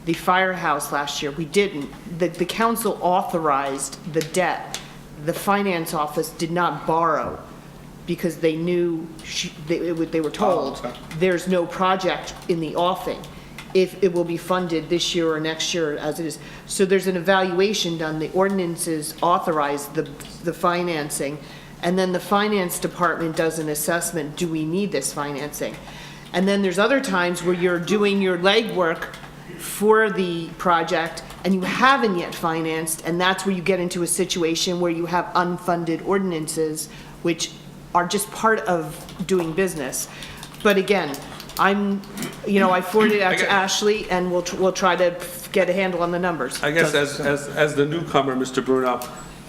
the firehouse last year. We didn't. The council authorized the debt. The finance office did not borrow because they knew, they were told, there's no project in the offing, if it will be funded this year or next year as it is. So there's an evaluation done, the ordinances authorize the financing, and then the finance department does an assessment, do we need this financing? And then there's other times where you're doing your legwork for the project and you haven't yet financed, and that's where you get into a situation where you have unfunded ordinances, which are just part of doing business. But again, I forwarded it out to Ashley, and we'll try to get a handle on the numbers. I guess as the newcomer, Mr. Bruno,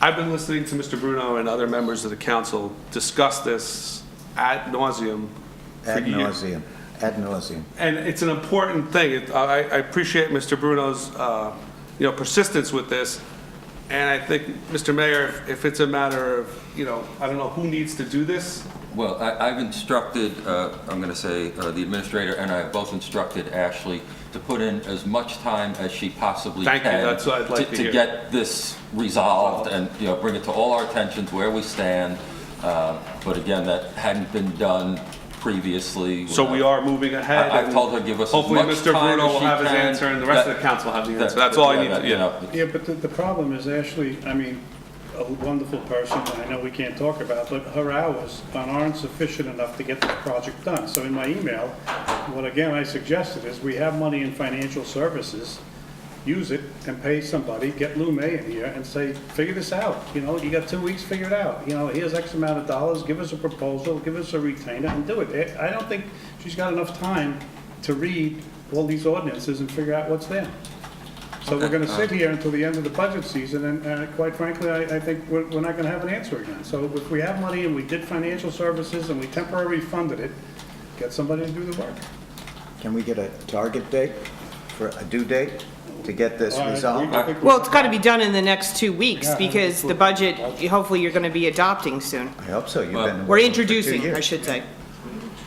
I've been listening to Mr. Bruno and other members of the council discuss this ad nauseum for years. Ad nauseum. And it's an important thing. I appreciate Mr. Bruno's, persistence with this. And I think, Mr. Mayor, if it's a matter of, I don't know who needs to do this. Well, I've instructed, I'm going to say, the administrator and I have both instructed Ashley to put in as much time as she possibly can. Thank you, that's what I'd like to hear. To get this resolved and, bring it to all our attention where we stand. But again, that hadn't been done previously. So we are moving ahead. I've told her give us as hopefully much Mr. time Bruno as will she have his can. answer and the rest of the council will have the answer. That's all I need to, Yeah, but the problem is Ashley, a wonderful person, and I know we can't talk about, but her hours aren't sufficient enough to get this project done. So in my email, what again I suggested is we have money in financial services, use it and pay somebody, get Lou May in here and say, figure this out. You got 2 weeks, figure it out. Here's X amount of dollars, give us a proposal, give us a retainer and do it. I don't think she's got enough time to read all these ordinances and figure out what's there. So we're gonna sit here until the end of the budget season, and quite frankly, I think we're not gonna have an answer again. So if we have money and we did financial services and we temporarily funded it, get somebody to do the work. Can we get a target date for a due date to get this resolved? Well, it's got to be done in the next 2 weeks, because the budget, hopefully you're going to be adopting soon. I hope so. You've been We're working for 2 introducing, years. I should say.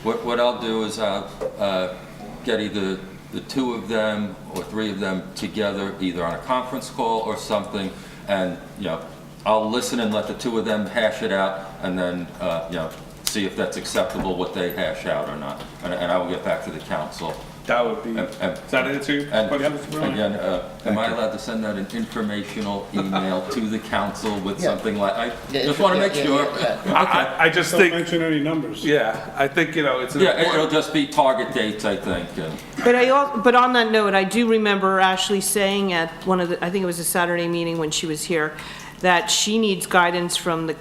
What I'll do is get either the 2 of them or 3 of them together, either on a conference call or something, and, I'll listen and let the 2 of them hash it out, and then, see if that's acceptable, what they hash out or not. And I will get back to the council. That would be, does that answer your question, Mr. Bruno? Again, am I allowed to send out an informational email to the council with something like, I just want to make sure. I just Don't think, mention any numbers. yeah, I think, it's an Yeah, important. it'll just be target dates, I think. But on that note, I do remember Ashley saying at one of the, I think it was a Saturday meeting when she was here, that she needs guidance from the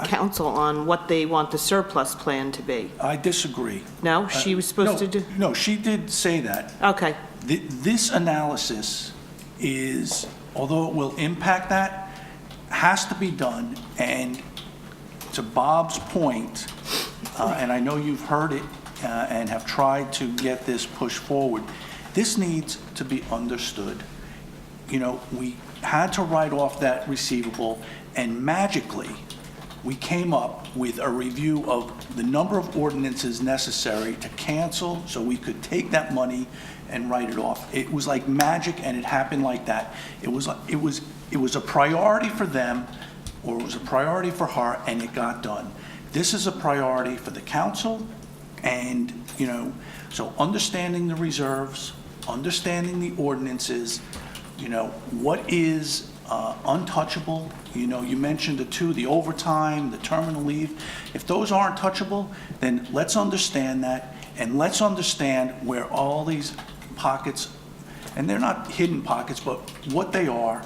council on what they want the surplus plan to be. I disagree. No, she was supposed to do? No, she did say that. Okay. This analysis is, although it will impact that, has to be done, and to Bob's point, and I know you've heard it and have tried to get this pushed forward, this needs to be understood. We had to write off that receivable, and magically, we came up with a review of the number of ordinances necessary to cancel so we could take that money and write it off. It was like magic, and it happened like that. It was a priority for them, or it was a priority for her, and it got done. This is a priority for the council, and, so understanding the reserves, understanding the ordinances, what is untouchable. You mentioned the 2, the overtime, the terminal leave. If those aren't touchable, then let's understand that, and let's understand where all these pockets, and they're not hidden pockets, but what they are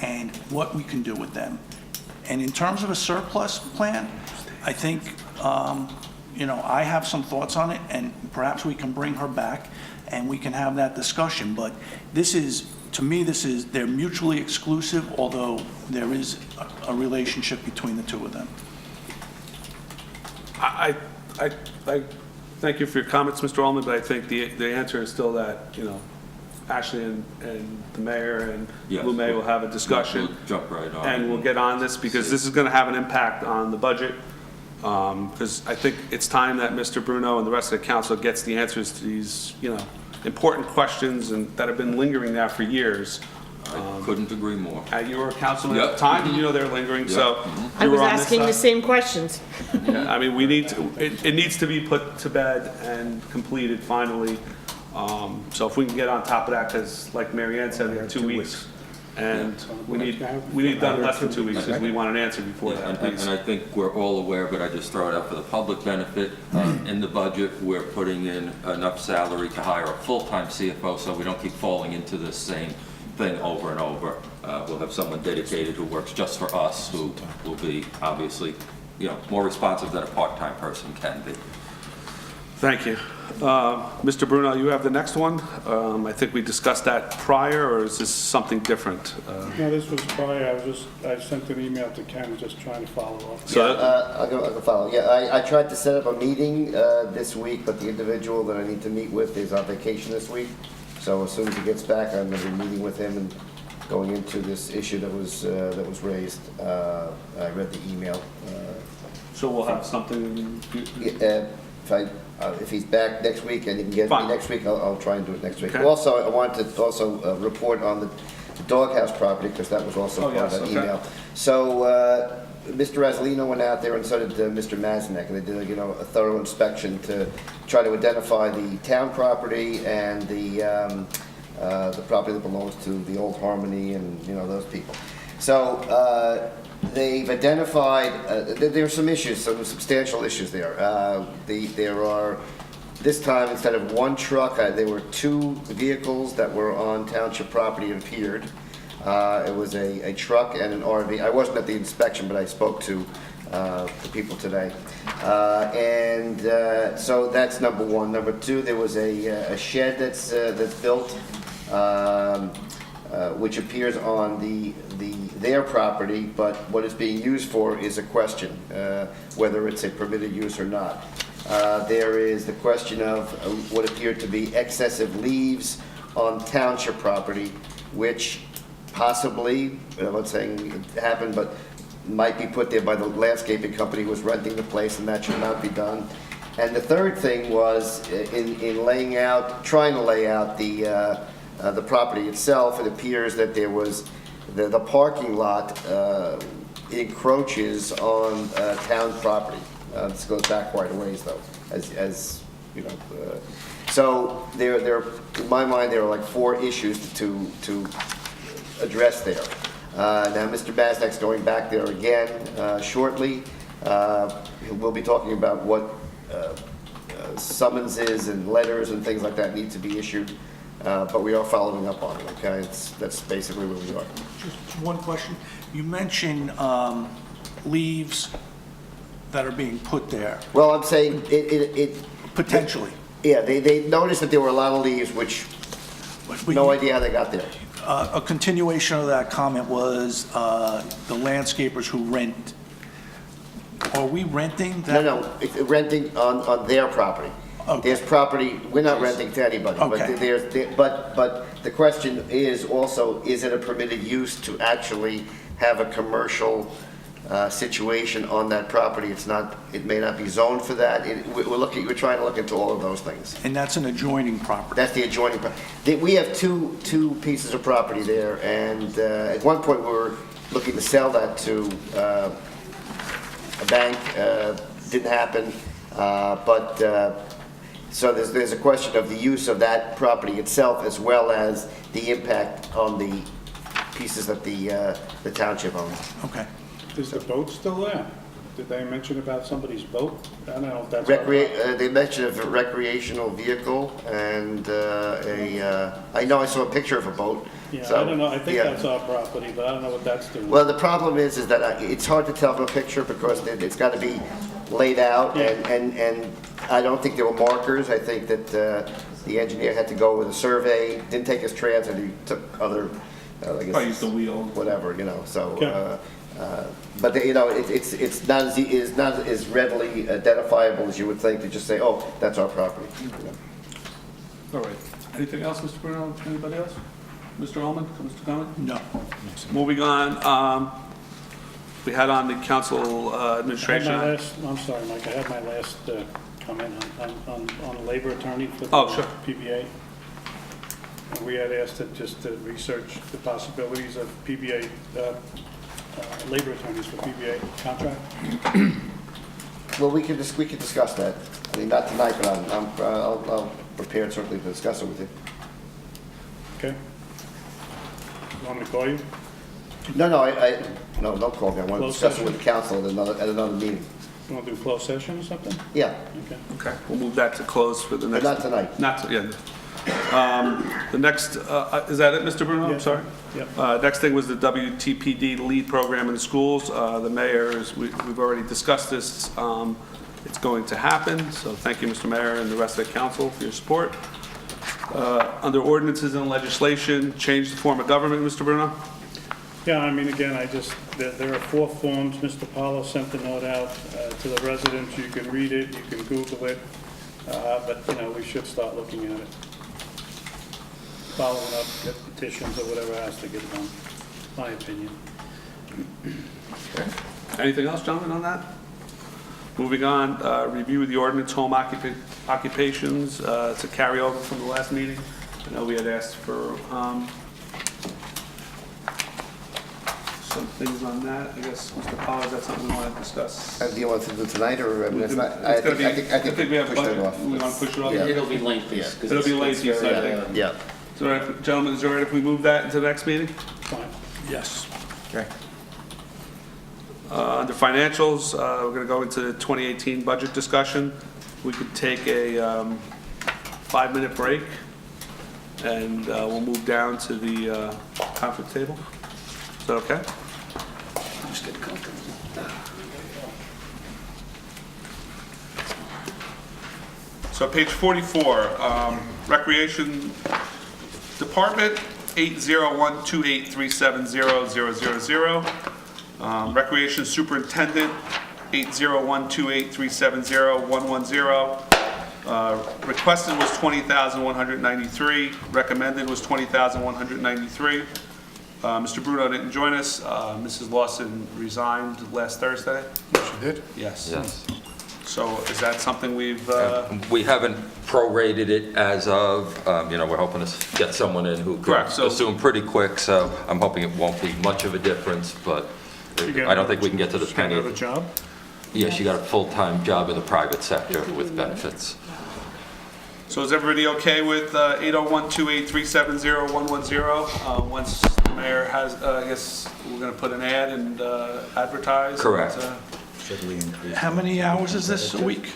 and what we can do with them. And in terms of a surplus plan, I think, I have some thoughts on it, and perhaps we can bring her back and we can have that discussion. But to me, they're mutually exclusive, although there is a relationship between the 2 of them. I thank you for your comments, Mr. Allman, but I think the answer is still that, Ashley and the mayor and Lou May will have a discussion. We'll jump right on. And we'll get on this, because this is going to have an impact on the budget. Because I think it's time that Mr. Bruno and the rest of the council gets the answers to these, important questions and that have been lingering there for years. I couldn't agree more. You were a councilman at Yep. the time, and you know they're lingering, so. I you was were on this asking the side. same questions. Yeah, I mean, we need to, it needs to be put to bed and completed finally. So if we can get on top of that, because like Mary Ann said, we have 2 weeks. And we need it done in less than 2 weeks, because we want an answer before Yeah, that, and please. I think we're all aware, but I just throw it out for the public benefit. In the budget, we're putting in enough salary to hire a full-time CFO, so we don't keep falling into the same thing over and over. We'll have someone dedicated who works just for us, who will be obviously, more responsive than a part-time person can be. Thank you. Mr. Bruno, you have the next one. I think we discussed that prior, or is this something different? No, this was prior, I sent an email to Ken, just trying to follow up. So, I'll go follow. Yeah, I tried to set up a meeting this week, but the individual that I need to meet with is on vacation this week. So as soon as he gets back, I'm going to be meeting with him and going into this issue that was raised. I read the email. so we'll have something. If he's back next week and he can get me Fine. next week, I'll try and do it next week. Okay. Also, I wanted to also report on the doghouse property, because that was also Oh, part of yes, that okay. email. So, Mr. Razzolino went out there, and so did Mr. Maznek, and they did, a thorough inspection to try to identify the town property and the property that belongs to the Old Harmony and, those people. So, they've identified, there are some issues, some substantial issues there. There are, this time, instead of one truck, there were 2 vehicles that were on township property and appeared. It was a truck and an RV. I wasn't at the inspection, but I spoke to the people today. So that's number one. Number 2, there was a shed that's built, which appears on their property, but what it's being used for is a question, whether it's a permitted use or not. There is the question of what appeared to be excessive leaves on township property, which possibly, I'm not saying it happened, but might be put there by the landscaping company who was renting the place, and that should not be done. And the third thing was in trying to lay out the property itself. It appears that there was the parking lot encroaches on town property. This goes back quite a ways, though, as you know. So there, in my mind, there are like 4 issues to address there. Now, Mr. Baznak's going back there again shortly. We'll be talking about what summonses and letters and things like that need to be issued. But we are following up on it, okay? That's basically where we are. Just one question. You mentioned leaves that are being put there. Well, I'm saying it Potentially. Yeah, they noticed that there were a lot of leaves, which no idea how they got there. A continuation of that comment was the landscapers who rent. Are we renting that? No, it's renting on their property. Okay. There's property, we're not renting to anybody. Okay. But the question is also, is it a permitted use to actually have a commercial situation on that property? It may not be zoned for that. We're trying to look into all of those things. And that's an adjoining property? That's the adjoining property. We have two pieces of property there, and at one point, we were looking to sell that to a bank. Didn't happen, so there's a question of the use of that property itself, as well as the impact on the pieces that the township owns. Okay. Is the boat still there? Did they mention about somebody's boat? I don't know if that's... They mentioned a recreational vehicle and I know I saw a picture of a boat. Yeah, so, I don't know, I think yeah. that's our property, but I don't know what that's doing. Well, the problem is that it's hard to tell from a picture because it's got to be laid out, Yeah. and I don't think there were markers. I think that the engineer had to go with a survey, didn't take his transit, he took other, I guess... Probably used the wheel. Whatever, so... Okay. But it's not as readily identifiable as you would think to just say, oh, that's our property. All right. Anything else, Mr. Bruno? Anybody else? Mr. Ullman, Mr. Conlon? No. Moving on, we had on the council administration. I'm sorry, Mike, I had my last comment on the labor attorney for the Oh, sure. PBA. And we had asked it just to research the possibilities of PBA, labor attorneys for PBA contract. Well, we could discuss that. I mean, not tonight, but I'll prepared certainly to discuss it with you. Okay? You want me to call you? No, no, don't call me. I want to Closed discuss it with session? the council at another meeting. You want to do a closed session or something? Yeah, Okay. Okay, we'll move that to close for the but next. not tonight. Yeah. The next, is that it, Mr. Bruno? Yeah. I'm sorry? Yep. Next thing was the WTPD lead program in the schools. The mayor is, we've already discussed this. It's going to happen, so thank you, Mr. Mayor, and the rest of the council for your support. Under ordinances and legislation, change the form of government, Mr. Bruno? Yeah, I mean, again, there are 4 forms. Mr. Paulo sent the note out to the residents. You can read it, you can Google it, but, we should start looking at it. Following up, get petitions or whatever has to get done, my opinion. Anything else, gentlemen, on that? Moving on, review the ordinance home occupations. It's a carryover from the last meeting. I know we had asked for some things on that. I guess, Mr. Powell, is that something we want to discuss? Do you want to do it tonight, or, I mean, it's not, It's gonna be- I think we have push that budget. off. We want to push it off? Yeah. It'll be lengthy. 'cause It'll be it's lengthy, so I very, think. Yeah. So, gentlemen, is it all right if we move that into the next meeting? Fine. Yes. Okay. Under financials, we're going to go into the 2018 budget discussion. We could take a 5-minute break, and we'll move down to the conference table. Is that okay? So page 44, Recreation Department, 80128370000. Recreation Superintendent, 80128370110. Requested was $20,193. Recommended was $20,193. Mr. Bruno didn't join us. Mrs. Lawson resigned last Thursday. Yes, you did? Yes. Yes. So is that something we've, We haven't prorated it as of, we're hoping to get someone in who Correct, can so- assume pretty quick, so I'm hoping it won't be much of a difference, but I don't think we can get to the She got penny. another job? Yeah, she got a full-time job in the private sector with benefits. so is everybody okay with 80128370110? Once the mayor has, I guess we're going to put an ad and advertise? Correct. And, Should we increase? How many hours is this a week?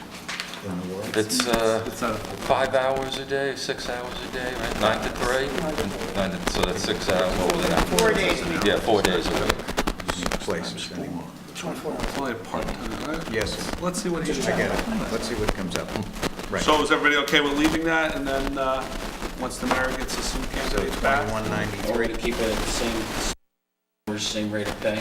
In the world? It's It's a 5 hours a day, 6 hours a day, right? 9 to 3? So that's 6 hours, what was that? 4 days a week. Yeah, 4 days a week. Places anymore. It's only a part-time, right? Yes, Let's see what he just forget it. Let's see what comes up. Right. So is everybody okay with leaving that? And then, once the mayor gets us some candidates back? Or we're 2193. going to keep it at the same rate of pay?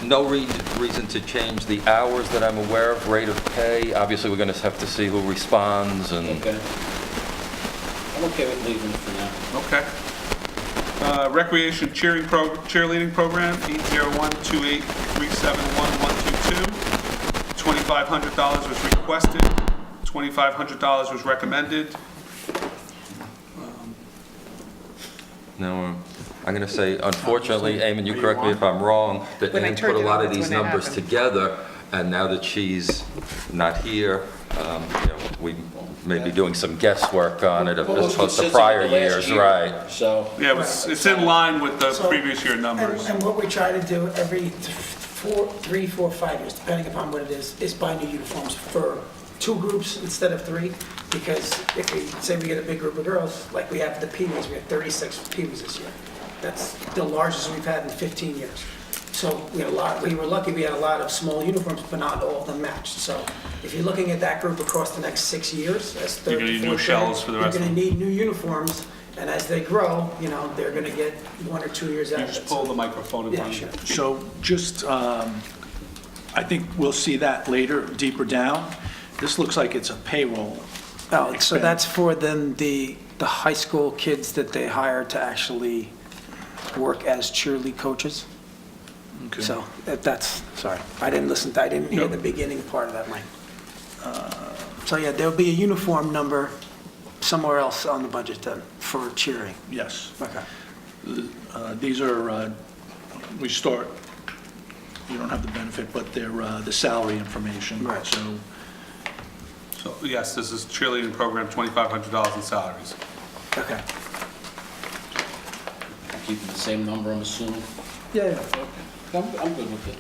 No reason to change the hours that I'm aware of, rate of pay. Obviously, we're going to have to see who responds and... Okay. I'm okay with leaving it for now. Okay. Recreation cheerleading program, 80128371122. $2,500 was requested, $2,500 was recommended. No, I'm going to say, unfortunately, Eamon, you correct me if I'm wrong, that When I Ann put turned a it lot on, of that's these when it numbers happened. together, and now that she's not here, we may be doing some guesswork on it as opposed to prior years, right? So, Yeah, it's in line with the previous year numbers. And what we try to do every 3, 4, 5 years, depending upon what it is buy new uniforms for 2 groups instead of 3. Because if we say we get a big group of girls, like we have the Pee-wees, we had 36 Pee-wees this year. That's the largest we've had in 15 years. So we had we were lucky we had a lot of small uniforms, but not all of them matched. So if you're looking at that group across the next 6 years, as third You're gonna to need new fourth shells for the rest of You're them. gonna need new uniforms, and as they grow, they're gonna get 1 or 2 years out You of it. just pull the microphone in front of you. Yeah, So just, I think we'll see that later, deeper down. This looks like it's a payroll. Oh, so expense. that's for then the high school kids that they hire to actually work as cheerlead coaches? Okay. So that's, sorry, I didn't hear the beginning part of that, Mike. So yeah, there'll be a uniform number somewhere else on the budget then, for cheering? Yes. Okay. These are, we start, you don't have the benefit, but they're the salary information. Right. So, yes, this is cheerleading program, $2,500 in salaries. Okay. Keeping the same number, I'm assuming? Yeah, Okay. I'm good with it.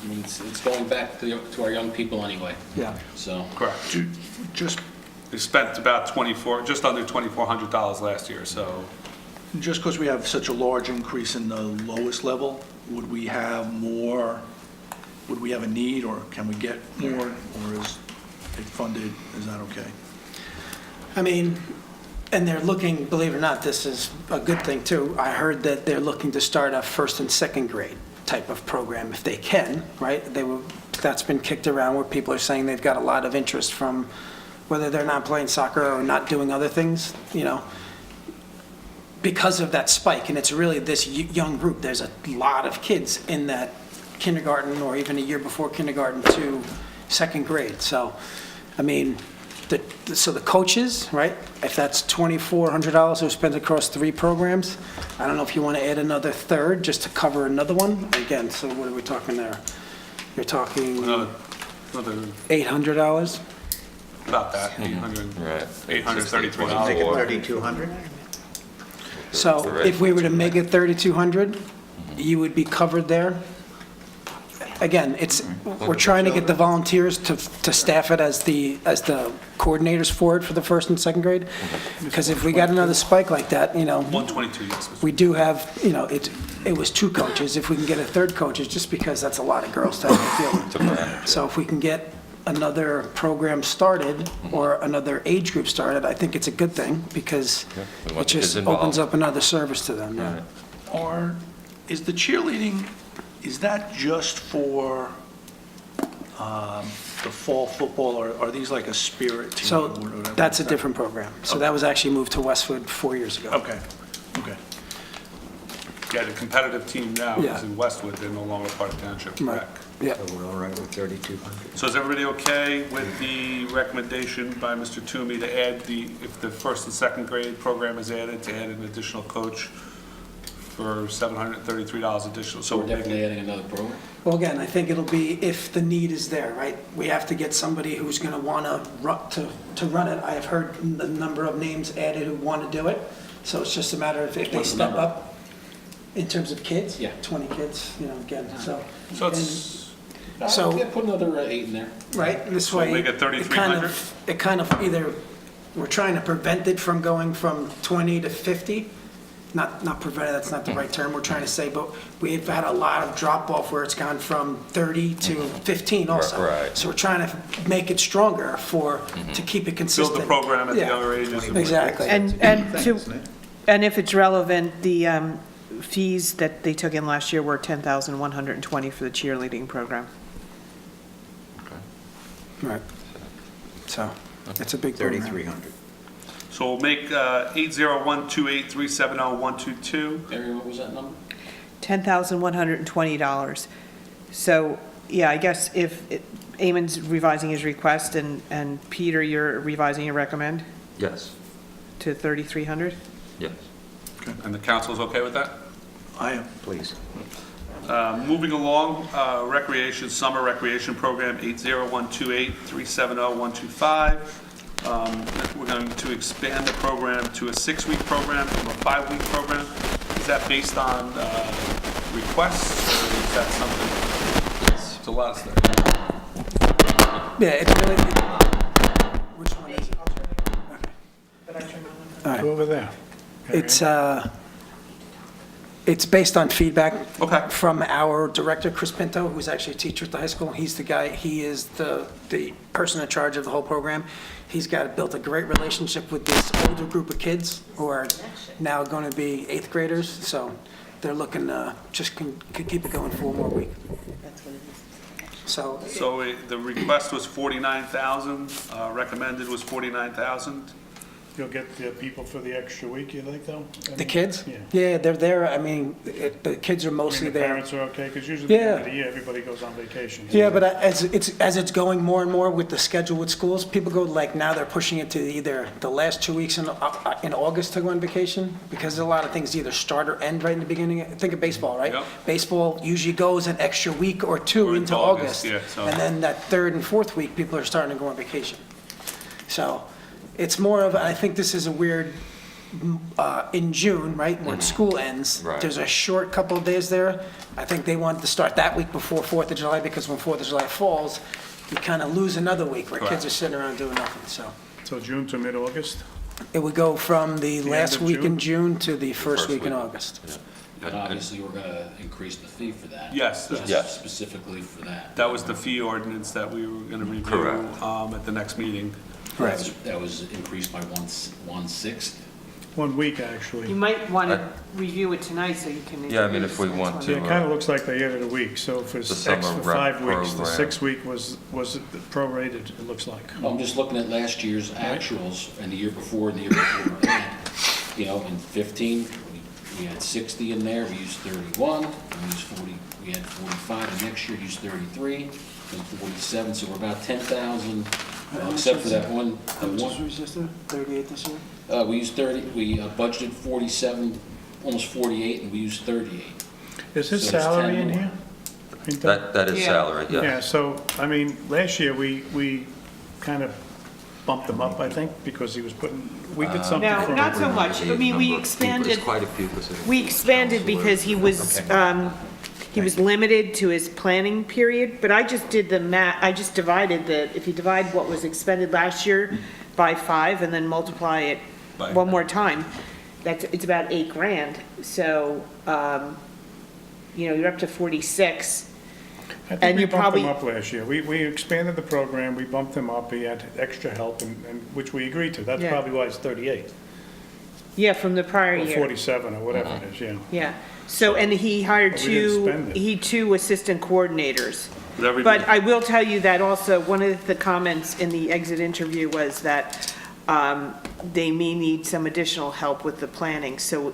I mean, it's going back to our young people anyway, yeah. so. Correct. Just We spent about just under $2,400 last year, so. Just because we have such a large increase in the lowest level, would we have more, would we have a need, or can we get more, or is it funded, is that okay? I mean, and they're looking, believe it or not, this is a good thing too. I heard that they're looking to start a first and second grade type of program if they can, right? That's been kicked around where people are saying they've got a lot of interest from whether they're not playing soccer or not doing other things, you know, because of that spike. And it's really this young group. There's a lot of kids in that kindergarten or even a year before kindergarten to second grade. So, I mean, so the coaches, right? If that's $2,400 to spend across 3 programs, I don't know if you want to add another third just to cover another one. Again, so what are we talking there? You're talking Another $800? about that, $833. Make it 3,200? So if we were to make it 3,200, you would be covered there. Again, we're trying to get the volunteers to staff it as the coordinators for it for the first and second grade. Because if we got another spike like that, you know, 122, yes. we do have, you know, it was 2 coaches. If we can get a third coach, it's just because that's a lot of girls to have to deal with. So if we can get another program started or another age group started, I think it's a good thing because it just opens up another service to them. Yeah. Or is the cheerleading, is that just for the fall football, or are these like a spirit team? So or whatever? that's a different program. So that was actually moved to Westwood 4 years ago. Okay, okay. Yeah, the competitive team now Yeah. is in Westwood, they're no longer part of Township, Right. correct? Yeah. So we're all right with 3,200? So is everybody okay with the recommendation by Mr. Toomey to add if the first and second grade program is added, to add an additional coach for $733 additional? So we're definitely adding another program? Well, again, I think it'll be if the need is there, right? We have to get somebody who's going to want to run it. I have heard the number of names added who want to do it. So it's just a matter of if they What's the step number? up in terms of kids. Yeah. 20 kids, you know, again, so. So it's, So- Yeah, put another 8 in there. Right, this So way. make it 3,300? It kind of either, we're trying to prevent it from going from 20 to 50. Not prevent it, that's not the right term, we're trying to say, but we've had a lot of drop off where it's gone from 30 to 15 also. Right. So we're trying to make it stronger to keep it consistent. build the program at the Yeah. younger ages. Exactly. And if it's relevant, the fees that they took in last year were $10,120 for the cheerleading program. Right. So, it's a big program. 3,300. So we'll make 80128370122. Barry, what was that number? $10,120. So, yeah, I guess if Eamon's revising his request and Peter, you're revising your recommend Yes, to 3,300? yes. And the council's okay with that? I am. Please. Moving along, recreation, summer recreation program, 80128370125. We're going to expand the program to a 6-week program from a 5-week program. Is that based on requests, or is that something? It's a lot of stuff. Yeah, it's really, which one is it? All right. Go over there. It's based on feedback Okay. from our director, Chris Pinto, who's actually a teacher at the high school. He's the guy, he is the person in charge of the whole program. He's built a great relationship with this older group of kids who are now going to be 8th graders. So they're looking to just can keep it going for 1 more week. So So the request was 49,000, recommended was 49,000. You'll get the people for the extra week, you think, though? The kids? Yeah. Yeah, they're there. I mean, the kids are I mean, mostly the there. parents are okay, because usually at the end of Yeah. the year, everybody goes on vacation. Yeah, but as it's going more and more with the schedule with schools, people go, like, now they're pushing it to either the last 2 weeks in August to go on vacation, because a lot of things either start or end right in the beginning. Think of baseball, right? Yep. Baseball usually goes an extra week or two Or into into August, August. yeah, so- And then that third and fourth week, people are starting to go on vacation. So it's more of, I think this is a weird, in June, right, when school ends, Right. there's a short couple of days there. I think they wanted to start that week before 4th of July, because when 4th of July falls, you kind of lose another week where kids Correct. are sitting around doing nothing, so. So June to mid-August? It would go from the The last end of week in June? June to the first week in week. August. But obviously, we're going to increase the fee for that. Yes. Just Yes. specifically for that. That was the fee ordinance that we were going to review Correct. at the next meeting. Correct. That was increased by 1/6. 1 week, You actually. might want to review it tonight so you can. Yeah, I mean, if we want Yeah, to, it kind of looks like they added a week, so for The summer for rec 5 weeks, the program. 6th week was prorated, it looks like. I'm just looking at last year's actuals and the year before and the year before. And, you know, in 15, we had 60 in there, we used 31, we used 40, we had 45, and next year used 33, and 47, so we're about 10,000, except for that one. How much was resistor? 38 this year? We used 30, we budgeted 47, almost 48, and we used 38. Is his So it's salary 10 in more. here? Ain't that- that is Yeah. salary, Yeah, yeah. so, I mean, last year, we kind of bumped him up, I think, because he was putting, we did something No, for not him. so much. I mean, we expanded, There's quite a few. 'cause of- we expanded because he was limited to his planning period, but I just did the I just divided if you divide what was expended last year by 5 and then multiply it By- one more time, it's about 8 grand. So, you're up to 46. I think and we you bumped probably- him up last year. We expanded the program, we bumped him up, he had extra help, and which we agreed to. That's Yeah. probably why it's 38, Yeah, from the prior or year. 47, or whatever it is, yeah. Yeah, so, and he hired But we didn't spend it. two assistant coordinators. But everybody- But I will tell you that also, one of the comments in the exit interview was that they may need some additional help with the planning, so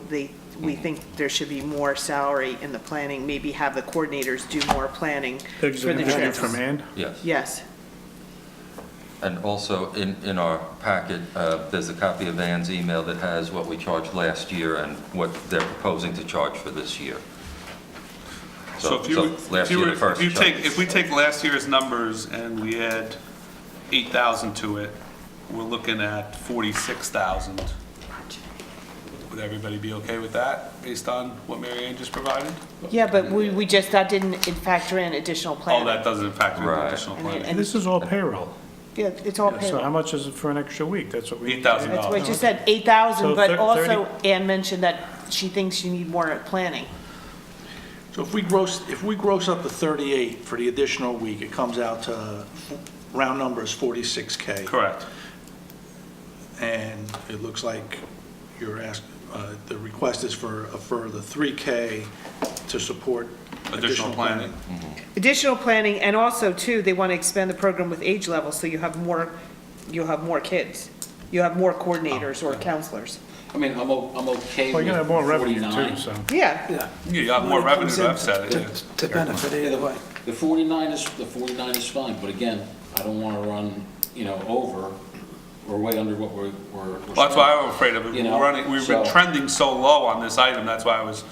we think there should be more salary in the planning, maybe have the coordinators do more planning for Exit the interview trips. from Ann? Yes. Yes, And also, in our packet, there's a copy of Ann's email that has what we charged last year and what they're proposing to charge for this year. So if you, last year, the first chunk. if we take last year's numbers and we add 8,000 to it, we're looking at 46,000. Would everybody be okay with that, based on what Mary Ann just provided? yeah, but that didn't factor in additional Oh, planning. that doesn't factor in Right. additional And- planning. and- This is all payroll. Yeah, it's all So how payroll. much is it for an extra week? That's what we. $8,000. That's what you said, 8,000, So but 30 also Ann mentioned that she thinks you need more planning. So if we gross up the 38 for the additional week, it comes out to, round numbers, 46K. Correct. And it looks like you're asking, the request is for a further 3K to support Additional planning. Additional planning, and also too, they want to expand the program with age levels, so you'll have more kids. You have more coordinators or counselors. I mean, I'm okay Well, with you're gonna have more revenue 49. too, so. Yeah, Yeah. Yeah, you have more Money revenue comes to in offset it. To benefit either way. The 49 is fine, but again, I don't want to run, over or way under what we're. Well, that's why I'm afraid of it. You know, We've been so- trending so low on this item, that's why I was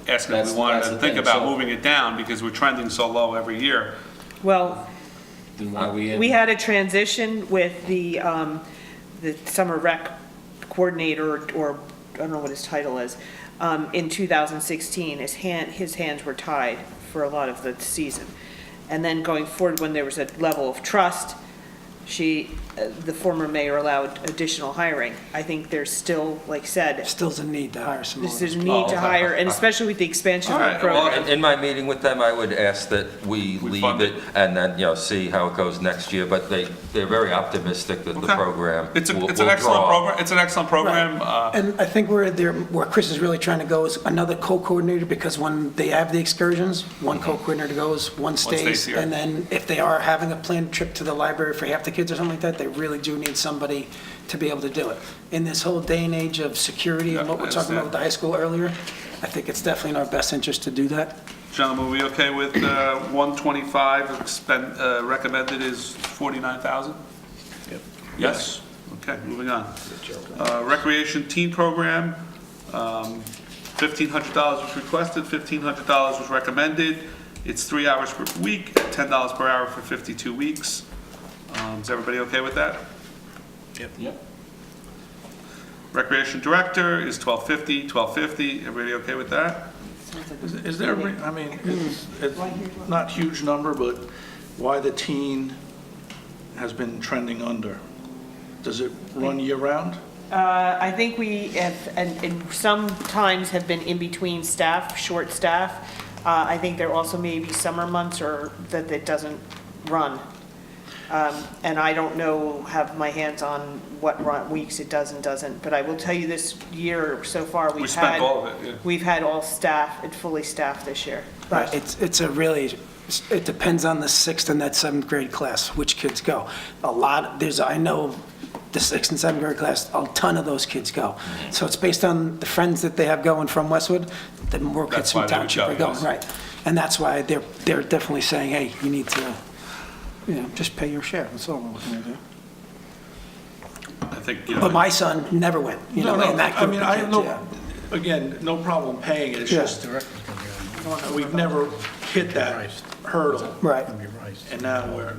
asking if That's- we wanted that's to the think thing, about so- moving it down, because we're trending so low every year. well, Then why we had a transition with the summer rec coordinator, or I don't know what his title is, in 2016. His hands were tied for a lot of the season. And then going forward, when there was a level of trust, the former mayor allowed additional hiring. I think there's still, like said, Still's a need to hire some more. there's a need to hire, and especially with the expansion of All the right, well, program. In my meeting with them, I would ask that we leave fund it and then, see how it goes next year, but they're very optimistic that the Okay. program It's will an will excellent draw. program, it's an excellent program. And I think where Chris is really trying to go is another co-coordinator, because when they have the excursions, one co-coordinator goes, one stays stays, here. and then if they are having a planned trip to the library for half the kids, kids or something like that, they really do need somebody to be able to do it. In this whole day and age of security and Yeah, what we're I talking about with the high school earlier, I think it's definitely in our best interest to do that. Gentlemen, are we okay with 125 recommended is 49,000? Yes? Okay, moving on. Recreation teen program, $1,500 was requested, $1,500 was recommended. It's 3 hours per week, $10 per hour for 52 weeks. Is everybody okay with that? Yep. Recreation director is $1,250. Everybody okay with that? Is there, I mean, it's not huge number, but why the teen has been trending under? Does it run year-round? I think we have, and sometimes have been in between staff, short staff. I think there also may be summer months or that it doesn't run. And I don't know, have my hands on what weeks it does and doesn't, but I will tell you this year so far, We spent all of it, yeah. we've had all staff, and fully staffed this year. Right, it's a really, it depends on the 6th and that 7th grade class, which kids go. I know the 6th and 7th grade class, a ton of those kids go. So it's based on the friends that they have going from Westwood, the more kids That's from why they would Township go, are going, yes. right. And that's why they're definitely saying, hey, you need to, just pay your share, that's all we're looking to do. I think, But my son never went, in that I group mean, of I kids, know, yeah. again, no problem paying it, it's Yeah. just, we've never hit that hurdle. Right. And now we're,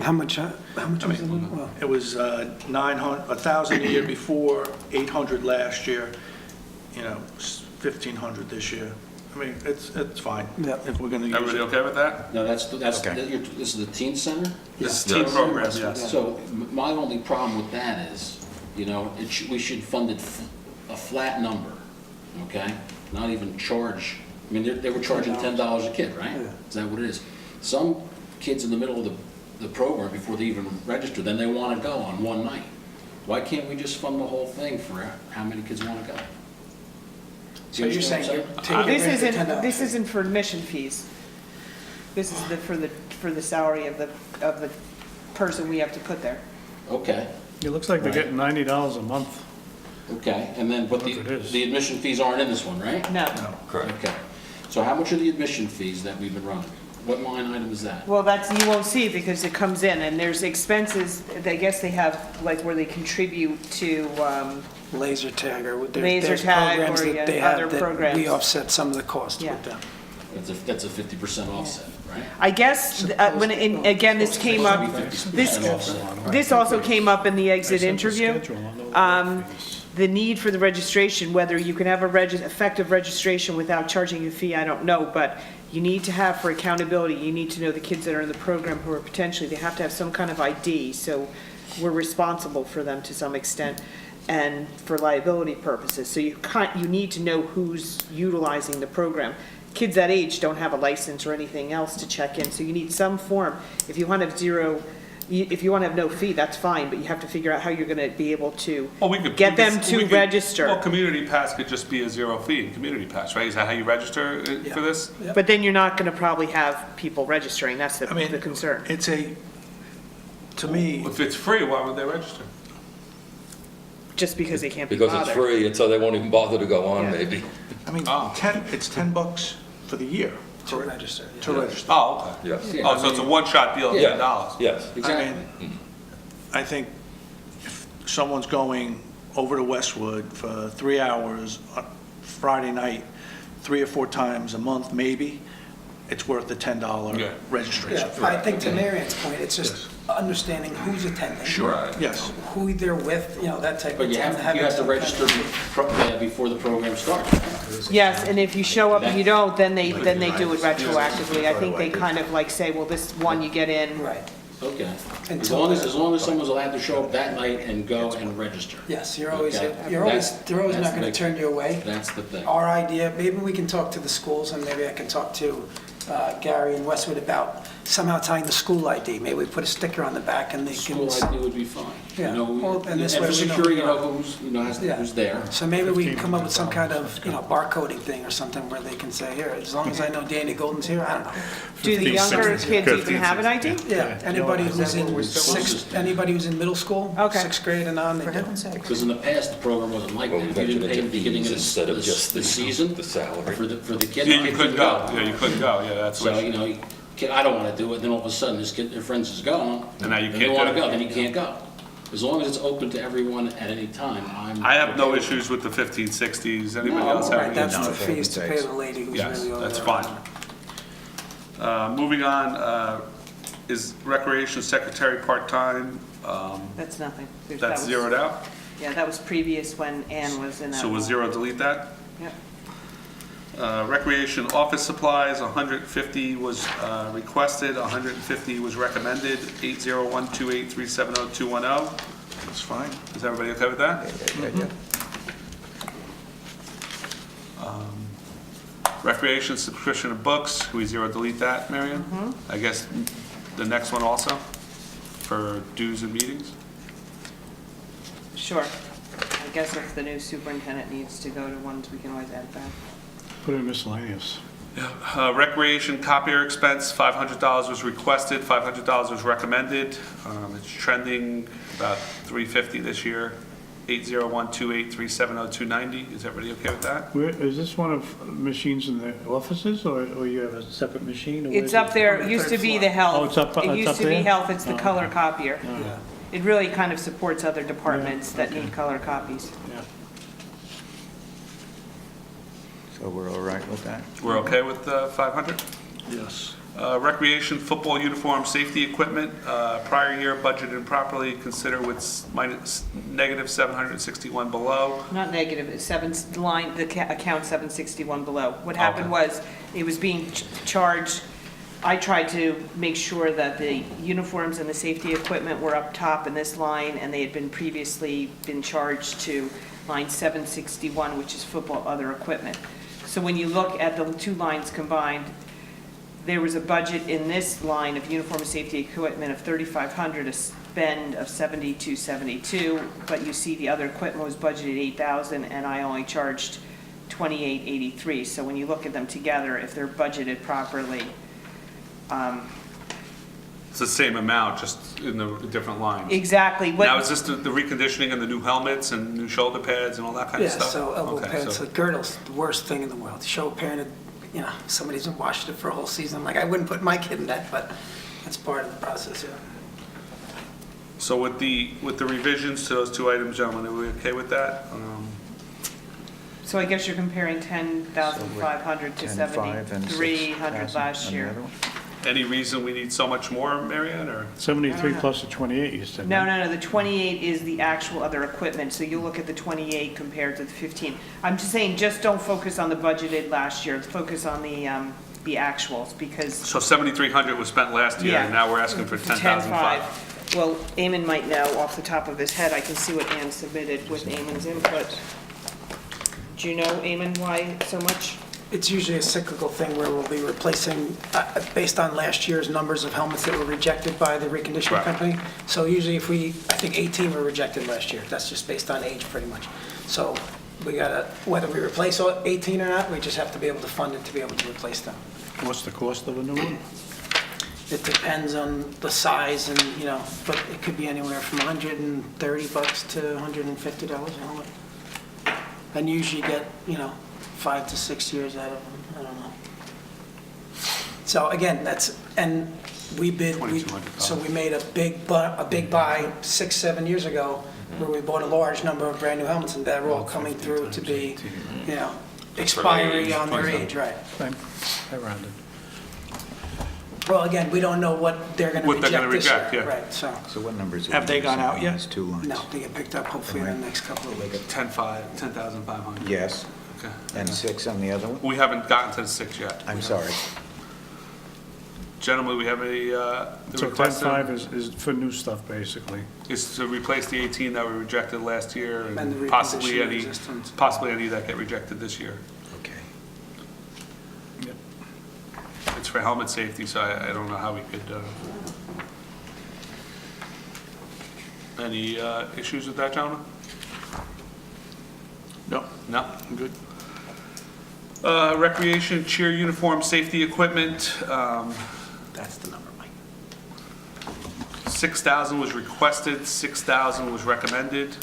How much was it? Well, it was 1,000 the year before, 800 last year, 1,500 this year. I mean, it's fine. Yeah. If we're gonna use everybody it. okay with that? No, that's, Okay. this is the teen center? This is teen program, yes. So my only problem with that is, we should fund it a flat number, okay? Not even charge, I mean, they were charging $10 a kid, right? Yeah. Is that what it is? Some kids in the middle of the program, before they even register, then they want to go on one night. Why can't we just fund the whole thing for how many kids want to go? So you're saying you're taking This away the isn't, $10? this isn't for admission fees. This is for the salary of the person we have to put there. Okay, It looks like they're getting $90 a month. okay, and then, but Whatever it is. the admission fees aren't in this one, right? No. Correct. Okay, so how much are the admission fees that we've been running? What line item is that? Well, you won't see because it comes in, and there's expenses, I guess they have, like, where they contribute to, Laser tag or Laser there's tag programs or, that they other have that programs. we offset some of the costs Yeah. with them. That's a 50% offset, right? I guess, again, this came up, this also came up in the exit interview. The need for the registration, whether you can have effective registration without charging a fee, I don't know, but you need to have for accountability, you need to know the kids that are in the program who are potentially, they have to have some kind of ID, so we're responsible for them to some extent, and for liability purposes, so you need to know who's utilizing the program. Kids that age don't have a license or anything else to check in, so you need some form. If you want to have if you want to have no fee, that's fine, but you have to figure out how you're going to be able to get them to register. Well, Community Pass could just be a 0 fee, Community Pass, right? Is that how you register for this? But then you're not going to probably have people registering, that's the concern. It's to me, If it's free, why would they register? Just because they can't be Because bothered. it's free, and so they won't even bother to go on, Yeah. maybe. I mean, it's $10 for the year. To register. To register. Oh, okay. Yes. Oh, so it's a one-shot deal of Yeah. $10. Yes. Exactly. I think if someone's going over to Westwood for 3 hours on Friday night, 3 or 4 times a month, maybe, it's worth the $10 Yeah. registration. Yeah, I think to Marion's point, it's just understanding who's attending. Sure, yes. Who they're with, that type of But thing. you have to having some kind register of- before the program starts. Yes, and if you show up and you don't, then they do it retroactively. I think they kind of like say, well, this one you get in. Right, Okay. Until- As long as someone's allowed to show up that night and go and register. yes, Okay. they're always That's not gonna the- turn you away. That's the thing. Our idea, maybe we can talk to the schools, and maybe I can talk to Gary and Westwood about somehow tying the school ID. Maybe we put a sticker on the back and they can... School ID would be fine. Yeah. You know, Well, and this and way for we know security, who you you know who's, you know, who's there. So maybe we can come up with some kind of, barcoding thing or something where they can say, here, as long as I know Danny Golden's here, I don't know. Do the younger kids even have an ID? Yeah, anybody who's in middle school, Okay. 6th grade and on, they do. Because in the past, the program wasn't like that. If you didn't pay at the beginning of the season, for the kid. Yeah, you couldn't go. Yeah, you couldn't go. Yeah, that's So, what. you know, kid, I don't want to do it, then all of a sudden, this kid, their friends is going. And now you They can't want do to it. go, then you can't go. As long as it's open to everyone at any time, I have no issues with the 1560s. Anybody No, else have Right, any? that's issues? the fees to pay the lady who's Yes, really over that's there. fine. Moving on, is Recreation Secretary part-time? That's nothing. That That's was- zeroed out? Yeah, that was previous when Ann was in that. So was role. zero delete that? Yep. Recreation office supplies, 150 was requested, 150 was recommended, 80128370210. That's fine. Is everybody okay with that? Recreation subscription of books, we zero delete that, Marion? I guess the next one also, for dues and meetings? Sure. I guess if the new superintendent needs to go to ones, we can always add that. Put it in miscellaneous. Recreation copier expense, $500 was requested, $500 was recommended. It's trending about $350 this year, 80128370290. Is everybody okay with that? Is this one of machines in the offices, or you have a separate machine? or where It's is up it? there, it used to be the health. Oh, it's up It used to be there? health, it's the Oh. color copier. Yeah. It really kind of supports other departments that need color copies. Yeah. So we're all right with that? We're okay with 500? Yes. Recreation football uniform safety equipment, prior year budgeted properly, consider what's negative 761 below. Not negative, it's account 761 below. What happened Okay. was, it was being charged, I tried to make sure that the uniforms and the safety equipment were up top in this line, and they had been previously been charged to line 761, which is football other equipment. So when you look at the two lines combined, there was a budget in this line of uniform and safety equipment of 3,500, a spend of 7,272, but you see the other equipment was budgeted 8,000, and I only charged 2,883. So when you look at them together, if they're budgeted properly, It's the same amount, just in the different lines. exactly. What- Now, is this the reconditioning and the new helmets and new shoulder pads and all that kind Yeah, of stuff? so elbow Okay, pads, so- the girdle's the worst thing in the world. Show a parent, somebody's been washing it for a whole season. Like, I wouldn't put my kid in that, but that's part of the process, yeah. So with the revisions to those two items, gentlemen, are we okay with that? So I guess you're comparing 10,500 to 10,500 and 7,300 last 6,000 year. on the other one? Any reason we need so much more, Marianne, or? 73 plus the 28, you said? No, right? no, no, the 28 is the actual other equipment, so you look at the 28 compared to the 15. I'm just saying, just don't focus on the budgeted last year, focus on the actuals, because So 7,300 was spent last year, and Yeah. now we're asking for 10,500. 10.5. Well, Eamon might know off the top of his head, I can see what Ann submitted with Eamon's input. Do you know, Eamon, why so much? It's usually a cyclical thing where we'll be replacing, based on last year's numbers of helmets that were rejected by the reconditioning Right. company. So usually I think 18 were rejected last year. That's just based on age, pretty much. So we gotta, whether we replace all 18 or not, we just have to be able to fund it to be able to replace them. What's the cost of a new one? It depends on the size and, but it could be anywhere from $130 to $150 a helmet. And usually get, 5 to 6 years out of them, I don't know. So again, and we bid, so we made a big buy 6, 7 years ago, where we bought a large number of brand new helmets, and they're all coming through to be, expiry on their age, right? I rounded. Well, again, we don't know what they're gonna What they're gonna reject this reject, year, yeah. right, so. So what numbers? are Have they we gone using out on yet? these two lines? No, they get picked up hopefully in the next couple of weeks. 10,500. Yes, Okay. and 6 on the other one? We haven't gotten to the 6 yet. I'm sorry. Gentlemen, we have the So request 10.5 is for new stuff, basically. is to replace the 18 that were rejected last year, And and the possibly reconditioning any, existence. possibly any that get rejected this year. Okay. It's for helmet safety, so I don't know how we could, any issues with that, gentlemen? No, No? I'm good. Recreation cheer uniform safety equipment, That's the number, Mike. 6,000 was requested, 6,000 was recommended.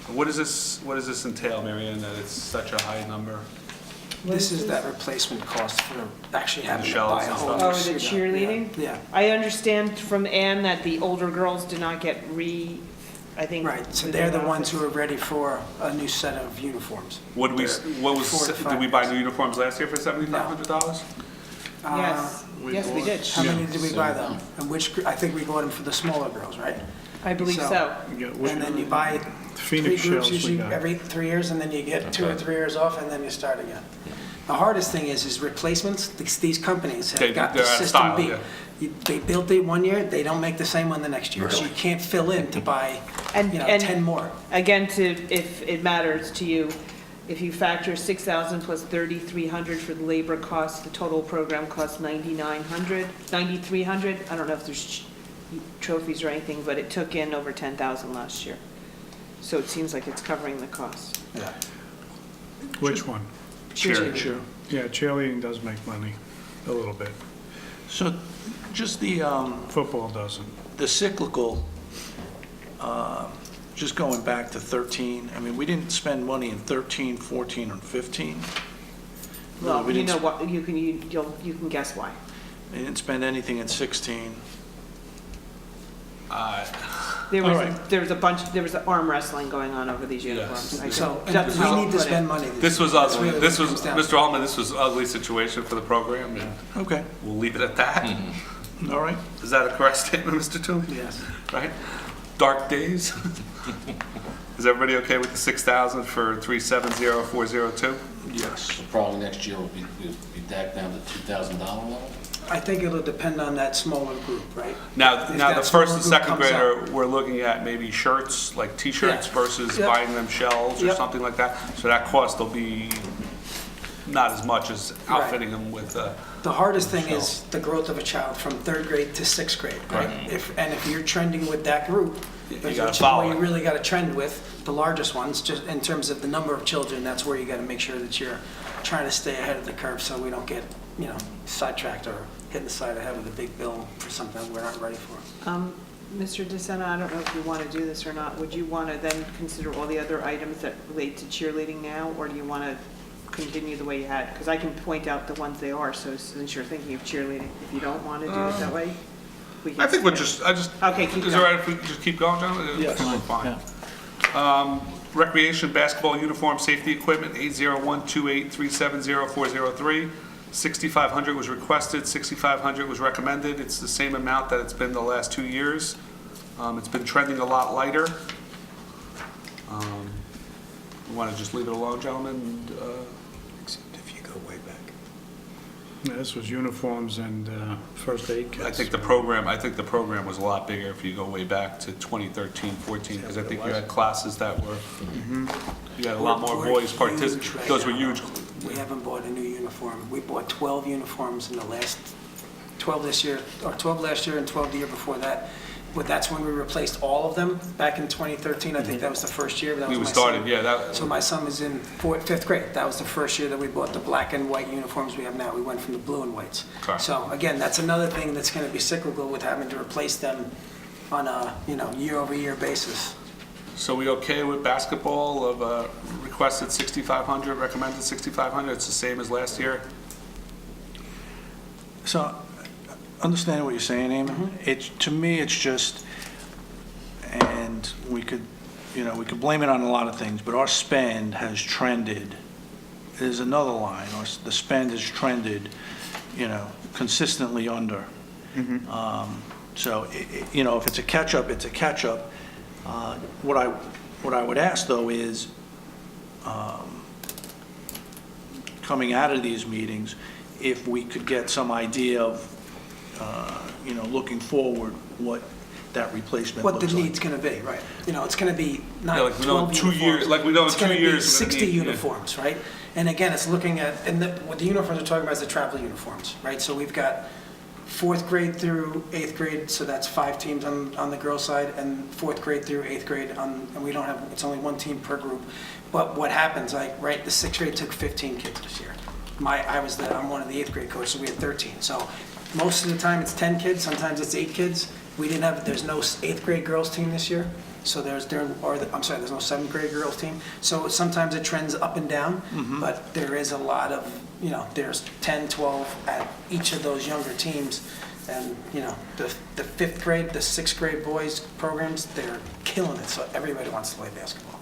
What does this entail, Mary Ann, that it's such a high number? This is that replacement cost for actually having to shells buy a and whole stuff. new Oh, the suit. cheerleading? Yeah. I understand from Ann that the older girls did not get I think. Right, so they're the ones who are ready for a new set of uniforms. Did we buy new uniforms last year for $7,500? Yes, yes, we did. How many did we buy though? And I think we bought them for the smaller girls, right? I believe so. And then you buy three Phoenix groups shells we usually got. every 3 years, and then you get 2 or 3 years off, and then you start again. The hardest thing is replacements. These companies have got the they're out of system style, beat. yeah. They built it one year, they don't make the same one the next year. So you can't fill in to buy, And 10 more. Again, if it matters to you, if you factor 6,000 plus 3,300 for the labor costs, the total program costs 9,300. I don't know if there's trophies or anything, but it took in over 10,000 last year. So it seems like it's covering the cost. Yeah. Which one? Cheerleading. Yeah, cheerleading does make money, a little bit. So just Football doesn't. the cyclical, just going back to 13, I mean, we didn't spend money in 13, 14, or 15. Well, We you didn't know what, you can guess why. We didn't spend anything in 16. There All was, right. there was arm wrestling going on over these uniforms. I So, can- that's we how need to I'll put it. spend money. This was That's ugly. really This what it was, comes down Mr. Allman, this was an ugly situation for the program, and Okay, we'll leave it at that. all right. Is that a correct statement, Mr. Toomey? Yes. Right? Dark days? Is everybody okay with the 6,000 for 370402? Yes. Probably next year will be back down to $2,000 level? I think it'll depend on that smaller group, right? Now, If the that first and smaller second group comes grader, we're looking at maybe shirts, like T-shirts Yeah. versus Yep. buying them shells or Yep. something like that. So that cost will be not as much as outfitting them with, The hardest thing is the growth of a child from 3rd grade to 6th grade, right? If you're trending with that group, there's gotta a follow where you it. really got to trend with the largest ones, just in terms of the number of children, that's where you got to make sure that you're trying to stay ahead of the curve so we don't get, sidetracked or hit the side of the head with a big bill for something we're not ready for. Mr. DeSena, I don't know if you want to do this or not. Would you want to then consider all the other items that relate to cheerleading now, or do you want to continue the way you had? Because I can point out the ones they are, so since you're thinking of cheerleading, if you don't want to do it that way, we can. I think we'll skip. okay, keep is it all right if we just keep going, John? Yes. Fine. Recreation basketball uniform safety equipment, 80128370403. 6,500 was requested, 6,500 was recommended. It's the same amount that it's been the last 2 years. It's been trending a lot lighter. You want to just leave it alone, gentlemen? Except if you go way back. Yeah, this was uniforms and first aid kits. I think the program was a lot bigger if you go way back to 2013, 14, because I think you had classes that were, you had a lot more boys participate. Those were huge. We haven't bought a new uniform. We bought 12 uniforms in the last, 12 this year, or 12 last year and 12 the year before that. But that's when we replaced all of them back in 2013. I think that was the first year. That was We my started, son. yeah. So my son was in 5th grade. That was the first year that we bought the black and white uniforms we have now. We went from the blue and whites. Correct. So again, that's another thing that's going to be cyclical with having to replace them on a, year-over-year basis. So we okay with basketball of requested 6,500, recommended 6,500? It's the same as last year? So, understanding what you're saying, Eamon, to me, it's just, and we could blame it on a lot of things, but our spend has trended, there's another line, the spend has trended, consistently under. So, if it's a catch-up, it's a catch-up. What I would ask, though, is, coming out of these meetings, if we could get some idea of, looking forward, what that replacement What looks the like. need's going to be, right? It's going to be not Yeah, like we know 12 2 years, uniforms. like we know in It's 2 gonna be years. we're gonna 60 need- yeah. uniforms, right? And again, it's looking at, and what the uniforms we're talking about is the travel uniforms, right? So we've got 4th grade through 8th grade, so that's 5 teams on the girls' side, and 4th grade through 8th grade and we don't have, it's only 1 team per group. But what happens, like, right, the 6th grade took 15 kids this year. I'm one of the 8th grade coaches, so we had 13. So most of the time it's 10 kids, sometimes it's 8 kids. There's no 8th grade girls team this year. So there's no 7th grade girls team. So sometimes it trends up and down, but there is a lot of, there's 10, 12 at each of those younger teams. And, the 5th grade, the 6th grade boys programs, they're killing it. So everybody wants to play basketball.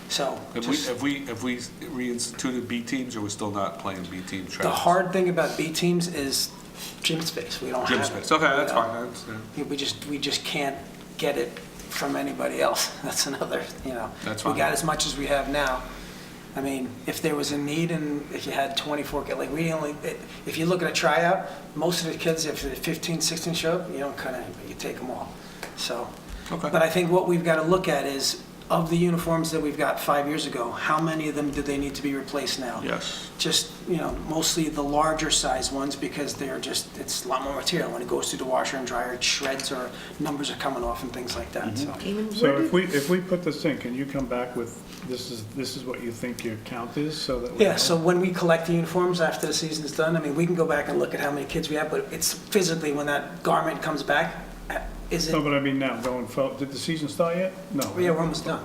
So Have we reinstituted B teams, or we're still not playing B team track? the hard thing about B teams is gym space. We don't Gym have space. it. Okay, that's fine. I understand. We just can't get it from anybody else. That's another, That's we fine. got as much as we have now. I mean, if there was a need and if you had 24, like if you look at a tryout, most of the kids, if they're 15, 16 show up, you don't cut anybody, you take them all. So, Okay. but I think what we've got to look at is, of the uniforms that we've got 5 years ago, how many of them do they need to be replaced now? Yes. Just, mostly the larger size ones, because it's a lot more material. When it goes through the washer and dryer, it shreds, or numbers are coming off and things like that, so. So if we put this in, can you come back with, this is what you think your count is, so that we Yeah, know? so when we collect the uniforms after the season's done, I mean, we can go back and look at how many kids we have, but it's physically, when that garment comes back, is it? No, but I mean now, going forward, did the season start yet? No. Yeah, we're almost done.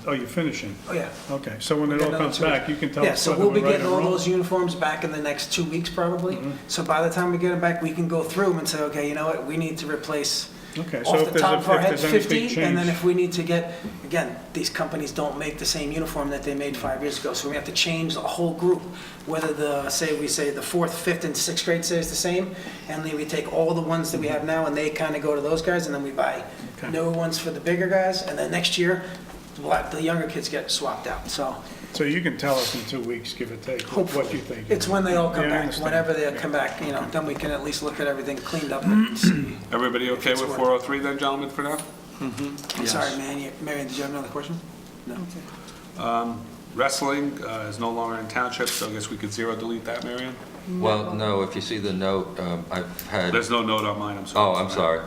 You're finishing? Oh, yeah. Okay, so when it We've all got comes another 2 back, you can tell Yeah, us so whether we'll be we're right getting or all wrong? those uniforms back in the next 2 weeks, probably. Mm-hmm. So by the time we get them back, we can go through them and say, okay, you know what, we need to replace Okay, so off if the there's top a- of our if heads there's any big 50, and then change- if we need to get, again, these companies don't make the same uniform that they made 5 years ago, so we have to change the whole group, whether we say the 4th, 5th, and 6th grade stays the same, and then we take all the ones that we have now, and they kind of go to those guys, and then we buy newer ones for the bigger guys, and then next year, the younger kids get swapped out, so. So you can tell us in 2 weeks, give or take, what you think. It's when they all come Yeah, I back, understand. whenever they come back, then we can at least look at everything cleaned up and see. Everybody okay with 403 then, gentlemen, for now? I'm sorry, Marion, did you have another question? No. Wrestling is no longer in Township, so I guess we could delete that, Marion? Well, no, if you see the note, I've had... There's no note on mine, I'm sorry. Oh, I'm sorry.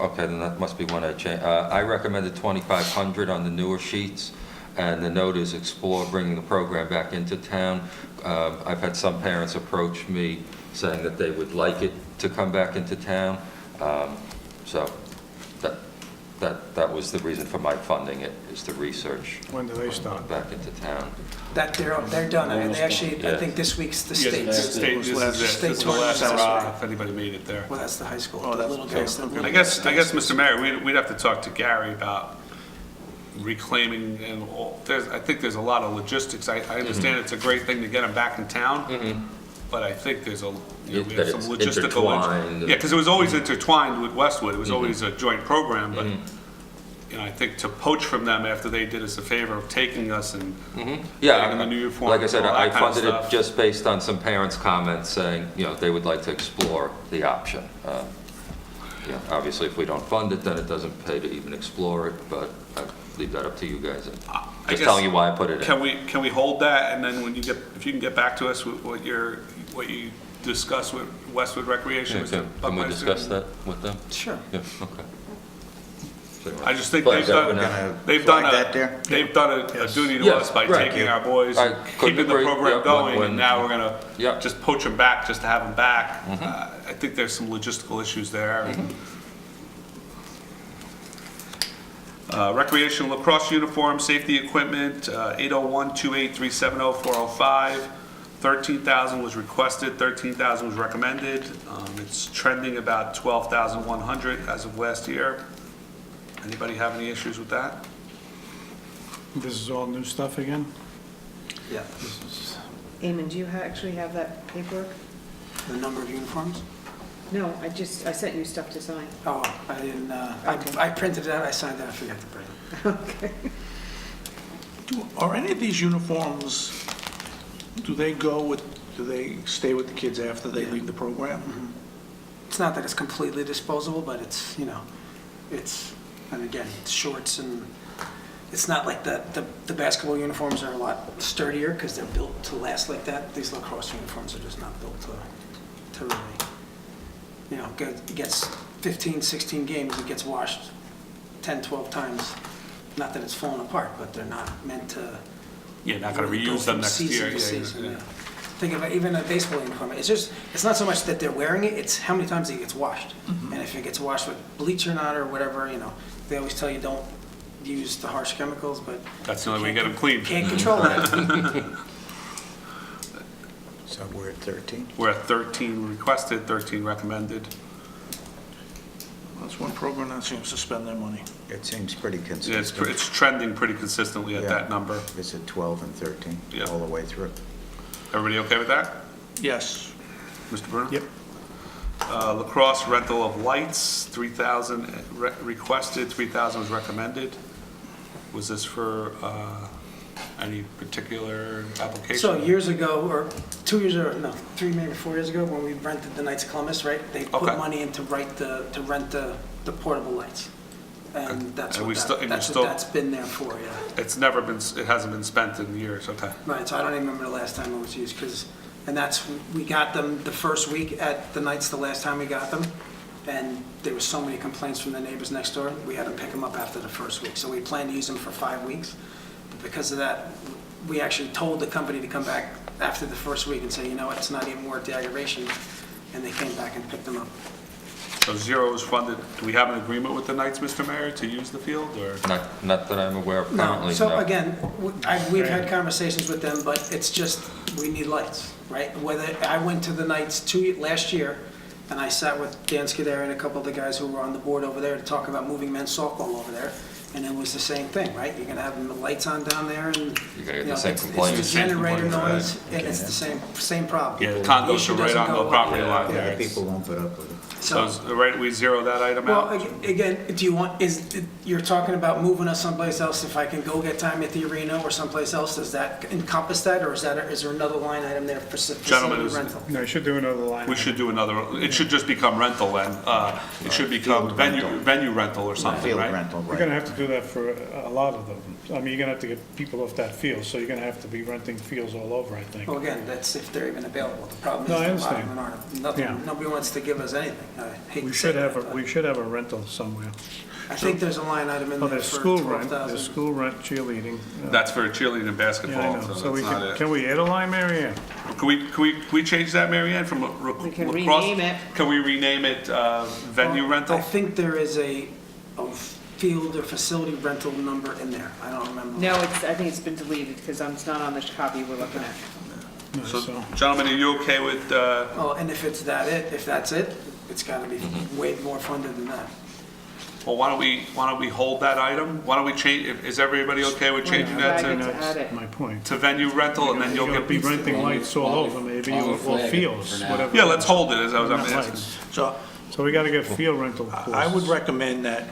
Okay, then that must be one I changed. I recommended 2,500 on the newer sheets, and the note is explore bringing the program back into town. I've had some parents approach me saying that they would like it to come back into town. So that was the reason for my funding it, is to research. When do they start? Back into town. That they're done, I mean, they actually, I think this week's the Yes, states. this is it. This is the last hurrah, if anybody made it there. Well, that's the high school, the little guys. I guess, Mr. Mayor, we'd have to talk to Gary about reclaiming and all, I think there's a lot of logistics. I understand it's a great thing to get them back in town, but I think there's we have That some it's logistical. intertwined. Yeah, because it was always intertwined with Westwood. It was always a joint program, but, I think to poach from them after they did us a favor of taking us and Yeah, getting the new uniform. like I said, all that I kind of funded it stuff. just based on some parents' comments saying, they would like to explore the option. Obviously, if we don't fund it, then it doesn't pay to even explore it, but I leave that up to you guys. I Just guess- telling you why I put it in. Can we hold that, and then if you can get back to us with what you discuss with Westwood Recreation? Yeah, Mr. Can we Buckmeister? discuss that with them? Sure. Yeah, okay. I just think But they've is that done, gonna they've done flag that there? they've done a duty to Yes, us by right, taking yeah. our boys, I and couldn't keeping the agree, program yeah, going, when- and now we're gonna Yeah. just poach them back just to have them back. I think there's some logistical issues there. Recreational lacrosse uniform, safety equipment, 801-28370-405. 13,000 was requested, 13,000 was recommended. It's trending about 12,100 as of last year. Anybody have any issues with that? This is all new stuff again? Yeah. Eamon, do you actually have that paperwork? The number of uniforms? No, I sent you stuff to sign. Oh, I didn't, I printed it out, I signed it, I forgot to print it. Okay. Are any of these uniforms, do they stay with the kids after they leave the program? It's not that it's completely disposable, but it's, and again, it's shorts and it's not like the basketball uniforms are a lot sturdier because they're built to last like that. These lacrosse uniforms are just not built to really, you know, it gets 15, 16 games, it gets washed 10, 12 times. Not that it's falling apart, but they're not meant to. Yeah, not going to really go reuse them from next season year. to Yeah, season, yeah. yeah. Think of it, even a baseball uniform, it's not so much that they're wearing it, it's how many times it gets washed. Mm-hmm. And if it gets washed with bleach or not, or whatever, you know, they always tell you don't use the harsh chemicals, but. That's the only way you get them clean. Can't control that. So we're at 13? We're at 13 requested, 13 recommended. That's one program that seems to spend their money. It seems pretty Yeah, consistent. it's trending pretty consistently at Yeah. that number. It's at 12 and 13, Yeah. all the way through. Everybody okay with that? Yes. Mr. Bruno? Yep. Lacrosse rental of lights, 3,000 requested, 3,000 was recommended. Was this for any particular application? So years ago, or 2 years ago, no, 3, maybe 4 years ago, when we rented the Knights of Columbus, right? They put Okay. money in to rent the portable lights. And that's And what we still- and that's you're what still- that's been there for, yeah. It's never been, it hasn't been spent in years, okay. Right, so I don't even remember the last time it was used, and that's, we got them the first week at the Knights, the last time we got them, and there was so many complaints from the neighbors next door, we had to pick them up after the first week. So we planned to use them for 5 weeks, but because of that, we actually told the company to come back after the first week and say, you know what, it's not even worth the aggravation, and they came back and picked them up. So zero is funded. Do we have an agreement with the Knights, Mr. Mayor, to use the field, or? Not that I'm aware of currently, No, so no. again, we've had conversations with them, but it's just, we need lights, right? Whether, I went to the Knights last year, and I sat with Dan Scuderi and a couple of the guys who were on the board over there to talk about moving men's softball over there, and it was the same thing, right? You're gonna have the lights on down there, and, You're gonna get know, the same it's complaints. the generator Same complaints, noise, and it's the same problem. Yeah, the condos issue are right doesn't on go the property away. line Yeah. there. People won't put up with it. So, is it right, we zero that item out? Well, again, do you want, you're talking about moving us someplace else, if I can go get time at the arena or someplace else, does that encompass that, or is there another line item there for Gentlemen, facility rental? No, you should do another line. We should do another, it should just become rental then. It should become Field rental. venue rental or something, Field right? rental, You're gonna right. have to do that for a lot of them. I mean, you're gonna have to get people off that field, so you're gonna have to be renting fields all over, I think. Well, again, that's if they're even available. The problem is No, I a lot of understand. them aren't. Yeah. Nobody wants to give us anything. I hate We to should say have, that, but we should have a rental somewhere. I think there's a line item in Oh, there there's for school rent, 12,000. there's school rent cheerleading. That's for cheerleading and Yeah, I basketball, know. so So we that's not can, it. can we add a line, Mary Ann? Can we change that, Mary Ann, from We can lacrosse? rename it. Can we rename it venue Well, rental? I think there is a field or facility rental number in there. I don't remember. No, I think it's been deleted because it's not on the copy we're looking at. So, So- gentlemen, are you okay with, Oh, and if that's it, it's gotta be Mm-hmm. way more funded than that. well, why don't we hold that item? Why don't we change, is everybody okay with changing that Flag it to to add it. My point. venue rental, and then you'll You're gonna be get? renting lights all over, maybe, or fields, whatever. Yeah, let's hold it, as I'm Not asking. lights. So So we gotta get field rental I would costs. recommend that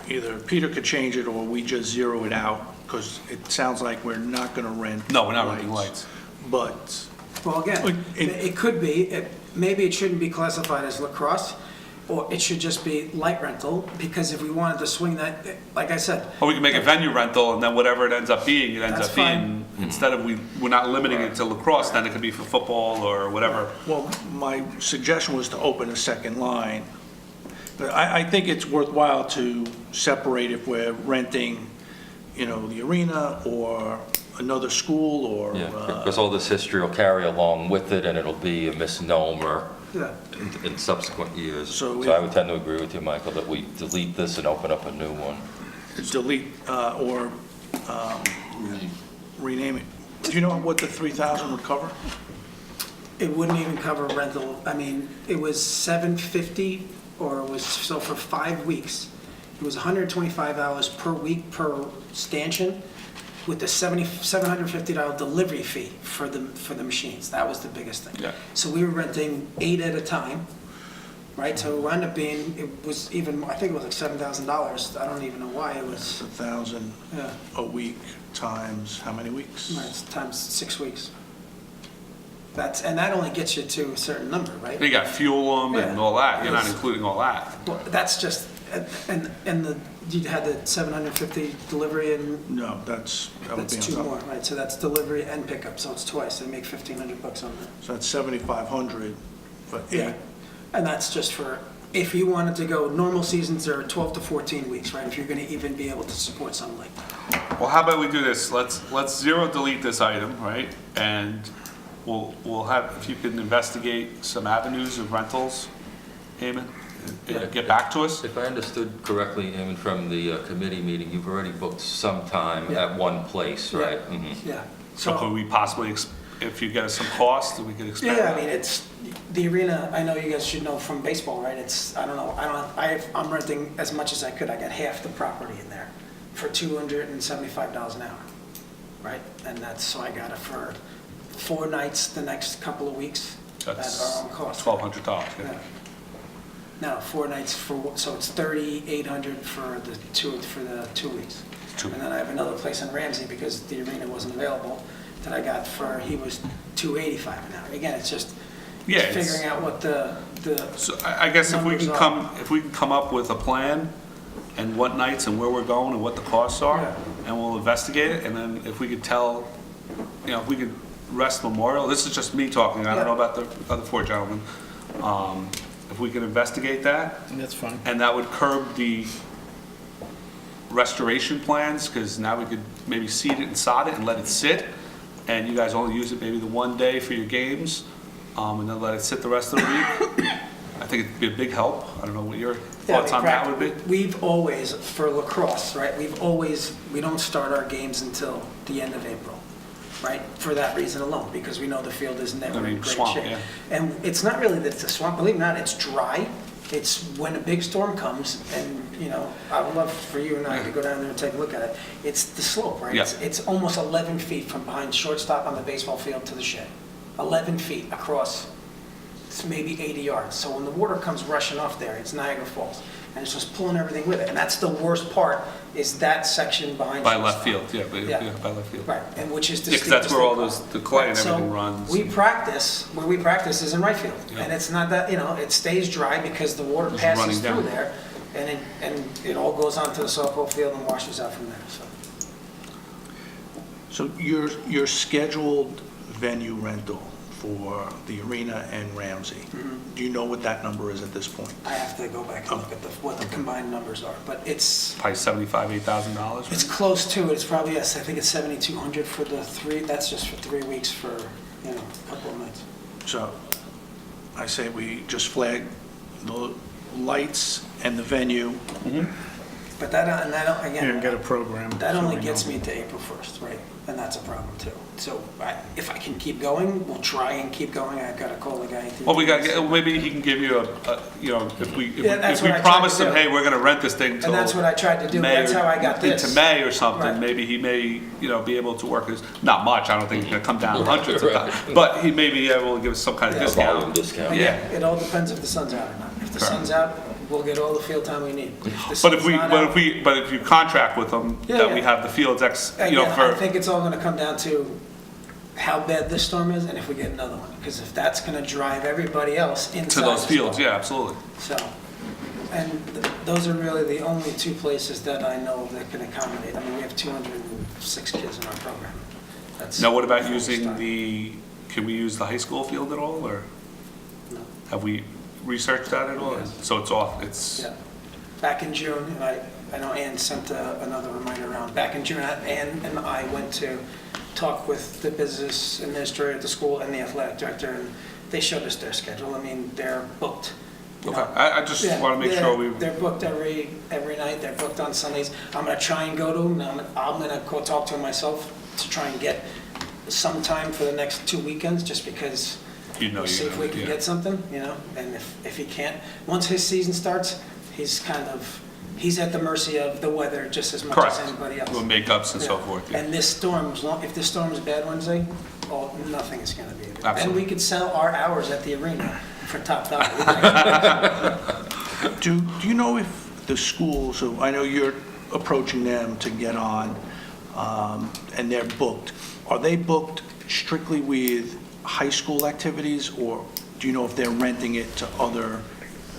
either Peter could change it or we just zero it out, because it sounds like we're not gonna rent. No, we're not renting lights. But, Well, again, it could be, maybe it shouldn't be classified as lacrosse, or it should just be light rental, because if we wanted to swing that, like I said, Or we can make a venue rental, and then whatever it ends up being, it ends That's up being, instead of we're not limiting it to lacrosse, then it could be for football or whatever. well, my suggestion was to open a second line. But I think it's worthwhile to separate if we're renting, the arena or another school or. Yeah, because all this history will carry along with it, and it'll be a misnomer yeah. in subsequent years. So So I would tend to agree with you, Michael, that we delete this and open up a new one. Delete or rename it. Do you know what the 3,000 would cover? It wouldn't even cover rental. I mean, it was $750, or it was, so for 5 weeks, it was $125 per week per stanchion, with the $750 delivery fee for the machines. That was the biggest thing. Yeah. So we were renting 8 at a time, right? So it wound up being, it was even, I think it was like $7,000. I don't even know why it was. 1,000 Yeah, a week times how many weeks? right, it's times 6 weeks. And that only gets you to a certain number, right? You got fuel them and Yeah. all that, you're not including all that. Well, that's just And you had the 750 delivery and No, that would that's be on two top. more, right? So that's delivery and pickup, so it's twice. They make $1,500 on that. So that's 7,500 for Yeah, and that's just for, if you wanted to go, normal seasons are 12 to 14 weeks, right? If you're gonna even be able to support something like that. Well, how about we do this? Let's zero delete this item, right? And we'll have, if you can investigate some avenues of rentals, Eamon, get back to us. If I understood correctly, Eamon, from the committee meeting, you've already booked some time Yeah. at one place, Yeah. right? Mhm. Yeah. So could we possibly, if you get us some cost, we could expect? Yeah, I mean, it's, the arena, I know you guys should know from baseball, right? It's, I don't know, I'm renting as much as I could. I got half the property in there for $275 an hour, right? And that's, so I got it for 4 nights the next couple of weeks at That's our own cost. $1,200, yeah. Yeah. No, 4 nights for, so it's $3,800 for the 2 weeks. Two. And then I have another place in Ramsey because the arena wasn't available that I got for, he was $285 an hour. Again, it's just Yeah, it's- figuring out what the So I guess if we numbers can are. come up with a plan and what nights and where we're going and what the costs are, Yeah. and we'll investigate it, and then if we could tell, if we could rest Memorial, this is just me talking, I don't know about the other 4 gentlemen. If we can investigate that, That's fine. and that would curb the restoration plans, because now we could maybe seed it and sod it and let it sit, and you guys only use it maybe the one day for your games, and then let it sit the rest of the week. I think it'd be a big help. I don't know what your thoughts on that would be. We've always, for lacrosse, right, we don't start our games until the end of April, right? For that reason alone, because we know the field is never in great swamp, shape. yeah. And it's not really that it's a swamp, believe it or not, it's dry. It's when a big storm comes, and, I would love for you and I to go down there and take a look at it. It's the slope, right? Yeah. It's almost 11 feet from behind shortstop on the baseball field to the shed. 11 feet across, it's maybe 80 yards. So when the water comes rushing off there, it's Niagara Falls, and it's just pulling everything with it. And that's the worst part, is that section behind By shortstop. left field, by left field. Right, and which is the Yeah, 'cause that's steepest where all thing. the clay and So everything runs. where we practice is in right field. Yeah. And it's not that, it stays dry because the water Just passes running down. through there, and it all goes onto the softball field and washes out from there, so. So your scheduled venue rental for the arena and Ramsey, do you know what that number is at this point? I have to go back and look at what the combined numbers are, but it's Probably $7,500, $8,000. It's close to it. It's probably, yes, I think it's 7,200 for the 3, that's just for 3 weeks for, a couple of nights. So I say we just flag the lights and the venue. But again, get a program. that so only we gets know. me to April 1st, right? And that's a problem too. So if I can keep going, we'll try and keep going. I've got to call the guy. Well, maybe he can give you if we that's what I tried promise to him, do. hey, we're gonna rent this thing till And that's what I tried to do. May That's or- how I got this. into May or something, Right. maybe he may, be able to work his, not much, I don't think he's gonna come down hundreds of times, but he may be able to give us some kind of Volume discount. discount. Again, it all depends if the sun's out or not. If the Correct. sun's out, we'll get all the field time we need. But if sun's we, not but out- if you contract with them, Yeah, that we yeah. have the fields Again, I for, think it's all gonna come down to how bad this storm is and if we get another one. Because if that's gonna drive everybody else inside. to those as fields, well. yeah, absolutely. So, and those are really the only 2 places that I know that can accommodate. I mean, we have 206 kids in our program. That's Now, what about full using start. can we use the high school field at all, or No. have we researched that at all? Yes. So it's off, it's, Yeah. Back in June, and I know Ann sent another reminder around. Back in June, Ann and I went to talk with the business administrator at the school and the athletic director, and they showed us their schedule. I mean, they're booked. you okay, know. I just Yeah, wanna make sure we. They're booked every night, they're booked on Sundays. I'm gonna try and go to them, I'm gonna go talk to them myself to try and get some time for the next 2 weekends, just because we'll see if we can get something, and if he can't, once his season starts, he's at the mercy of the weather just as much as Correct. anybody else. With makeups and so Yeah. forth, yeah. And if this storm's bad Wednesday, nothing is gonna be. And Absolutely. we could sell our hours at the arena for top dollar. Do you know if the school, so I know you're approaching them to get on, and they're booked. Are they booked strictly with high school activities, or do you know if they're renting it to other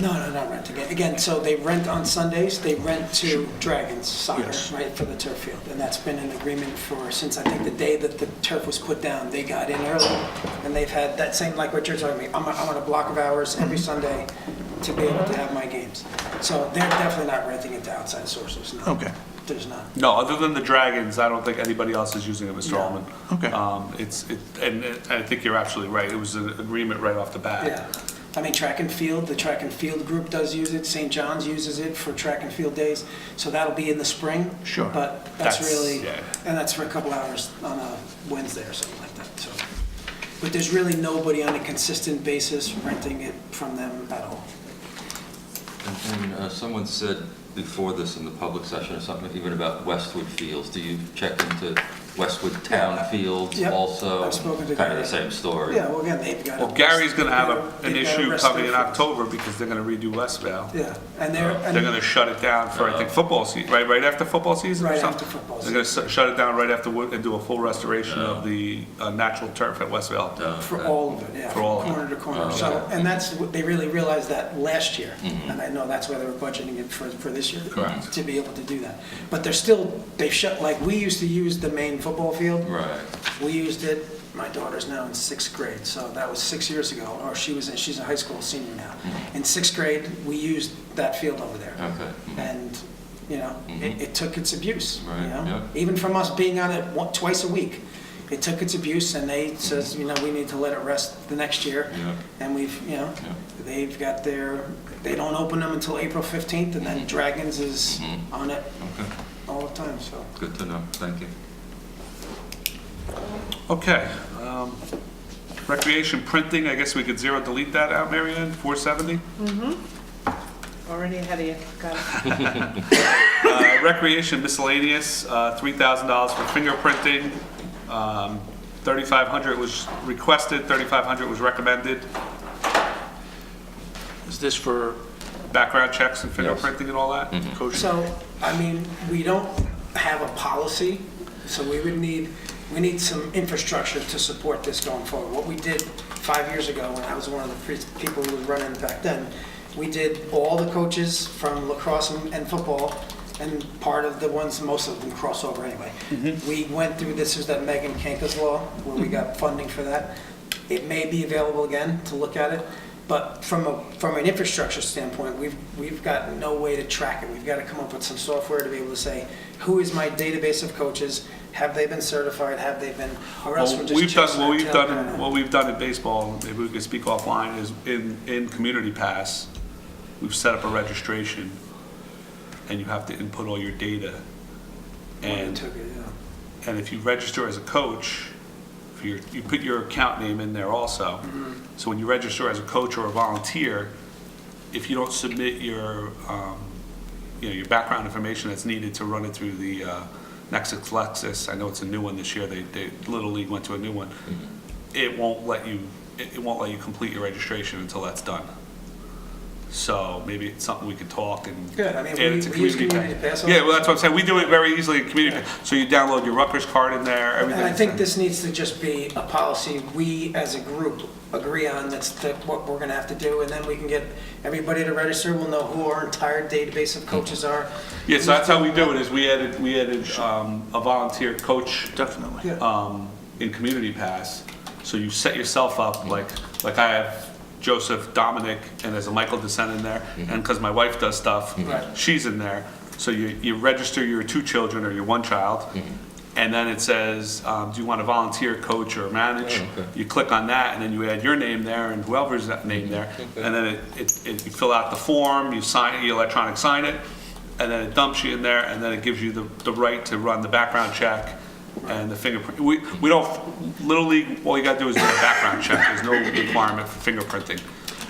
No, not renting. Again, so they rent on Sundays, they rent to Dragons soccer, Yes. right, for the turf field. And that's been an agreement for, since I think the day that the turf was put down, they got in early. And they've had that same, like what you're talking about, I'm on a block of hours every Sunday to be able to have my games. So they're definitely not renting it to outside sources, no. Okay. There's not. No, other than the Dragons, I don't think anybody else is using it, Mr. No. Allman. Okay. And I think you're absolutely right. It was an agreement right off the bat. Yeah. I mean, track and field, the track and field group does use it. St. John's uses it for track and field days. So that'll be in the spring. Sure. But that's really, yeah. and that's for a couple hours on a Wednesday or something like that, so. But there's really nobody on a consistent basis renting it from them at all. And someone said before this in the public session or something, even about Westwood Fields. Do you check into Westwood Town Fields Yep. also? I've spoken to Kind of Gary. the same story. Yeah, well, again, they've got. Well, Gary's going to have an they've got a issue rest coming in day for- October because they're going to redo Westvale. Yeah, and they're. They're going to shut it down for, I think, football season, right after football season or Right something? after football They're going to shut it down right after and do a full restoration of the natural turf at Westvale. For all of it, yeah. For all of it. Corner to corner. So, and that's, what they really realized that last year. And I know that's why they were budgeting it for this year. Correct. To be able to do that. But they're still, they've shut, like, we used to use the main football field. Right. We used it, my daughter's now in 6th grade, so that was 6 years ago, or she's a high school senior now. In 6th grade, we used that field over there. Okay. And, you know, it took its abuse, you Right, know? yeah. Even from us being on it twice a week, it took its abuse, and they says, you know, we need to let it rest the next year. Yeah. And we've, you know, they've got they don't open them until April 15th, and then Dragons is on it Okay. all the time, so. Good to know. Thank you. Okay. Recreation printing, I guess we could delete that out, Mary Ann, 470? Already ahead of you, got it. Recreation miscellaneous, $3,000 for fingerprinting. 3,500 was requested, 3,500 was recommended. Is this for, Background checks and fingerprinting and all that? Coach? So, I mean, we don't have a policy, so we need some infrastructure to support this going forward. What we did 5 years ago, when I was one of the people who was running back then, we did all the coaches from lacrosse and football, and part of the ones, most of them cross over anyway. We went through, this is that Megan Kanka's law, where we got funding for that. It may be available again to look at it, but from an infrastructure standpoint, we've got no way to track it. We've got to come up with some software to be able to say, who is my database of coaches? Have they been certified? Have they been, or else we're just chasing our tail kind of- What we've done in baseball, maybe we could speak offline, is in Community Pass, we've set up a registration, and you have to input all your data. when we And took it, yeah. And if you register as a coach, you put your account name in there also. So when you register as a coach or a volunteer, if you don't submit your, your background information that's needed to run it through the Nexus Lexus, I know it's a new one this year. Little League went to a new one. It won't let you complete your registration until that's done. So maybe it's something we could talk and. Good, I mean, add it to we use Community Pass. Yeah, well, that's what I'm saying. We do it very easily in Community. So you download your Rutgers card in there, everything. And I think this needs to just be a policy we as a group agree on, that's what we're gonna have to do, and then we can get everybody to register, we'll know who our entire database of coaches are. Yeah, so that's how we do it, is we added a volunteer coach. definitely. In Community Pass. So you set yourself up, like I have Joseph, Dominic, and there's a Michael Descent in there, and because my wife does stuff, Right. she's in there. So you register your 2 children or your 1 child, and then it says, do you want to volunteer, coach, or manage? You click on that, and then you add your name there and whoever's that name there, and then you fill out the form, you sign, you electronic sign it, and then it dumps you in there, and then it gives you the right to run the background check and the fingerprint. We don't, Little League, all you gotta do is do a background check. There's no requirement for fingerprinting.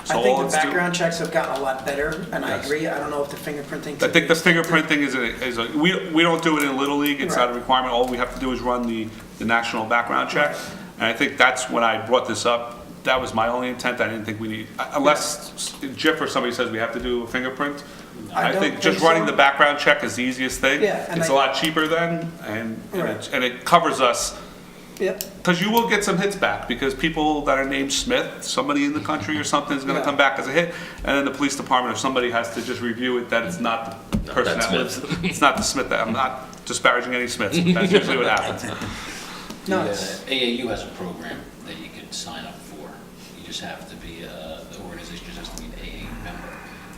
So I all think the it's do- background checks have gotten a lot better, and I Yes. agree, I don't know if the fingerprinting. I think the fingerprinting we don't do it in Little League, it's not a Right. requirement. All we have to do is run the national background check. And I think that's when I brought this up, that was my only intent. I didn't think we need, unless Jeff or somebody says we have to do a fingerprint. I don't think think just so. running the background check is the easiest thing. Yeah, and It's a lot cheaper then, and Right. it covers us Yep. Because you will get some hits back, because people that are named Smith, somebody in the country or something is gonna Yeah. come back as a hit, and then the police department or somebody has to just review it, that it's not the person that lives. It's not the Smith, I'm not disparaging any Smiths, but that's usually what happens. No, The it's- AAU has a program that you can sign up for. You just have to be, the organization just has to be an AA member.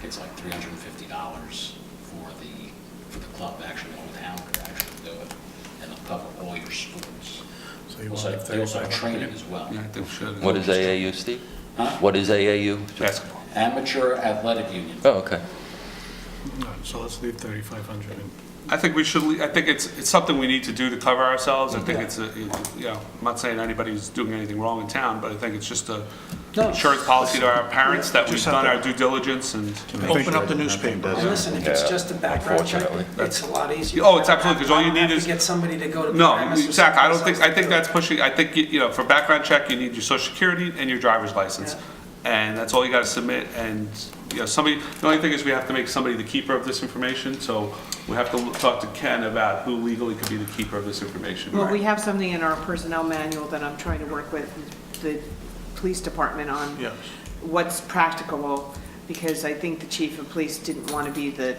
It's like $350 for the club, actually, the whole town could actually do it. And they'll cover all your sports. They also have training as well. Yeah, I think we should. What is AAU, Steve? Huh? What is AAU? Basketball. Amateur Athletic Union. Oh, okay. So let's leave 3,500 in. I think we should, I think it's something we need to do to cover ourselves. I think it's a, you know, I'm not saying anybody's doing anything wrong in town, but I think it's just a insurance policy to our parents that we've done our due diligence and. Open up the newspaper. And listen, if it's just a background check, it's a lot easier. Oh, it's absolutely, because all you need Have is. to get somebody to go to. No, Paramus or exactly, I someplace think else that's pushing, I think, you know, for background check, you need your social security and your driver's license. And that's all you gotta submit, and, you know, somebody, the only thing is we have to make somebody the keeper of this information, so we have to talk to Ken about who legally could be the keeper of this information. Well, we have something in our personnel manual that I'm trying to work with the police department on. Yes. What's practicable, because I think the chief of police didn't want to be the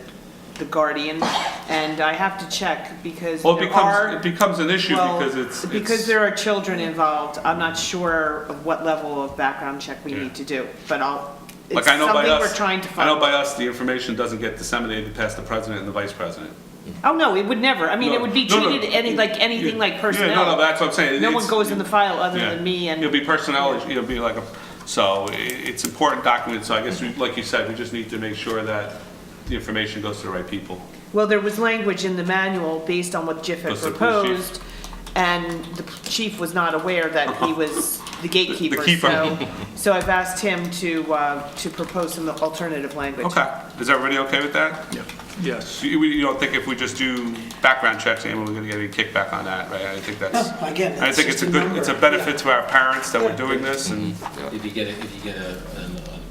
guardian, and I have to check, because Well, there it becomes an issue well, because because there are children involved, I'm not sure of what level of background check we need to do, but it's like, I know by something us, we're trying to I find. know by us, the information doesn't get disseminated past the president and the vice president. Oh, no, it would never, I mean, No, it would be no, no. treated anything like personnel. Yeah, no, that's what I'm saying. No one It's- goes in the file other Yeah. than me and. It'll be personnel, it'll be like so it's important document, so I guess, like you said, we just need to make sure that the information goes to the right people. Well, there was language in the manual based on what Jiff had Goes to the police chief. proposed, and the chief was not aware that he was the gatekeeper. keeper. So I've asked him to propose some alternative language. Okay, is everybody okay with that? Yeah. Yes. You don't think if we just do background checks, we're gonna get any kickback on that, right? I think that's, No, again, I it's think just it's a a good, it's a number. benefit to our parents that we're doing this, and, If you get an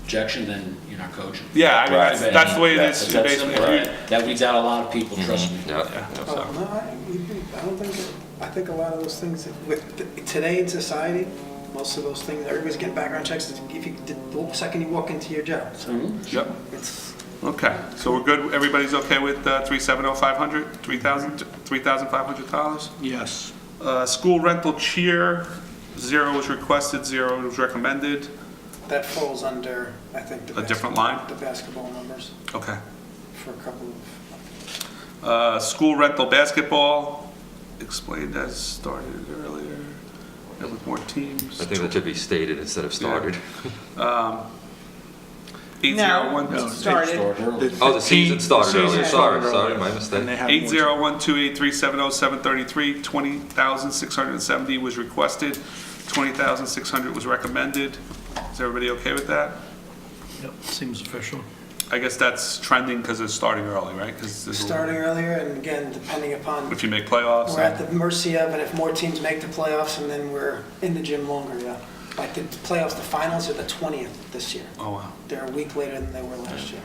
objection, then you're not coaching. yeah, I mean, that's the way it is, That's basically. simple. If you- That weeds out a lot of people, trust me. Yeah, Oh, so. no, I don't think, I think a lot of those things, with today in society, most of those things, everybody's getting background checks if you, the second you walk into your job, so Yep. it's, Okay, so we're good, everybody's okay with 370,500, $3,500? Yes. School rental cheer, 0 was requested, 0 was recommended. that falls under, I think, the A different basketball- line? The basketball numbers Okay. for a couple of, School rental basketball, explained as started earlier, and with more teams. I think that should be stated instead of started. 801. No, started. Oh, the season started season earlier, started sorry, earlier. my And mistake. they have more- 801-283-70733, 20,670 was requested, 20,600 was recommended. Is everybody okay with that? Yep, seems official. I guess that's trending because it's starting early, right? 'Cause this will- starting earlier, and again, depending upon, If you make playoffs. we're at the mercy of, and if more teams make the playoffs, and then we're in the gym longer, yeah. Like the playoffs, the finals are the 20th this year. Oh, wow. They're a week later than they were last year.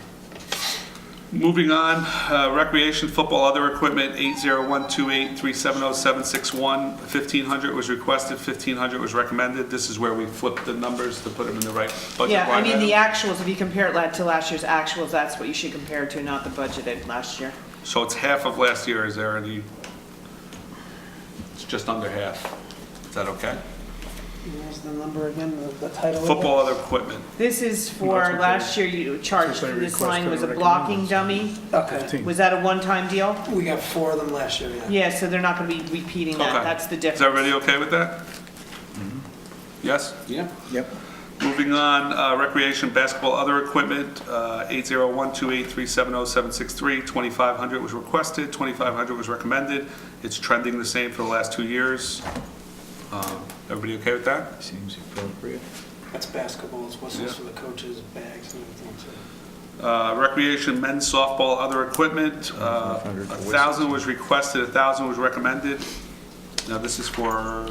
Moving on, recreation, football, other equipment, 801-283-70761, 1,500 was requested, 1,500 was recommended. This is where we flip the numbers to put them in the right budget Yeah, I line mean, the item. actuals, if you compare it to last year's actuals, that's what you should compare it to, not the budgeted last year. So it's half of last year, is there any? It's just under half. Is that okay? What was the number again, the title? of it? Football, other equipment. This is for, last year you charged, They this line was a requested blocking dummy. Okay, Was that a one-time deal? we got 4 of them last year, yeah. Yeah, so they're not gonna be repeating that, Okay. that's the Is difference. everybody okay with that? Yes? Yeah. Yep. Moving on, recreation, basketball, other equipment, 801-283-70763, 2,500 was requested, 2,500 was recommended. It's trending the same for the last 2 years. Everybody okay with that? Seems appropriate. That's basketball, it's whistles Yeah. for the coaches, bags and everything, so. Recreation, men's softball, other equipment, 1,500 for 1,000 was requested, 1,000 was recommended. Now, this is for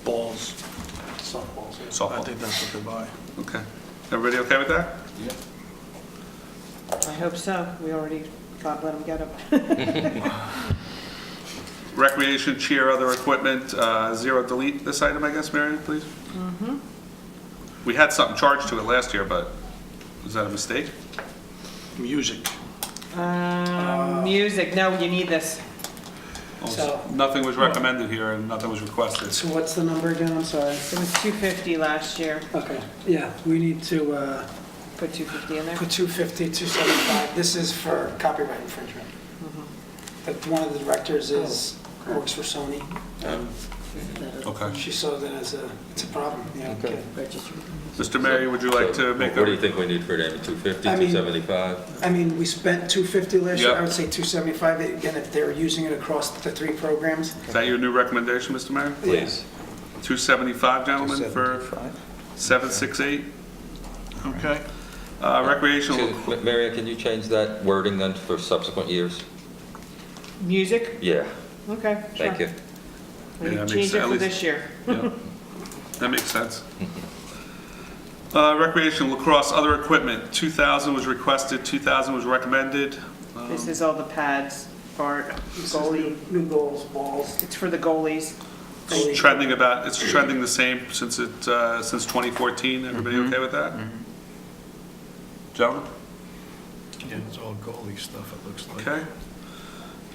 Balls. Softballs, yeah. I softball. think that's what they buy. Okay. Everybody okay with that? I hope so, we already let them get them. Recreation, cheer, other equipment, zero delete this item, I guess, Marion, please? We had something charged to it last year, but was that a mistake? Music. Music, no, you need this. So- Nothing was recommended here and nothing was requested. So what's the number again? I'm sorry. It was 250 last year. Okay, yeah, we need to Put 250 in there. put 250, 275. This is for copyright infringement. But one of the directors works for Sony. Okay. She saw that as it's a problem, yeah. Okay. Mr. Mayor, would you like to make What do you a, think we need for it, Amy? 250, I mean- 275? I mean, we spent 250 last year, Yep. I would say 275. Again, if they're using it across the 3 programs. is that your new recommendation, Mr. Mayor? Please. 275, gentlemen, for 768? Okay. Recreational, Excuse me, Marion, can you change that wording then for subsequent years? Music? Yeah, Okay, sure. thank you. We Yeah, that makes change it sense. for At this least- year. yeah, that makes sense. Recreation, lacrosse, other equipment, 2,000 was requested, 2,000 was recommended. This is all the pads, Bart, This is goalie. New goals, balls. It's for the goalies. It's trending the same since 2014. Everybody okay with that? Gentlemen? Yeah, it's all goalie stuff, it looks like. Okay.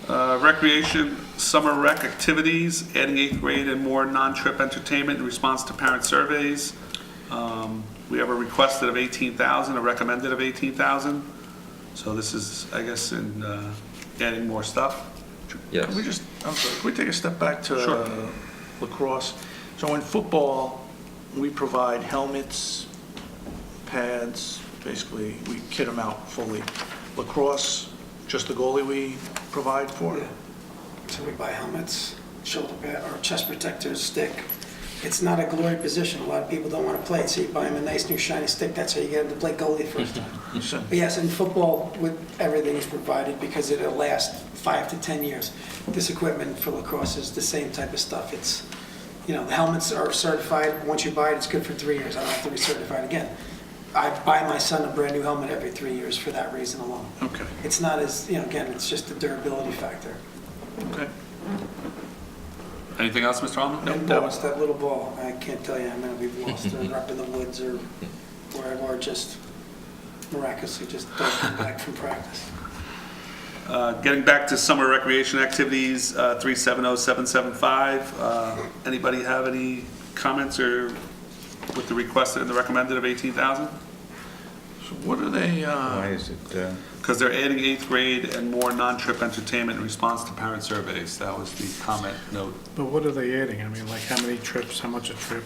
Recreation, summer rec activities, adding 8th grade and more non-trip entertainment in response to parent surveys. We have a requested of 18,000, a recommended of 18,000. So this is, I guess, in adding more stuff. Yes. Can we just, I'm sorry, can we take a step back to Sure. lacrosse? So in football, we provide helmets, pads, basically, we kit them out fully. Lacrosse, just the goalie we provide for? Yeah. So we buy helmets, shoulder pad, or chest protectors, stick. It's not a glory position. A lot of people don't want to play it, so you buy them a nice new shiny stick. That's how you get them to play goalie first time. But yes, in football, with everything is provided because it'll last 5 to 10 years. This equipment for lacrosse is the same type of stuff. It's, the helmets are certified. Once you buy it, it's good for 3 years. I don't have to recertify it again. I buy my son a brand new helmet every 3 years for that reason alone. Okay, It's not as, again, it's just the durability factor. okay. Anything else, Mr. Allman? And balls, that little ball, I can't tell you how many we've lost, or up in the woods or wherever, or just miraculously just don't come back from practice. Getting back to summer recreation activities, 370775. Anybody have any comments or with the requested and the recommended of 18,000? So what are they, Why is it, Because they're adding 8th grade and more non-trip entertainment in response to parent surveys. That was the comment note. But what are they adding? I mean, like how many trips, how much a trip?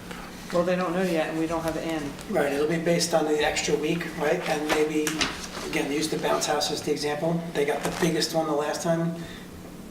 Well, they don't know yet, and we don't have it in. Right, it'll be based on the extra week, right? And maybe, again, use the bounce house as the example. They got the biggest one the last time,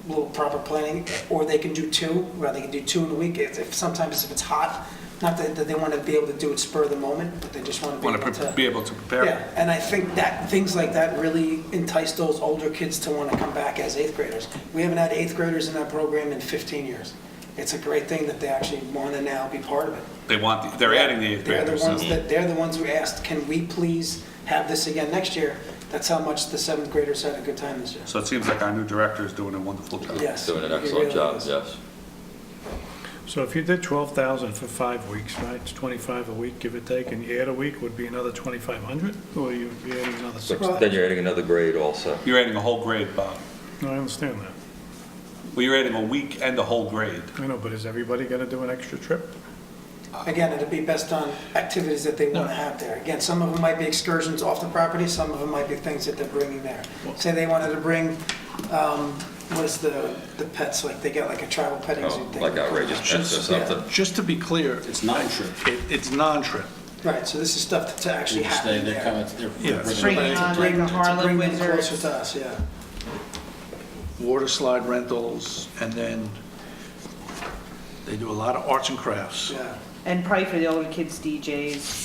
a little proper planning, or they can do 2, well, they can do 2 in a week. Sometimes if it's hot, not that they want to be able to do it spur of the moment, but they just want to be able to. Be able to prepare. Yeah, and I think that, things like that really entice those older kids to want to come back as 8th graders. We haven't had 8th graders in that program in 15 years. It's a great thing that they actually want to now be part of it. They're adding the 8th graders. They're the ones who asked, can we please have this again next year? That's how much the 7th graders had a good time this year. So it seems like our new director is doing a wonderful job. Yes. Doing an he excellent really job, is. yes. So if you did 12,000 for 5 weeks, right, it's 25 a week, give or take, and you add a week, would be another 2,500? Or you'd be adding another 6? But then you're adding another grade also. You're adding a whole grade, Bob. No, I understand that. Well, you're adding a week and a whole grade. I know, but is everybody gonna do an extra trip? Again, it'll be based on activities that they want to have there. Again, some of them might be excursions off the property, some of them might be things that they're bringing there. Say they wanted to bring, what is the pets, like they got like a travel petting zoo Oh, thing. like outrageous pets or something. just to be clear. It's non-trip. It's non-trip. Right, so this is stuff to actually happen They're there. coming, Yeah. Bringing on like the Harlem To bring them Wizards. closer to us, yeah. Water slide rentals, and then they do a lot of arts and crafts. Yeah. And probably for the older kids, DJs.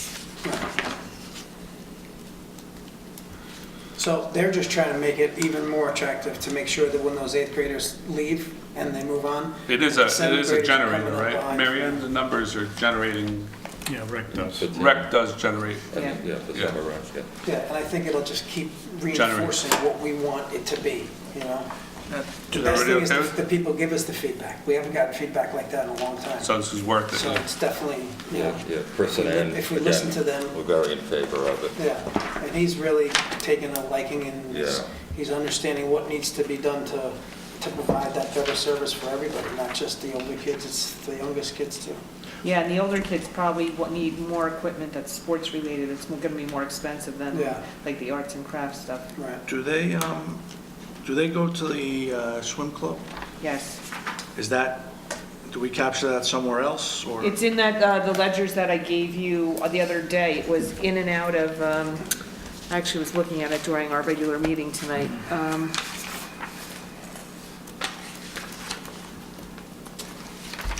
So they're just trying to make it even more attractive to make sure that when those 8th graders leave and they move on. It is a seventh graders are generator, coming up right? behind. Marianne, the numbers are generating, Yeah, rec does. rec does generate. Yeah. Yeah, for Yeah. summer runs, yeah. Yeah, and I think it'll just keep reinforcing what we want it to be, The Is best everybody thing is okay with the people give us the feedback. We haven't gotten feedback like that in a long time. So this is worth it. So it's definitely, you know, Yeah, Chris and Ann, if we listen again, to them, we're very in favor of it. yeah. And he's really taken a liking and Yeah. he's understanding what needs to be done to provide that better service for everybody, not just the older kids, it's the youngest kids too. Yeah, and the older kids probably need more equipment that's sports related. It's going to be more expensive than Yeah. like the arts and crafts stuff. Right. Do they go to the swim club? Yes. Do we capture that somewhere else, or? It's in that, the ledgers that I gave you the other day. It was in and out of, I actually was looking at it during our regular meeting tonight.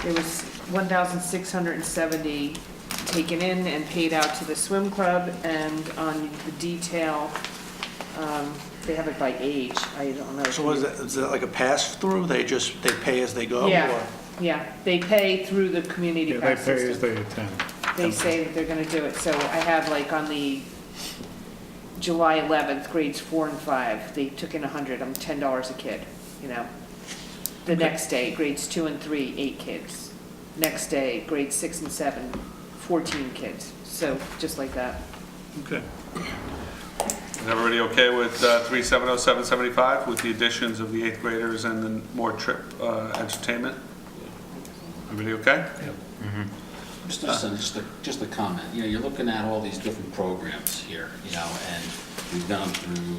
It was 1,670 taken in and paid out to the swim club, and on the detail, they have it by age. I don't know. So is that like a pass-through? They pay as they go? Yeah, or- yeah. They pay through the community Yeah, they pass pay as system. they attend. They say that they're gonna do it. So I have like on the July 11th, grades 4 and 5, they took in 100, I'm $10 a kid, you know. The next day, grades 2 and 3, 8 kids. Next day, grades 6 and 7, 14 kids. So just like that. Okay. Is everybody okay with 370775 with the additions of the 8th graders and the more trip entertainment? Everybody okay? Just a comment, you know, you're looking at all these different programs here, you know, and we've gone through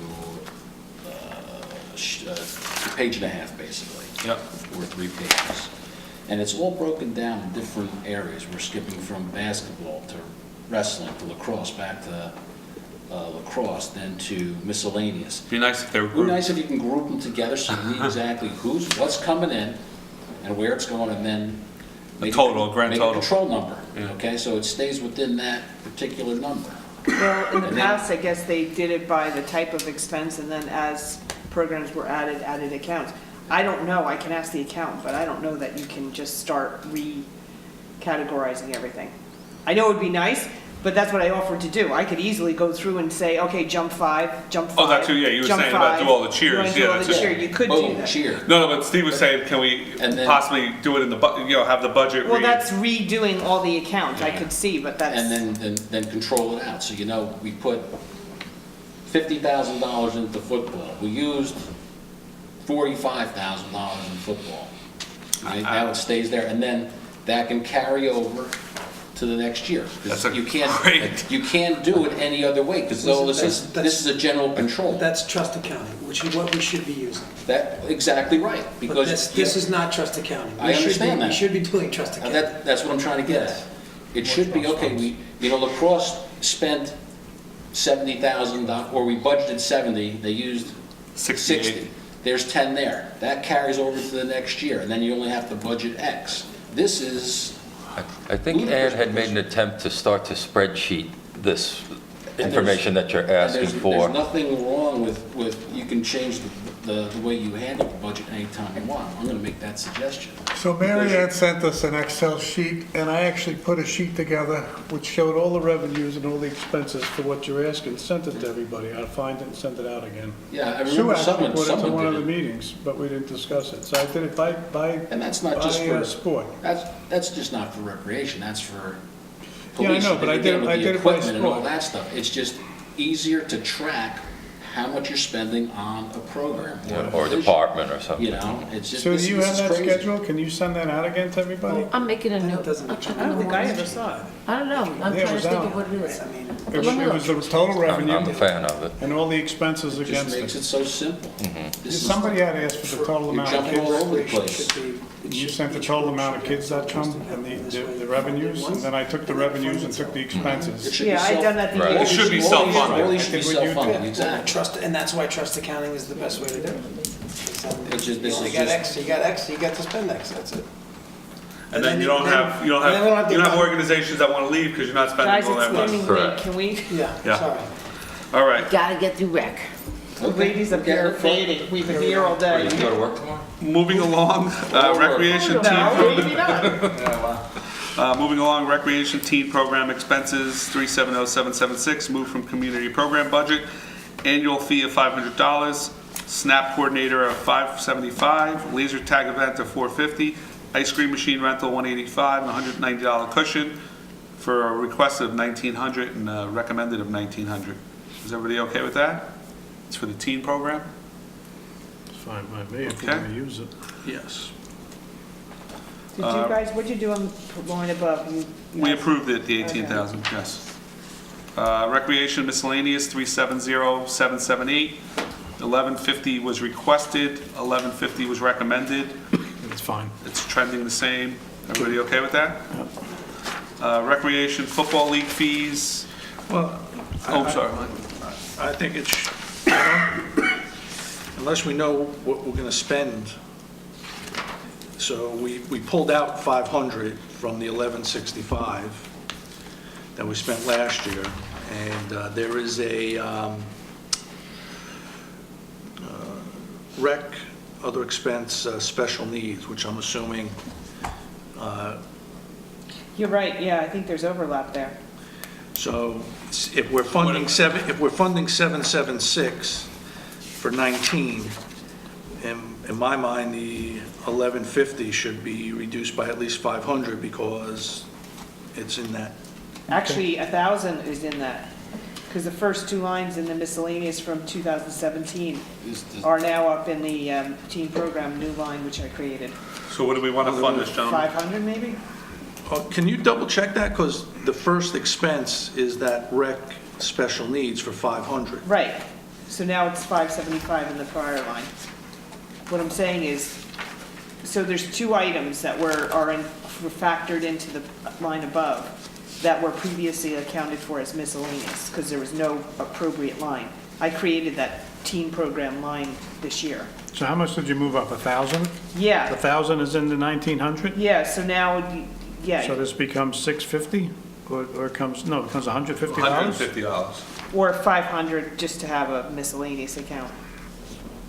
a page and a half, basically. Yep. Or 3 pages. And it's all broken down in different areas. We're skipping from basketball to wrestling to lacrosse, back to lacrosse, then to miscellaneous. Be nice if they were It would be grouped. nice if you can group them together so you know exactly what's coming in and where it's going, and then make grand make total. a control number, Yeah. okay? So it stays within that particular number. Well, in the And then- past, I guess they did it by the type of expense, and then as programs were added accounts. I don't know, I can ask the accountant, but I don't know that you can just start re-categorizing everything. I know it would be nice, but that's what I offered to do. I could easily go through and say, okay, jump 5, jump 5. Oh, that's what, yeah, you were jump saying about 5. do all the cheers. You wanna do Yeah, all that's the just- cheer, you could do Boom, that. cheer. No, but Steve was saying, can we And then- possibly do it in the, have the budget Well, read? that's redoing all the accounts, I could see, but that's. And then control it out. So, you know, we put $50,000 into football. We used $45,000 in football. Right? Now it stays there, and then that can carry over to the next year. 'Cause That's a you great- you can't do it any other way, because this is a general control. That's trust accounting, which is what we should be using. Exactly right, But because. this is not trust accounting. I understand that. We should be doing trust accounting. That's what I'm trying to get at. It should be, okay, lacrosse spent $70,000, or we budgeted 70, they used 60. There's 10 there. That carries over to the next year, and then you only have to budget X. This is, I think Ann had made an attempt to start to spreadsheet this information that you're asking for. There's nothing wrong with, you can change the way you handle the budget anytime you want. I'm gonna make that suggestion. So Mary Ann sent us an Excel sheet, and I actually put a sheet together which showed all the revenues and all the expenses for what you're asking, sent it to everybody. I'll find it and send it out again. Yeah, I Sue remember actually someone put it to one of the did it. meetings, but we didn't discuss it. So I did it by And that's not just for, sport. that's just not for recreation, that's for Yeah, I police. know, but I again, did- with I the did it by equipment and all sport. that stuff. It's just easier to track how much you're spending on a program. Or department or something. You know, it's just, So this do you this have is that crazy. schedule? Can you send that out again to everybody? I'm making a note. doesn't- I'll check I on don't the think I ones. ever saw it. I don't know, I'm Yeah, it trying was to think out. of what it is. I mean, It was the total revenue I'm a fan of it. and all the expenses It just against makes it it. so simple. This is- Somebody had asked for the total You're amount of jumping all kids. over the place. You sent the total amount of kids that come and the revenues, and then I took the revenues and took the It expenses. should be Yeah, I done that the Right. year It should be before. self-funded. All these should be I did what you did. self-funded, exactly. Trust, and that's why trust accounting is the best way to do it. It's just- You this only is got just- X, you got X, you got to spend X, that's it. And then you don't have and then we don't have to- organizations that want to leave because you're not spending Guys, all that it's money. getting Correct. late, can we, Yeah. Yeah, sorry. All right. Gotta get through rec. the ladies up here are fading, we've been here all day. You go to work tomorrow? Moving along, recreation team. No, maybe not. Moving along, recreation teen program expenses, 370776, moved from community program budget. Annual fee of $500. snap coordinator of $575, laser tag event of $450, ice cream machine rental $185, and $190 cushion for a request of $1,900 and a recommended of $1,900. Is everybody okay with that? It's for the teen program? It's fine by me if we're Okay. going to use it. Yes. Did you guys, what'd you do on the line above? We approved it, the 18,000, yes. Recreation miscellaneous, 370,778. 1150 was requested, 1150 was recommended. It's fine. It's trending the same. Everybody okay with that? Recreation football league fees. Well, Oh, sorry. I think it's, unless we know what we're going to spend. So we pulled out 500 from the 1165 that we spent last year. And there is a rec, other expense, special needs, which I'm assuming, You're right, yeah, I think there's overlap there. so if we're funding 776 for 19, in my mind, the 1150 should be reduced by at least 500 because it's in that. Actually, 1,000 is in that, because the first two lines in the miscellaneous from 2017 are now up in the teen program new line, which I created. So what do we want to fund this, gentlemen? 500 maybe? Can you double check that? Because the first expense is that rec special needs for 500. Right, so now it's 575 in the prior line. What I'm saying is, so there's two items that were factored into the line above that were previously accounted for as miscellaneous, because there was no appropriate line. I created that teen program line this year. So how much did you move up, 1,000? Yeah. The 1,000 is in the 1,900? Yeah, so now, yeah. So this becomes 650? Or it comes, no, it becomes $150? $150. Or 500 just to have a miscellaneous account.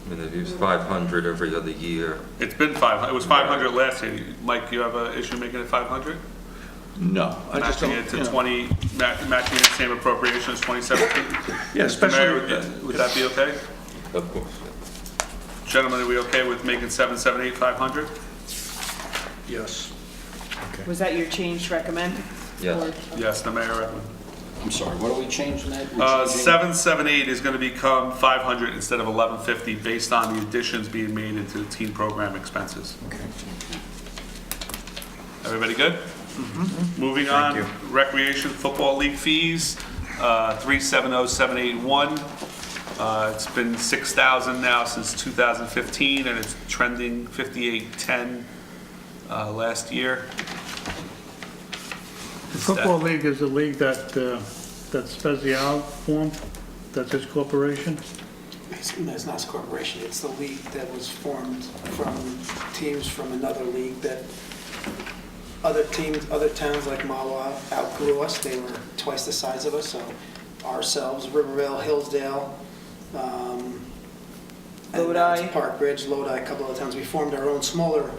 I mean, they've used 500 every other year. It's been 500, it was 500 last year. Mike, you have an issue making it 500? No, I just Matching don't, it to you know. 20, matching the same appropriation as 2017? Yeah, Mr. especially Mayor, with would that be okay? Of course. Gentlemen, are we okay with making 778 500? Yes. Was that your change to recommend? Yes. Or- Yes, the mayor recommends. I'm sorry, what are we changing that? 778 is going to become 500 instead of 1150 based on the additions being made into the teen program expenses. Everybody good? Moving on, recreation football league fees, 370,781. It's been 6,000 now since 2015, and it's trending 5810 last year. The Football League is a league that's Spezial formed, that's his corporation? It's not a corporation, it's the league that was formed from teams from another league that other teams, other towns like Mawa outgrew us. They were twice the size of us, so ourselves, Rivervale, Hillsdale, and Lodi. Park Ridge, Lodi, a couple of towns. We formed our own smaller,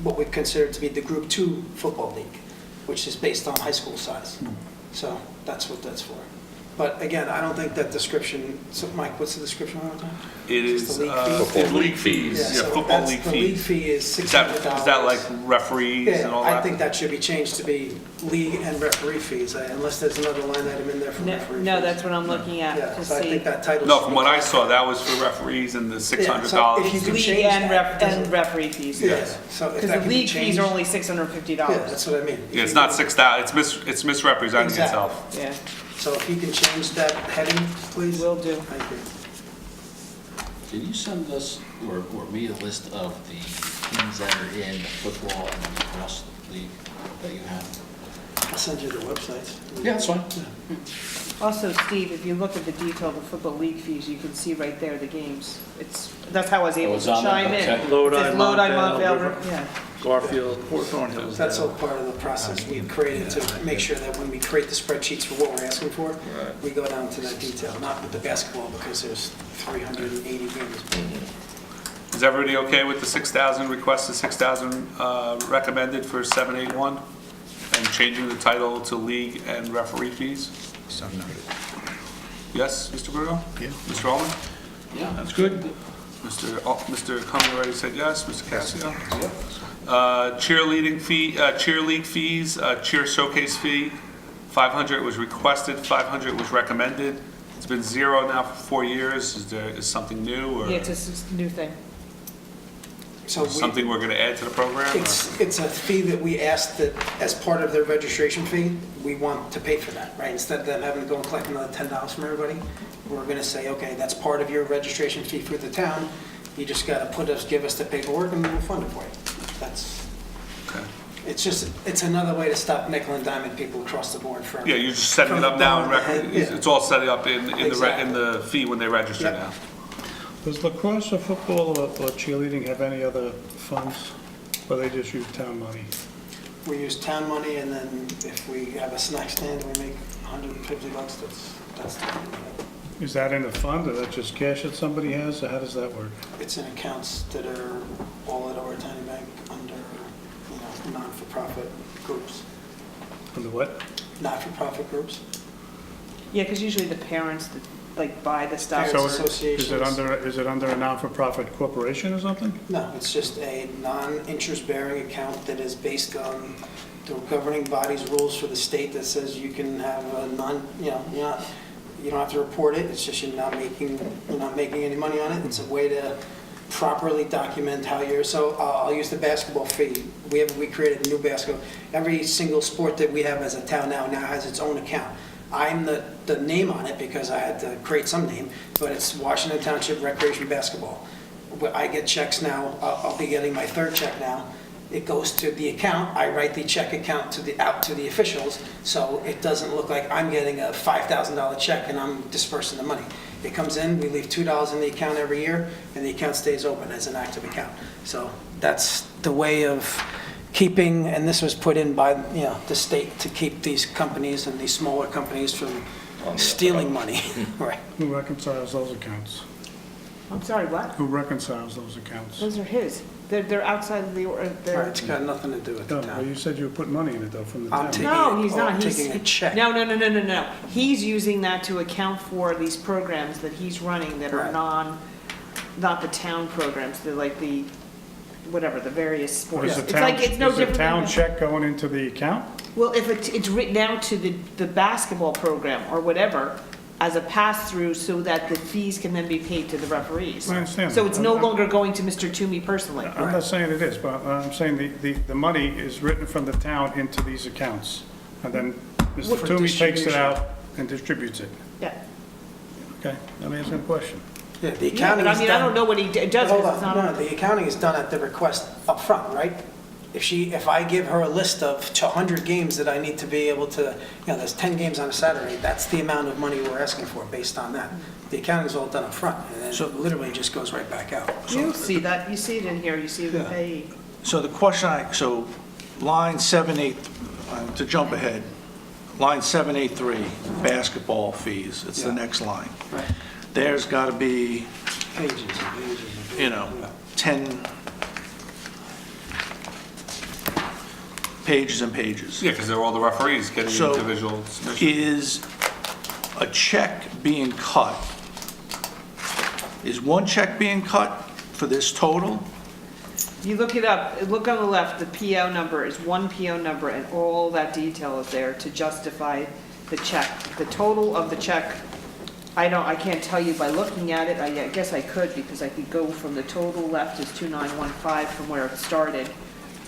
what we consider to be the Group 2 football league, which is based on high school size. So that's what that's for. But again, I don't think that description, so Mike, what's the description one more time? It Just is the league fee? league fees. Yeah, so football that's- league The league fees. fee is $600. Is that like referees and all Yeah, that? I think that should be changed to be league and referee fees, unless there's another line item in there for referee fees. No, that's what I'm looking at Yeah, to so I see. think that title. No, should from be- what I saw, that was for referees and the Yeah, $600. so if you could League change and that, and referee fees. Yes, so if Because that the could be league fees are changed- only $650. Yeah, that's what I mean. Yeah, it's not 6,000, it's misrepresenting Exactly. itself. Yeah, So if you can change that heading, please. will do. Thank you. Can you send us, or me, a list of the teams that are in football and lacrosse league that you have? I'll send you the websites. Yeah, that's fine. Also, Steve, if you look at the detail of the football league fees, you can see right there the games. That's how I was able it's to on there? chime in. Okay. Lodi, It says Lodi, Montvale, Montvale, yeah. Garfield, Hawthorne Hills. That's all part of the process we created to make sure that when we create the spreadsheets for what we're asking for, we go down to that detail, not with the basketball because there's 380 games. Is everybody okay with the 6,000, requested 6,000 recommended for 781? And changing the title to league and referee fees? So noted. Yes, Mr. Bruno? Yeah. Mr. Allman? Yeah. That's good. Mr. Cumming already said yes. Mr. Cascio? Cheerleading fee, cheer league fees, cheer showcase fee, 500 was requested, 500 was recommended. It's been zero now for 4 years. Is something new, or Yeah, it's a new thing. So something we're going to add to the program? or- It's a fee that we asked that, as part of their registration fee, we want to pay for that, right? Instead of them having to go and collect another $10 from everybody, we're going to say, okay, that's part of your registration fee for the town. You just got to give us the paperwork and we'll fund it for you. That's, Okay. it's another way to stop nickel and diming people across the board from. Yeah, you're just setting it up now, and Yeah. it's all set up in the Exactly. in the fee when they register Yep. now. Does lacrosse or football or cheerleading have any other funds, or they just use town money? We use town money, and then if we have a snack stand, we make $150, that's the money. Is that in a fund, or that just cash that somebody has, or how does that work? It's in accounts that are all at our tiny bank under, non-for-profit groups. Under what? Not-for-profit groups. Yeah, because usually the parents that like buy the stuff. Parents So associations. is it under a non-for-profit corporation or something? No, it's just a non-interest-bearing account that is based on the governing body's rules for the state that says you can have a you don't have to report it, it's just you're not making any money on it. It's a way to properly document how you're, so I'll use the basketball fee. We created a new basketball. Every single sport that we have as a town now has its own account. I'm the name on it because I had to create some name, but it's Washington Township Recreation Basketball. I get checks now, I'll be getting my third check now. It goes to the account, I write the check account out to the officials, so it doesn't look like I'm getting a $5,000 check and I'm dispersing the money. It comes in, we leave $2 in the account every year, and the account stays open as an active account. So that's the way of keeping, and this was put in by, the state to keep these companies and these smaller companies from stealing money. Right. Who reconciles those accounts? I'm sorry, what? Who reconciles those accounts? Those are his. They're outside of the, they're. It's got nothing to do with the No, town. well, you said you were putting money in it though from the I'm town. taking- No, he's not. I'm He's taking a check. No. He's using that to account for these programs that he's running that are Right. not the town programs. They're like the, whatever, the various Is sports. the It's town, like, it's no is the different. town than- check going into the account? Well, if it's written out to the basketball program or whatever as a pass-through so that the fees can then be paid to the referees. I understand So that. it's no longer going to Mr. Toomey personally. I'm not saying it is, but I'm saying the money is written from the town into these accounts. And then Mr. For Toomey takes it distribution. out and distributes it. Yeah. Okay, let me ask you a question. Yeah, the Yeah, accounting but is I mean, done. I don't know what he does Hold because it's on, not. no, the accounting is done at the request up front, right? If I give her a list of 100 games that I need to be able to, there's 10 games on a Saturday, that's the amount of money we're asking for based on that. The accounting's all done up front, and then it literally just goes right back out. You see that, you see it in here, you see the pay. So the question so line 78, to jump ahead, line 783, basketball fees, it's the Yeah. next line. Right. There's got to be, Pages and pages and pages. 10 pages and pages. Yeah, because they're all the referees getting So individual submissions. is a check being cut? Is one check being cut for this total? You look it up, look on the left, the PO number is one PO number, and all that detail is there to justify the check. The total of the check, I can't tell you by looking at it, I guess I could, because I could go from the total left is 2915 from where it started,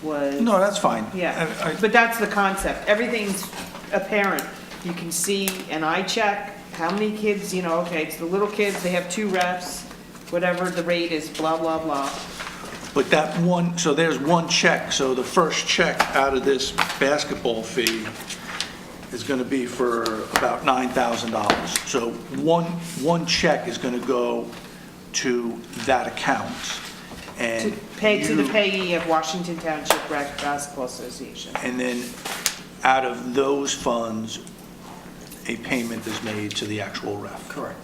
was. No, that's fine. Yeah, I- but that's the concept. Everything's apparent. You can see an eye check, how many kids, okay, it's the little kids, they have 2 refs, whatever the rate is, blah, blah, blah. But that one, so there's one check, so the first check out of this basketball fee is going to be for about $9,000. So one check is going to go to that account. And To pay to the you- payee of Washington Township Rec Basketball Association. And then out of those funds, a payment is made to the actual ref. Correct.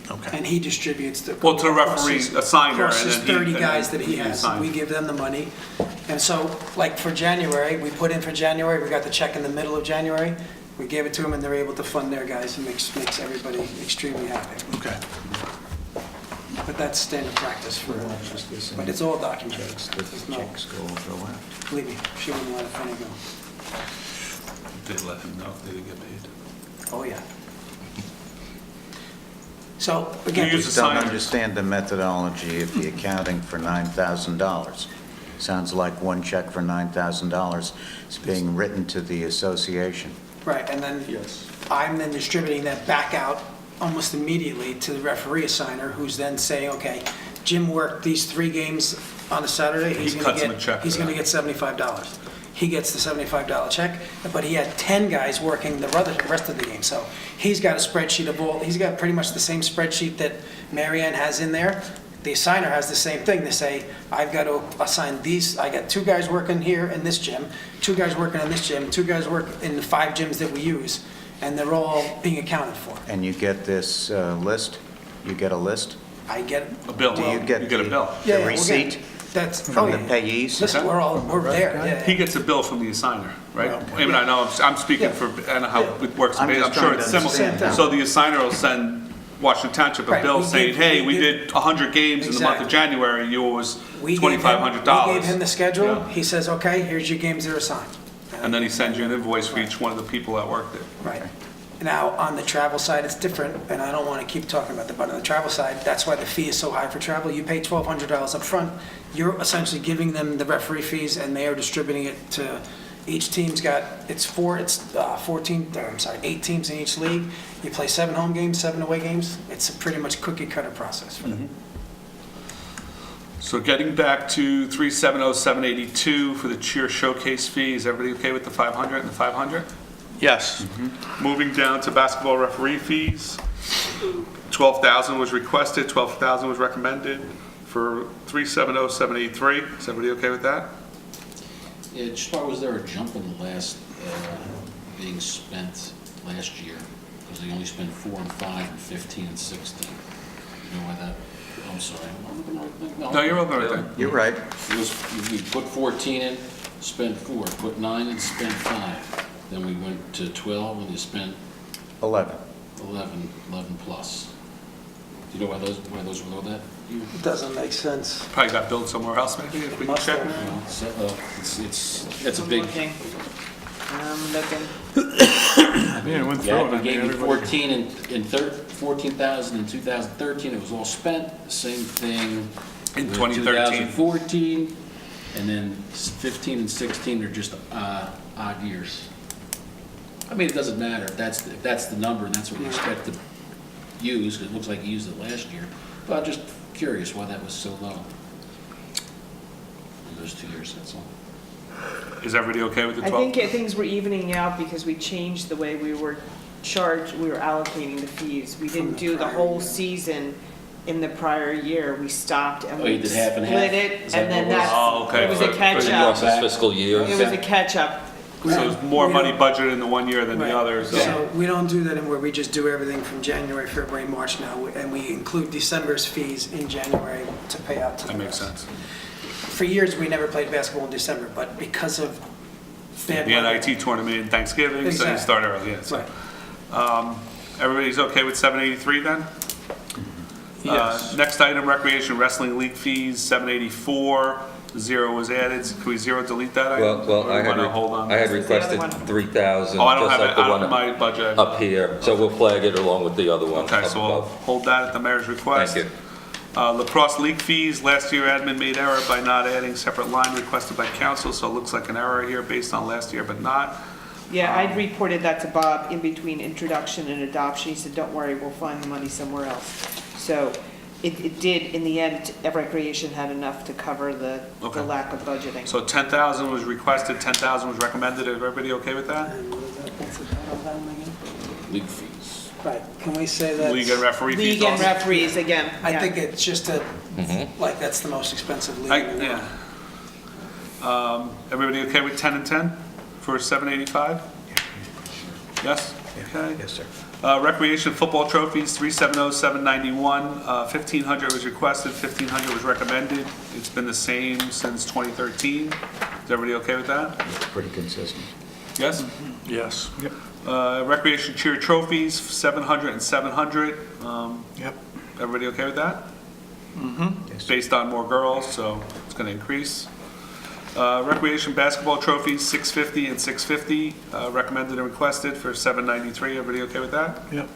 Okay. And he distributes the. Well, to the referee, a signer, Across and his then he- 30 and guys that then he he has, signs. we give them the money. And so, like for January, we put in for January, we got the check in the middle of January, we gave it to them, and they're able to fund their guys, and makes everybody extremely happy. Okay. but that's standard practice for, but it's all documented. There's no- Checks go out. Believe me, she wouldn't let a penny go. Did let him know if they didn't get paid. Oh, yeah. So, You again, use I a don't signer. understand the methodology of the accounting for $9,000. Sounds like one check for $9,000 is being written to the association. right, and then I'm then distributing that back out almost immediately to the referee assigner, who's then saying, okay, Jim worked these 3 games on a Saturday, He he's gonna cuts him a get, check he's for gonna that. get $75. He gets the $75 check, but he had 10 guys working the rest of the game, so he's got a spreadsheet of all, he's got pretty much the same spreadsheet that Marianne has in there. The assigner has the same thing. They say, I've got to assign these, I got 2 guys working here in this gym, 2 guys working in this gym, 2 guys work in the 5 gyms that we use, and they're all being accounted for. And you get this list? You get a list? I get A bill. Do you get a bill. Yeah, the yeah, receipt that's from the yeah. payees? Listen, we're there. Yeah, He gets a bill from the assigner, right? Well, I mean, I know, I'm speaking for, I know how it works. I'm just I'm sure trying it's to similar. understand. So the assigner will send Washington Township a Right, bill we saying, give- hey, we we give- did 100 games in the month of Exactly. January, you owe us We gave him- $2,500. We gave him the schedule. Yeah. He says, okay, here's your games that are assigned. And then he sends you an invoice for each one of the people that worked it. Right. Now, on the travel side, it's different, and I don't want to keep talking about that, but on the travel side, that's why the fee is so high for travel. You pay $1,200 up front. You're essentially giving them the referee fees, and they are distributing it to, each team's got, it's 8 teams in each league. You play 7 home games, 7 away games. It's a pretty much cookie cutter process for them. So getting back to 370-782 for the cheer showcase fee, is everybody okay with the 500 and the 500? Yes. Moving down to basketball referee fees, 12,000 was requested, 12,000 was recommended for 370-783. Is everybody okay with that? Yeah, just why was there a jump in the last, being spent last year? Because they only spent 4 and 5 and 15 and 16. You know why that, I'm sorry. I'm looking at the right thing. No, you're looking right there. You're right. It was, we put 14 in, spent 4, put 9 in, spent 5. Then we went to 12 and they spent 11. 11 plus. Do you know why those were low that? It doesn't make sense. Probably got billed somewhere else, maybe, if we can check. It's a big. I'm looking. Yeah, I went through Yeah, it. we I gave mean, you 14,000 in 2013, it was all spent, same thing. In with 2013. 2014, and then 15 and 16 are just odd years. I mean, it doesn't matter, if that's the number and that's what we expect to use, 'cause it looks like you used it last year. But I'm just curious why that was so low. In those 2 years, that's all. Is everybody okay with the I 12? think things were evening out because we changed the way we were allocating the fees. We didn't do the whole season in the prior year. We stopped and Oh, you we did half and split half? it, Is that and then what it was? that's, Oh, okay. it was a For catch-up. Ross's fiscal year. It was a catch-up. So there's more money budgeted in the one year than the Right. other, so. So we don't do that in where we just do everything from January, February, March now, and we include December's fees in January to pay out to the That makes rest. sense. For years, we never played basketball in December, but because of bad The weather. NIT tournament and Thanksgiving, so you Exactly. start early, yeah. so. Right. Everybody's okay with 783 then? Yes. Next item, recreation wrestling league fees, 784, 0 was added. Can we 0 delete that item? Well, Or I we had, wanna hold on? I had This is the other requested one. 3,000, Oh, I don't just have like it, the I don't one have my budget. up here, so we'll flag it along with the other one Okay, up so we'll above. hold that at the mayor's request. Thank you. Lacrosse league fees, last year admin made error by not adding separate line requested by council, so it looks like an error here based on last year, but not. Yeah, I'd reported that to Bob in between introduction and adoption. He said, don't worry, we'll find the money somewhere else. So it did, in the end, recreation had enough to cover the Okay. lack of budgeting. So 10,000 was requested, 10,000 was recommended. Is everybody okay with that? And what is that? What's the title of that one again? League fees. Right, can we say that? League and referee fees League and also? referees, again. I yeah. think it's just like, that's the most expensive league. in the world. Yeah. Everybody okay with 10 and 10 for 785? Yes? Okay. Yes, sir. Recreation football trophies, 370-791, 1,500 was requested, 1,500 was recommended. It's been the same since 2013. Is everybody okay with that? It's pretty consistent. Yes? Yes. Yep. Recreation cheer trophies, 700 and 700. Yep. Everybody okay with that? based on more girls, so it's going to increase. Recreation basketball trophies, 650 and 650, recommended and requested for 793. Everybody okay with that? Yep.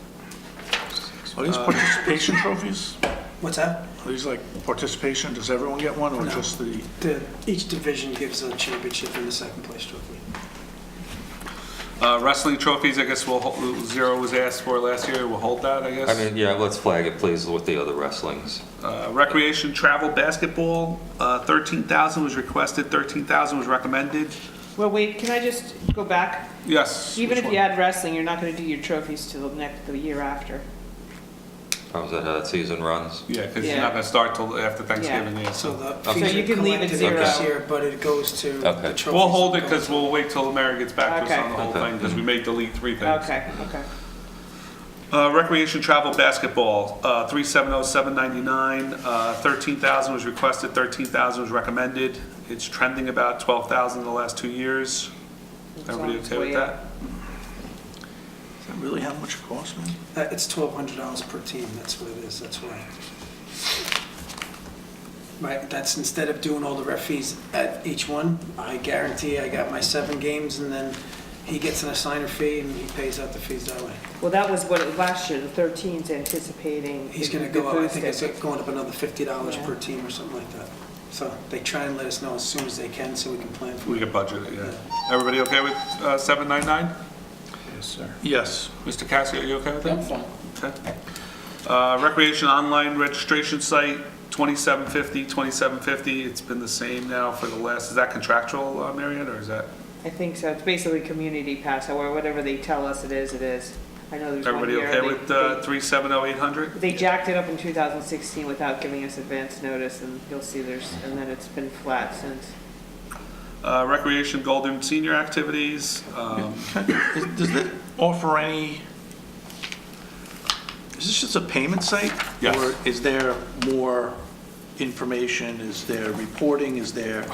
Are these participation trophies? What's that? Are these like participation, does everyone get one, or No. just the? Each division gives a championship and a second place trophy. Wrestling trophies, I guess zero was asked for last year. We'll hold that, I guess. I mean, yeah, let's flag it, please, with the other wrestlings. Recreation travel basketball, 13,000 was requested, 13,000 was recommended. Well, wait, can I just go back? Yes. Even which if you one? add wrestling, you're not gonna do your trophies till the year after. How's that, how that season runs? Yeah, because you're Yeah. not going to start till after Thanksgiving. Yeah. So the Okay. fees So you are can leave it collected zero. this year, but it goes to the Okay. trophies. We'll hold it because we'll wait till the mayor gets back to us Okay. on the whole Okay. thing, because we may delete 3 things. Okay, okay. Recreation travel basketball, 370,799, 13,000 was requested, 13,000 was recommended. It's trending about 12,000 in the last 2 years. Everybody Sounds okay with way that? up. Is that really how much it costs, man? It's $1,200 per team, that's what it is, that's why. Right, that's instead of doing all the ref fees at each one, I guarantee I got my 7 games, and then he gets an assigner fee, and he pays out the fees that way. Well, that was what, last year, the 13's anticipating. He's gonna the go up, I think boosted. it's going up another $50 Yeah. per team or something like that. So they try and let us know as soon as they can, so we can plan for We it. can budget it, yeah. Everybody okay with 799? Yes, sir. Yes. Mr. Cassie, are you okay with that? I'm fine. Okay. Recreation online registration site, 2750, 2750. It's been the same now for the last, is that contractual, Marion, or is that? I think so. It's basically community pass, or whatever they tell us it is, it is. I know there's one Everybody year. okay they- with 370,800? They jacked it up in 2016 without giving us advance notice, and you'll see and then it's been flat since. Recreation Golden Senior Activities, Does it offer any, is this just a payment site? Yes. Or is there more information? Is there reporting? Is there?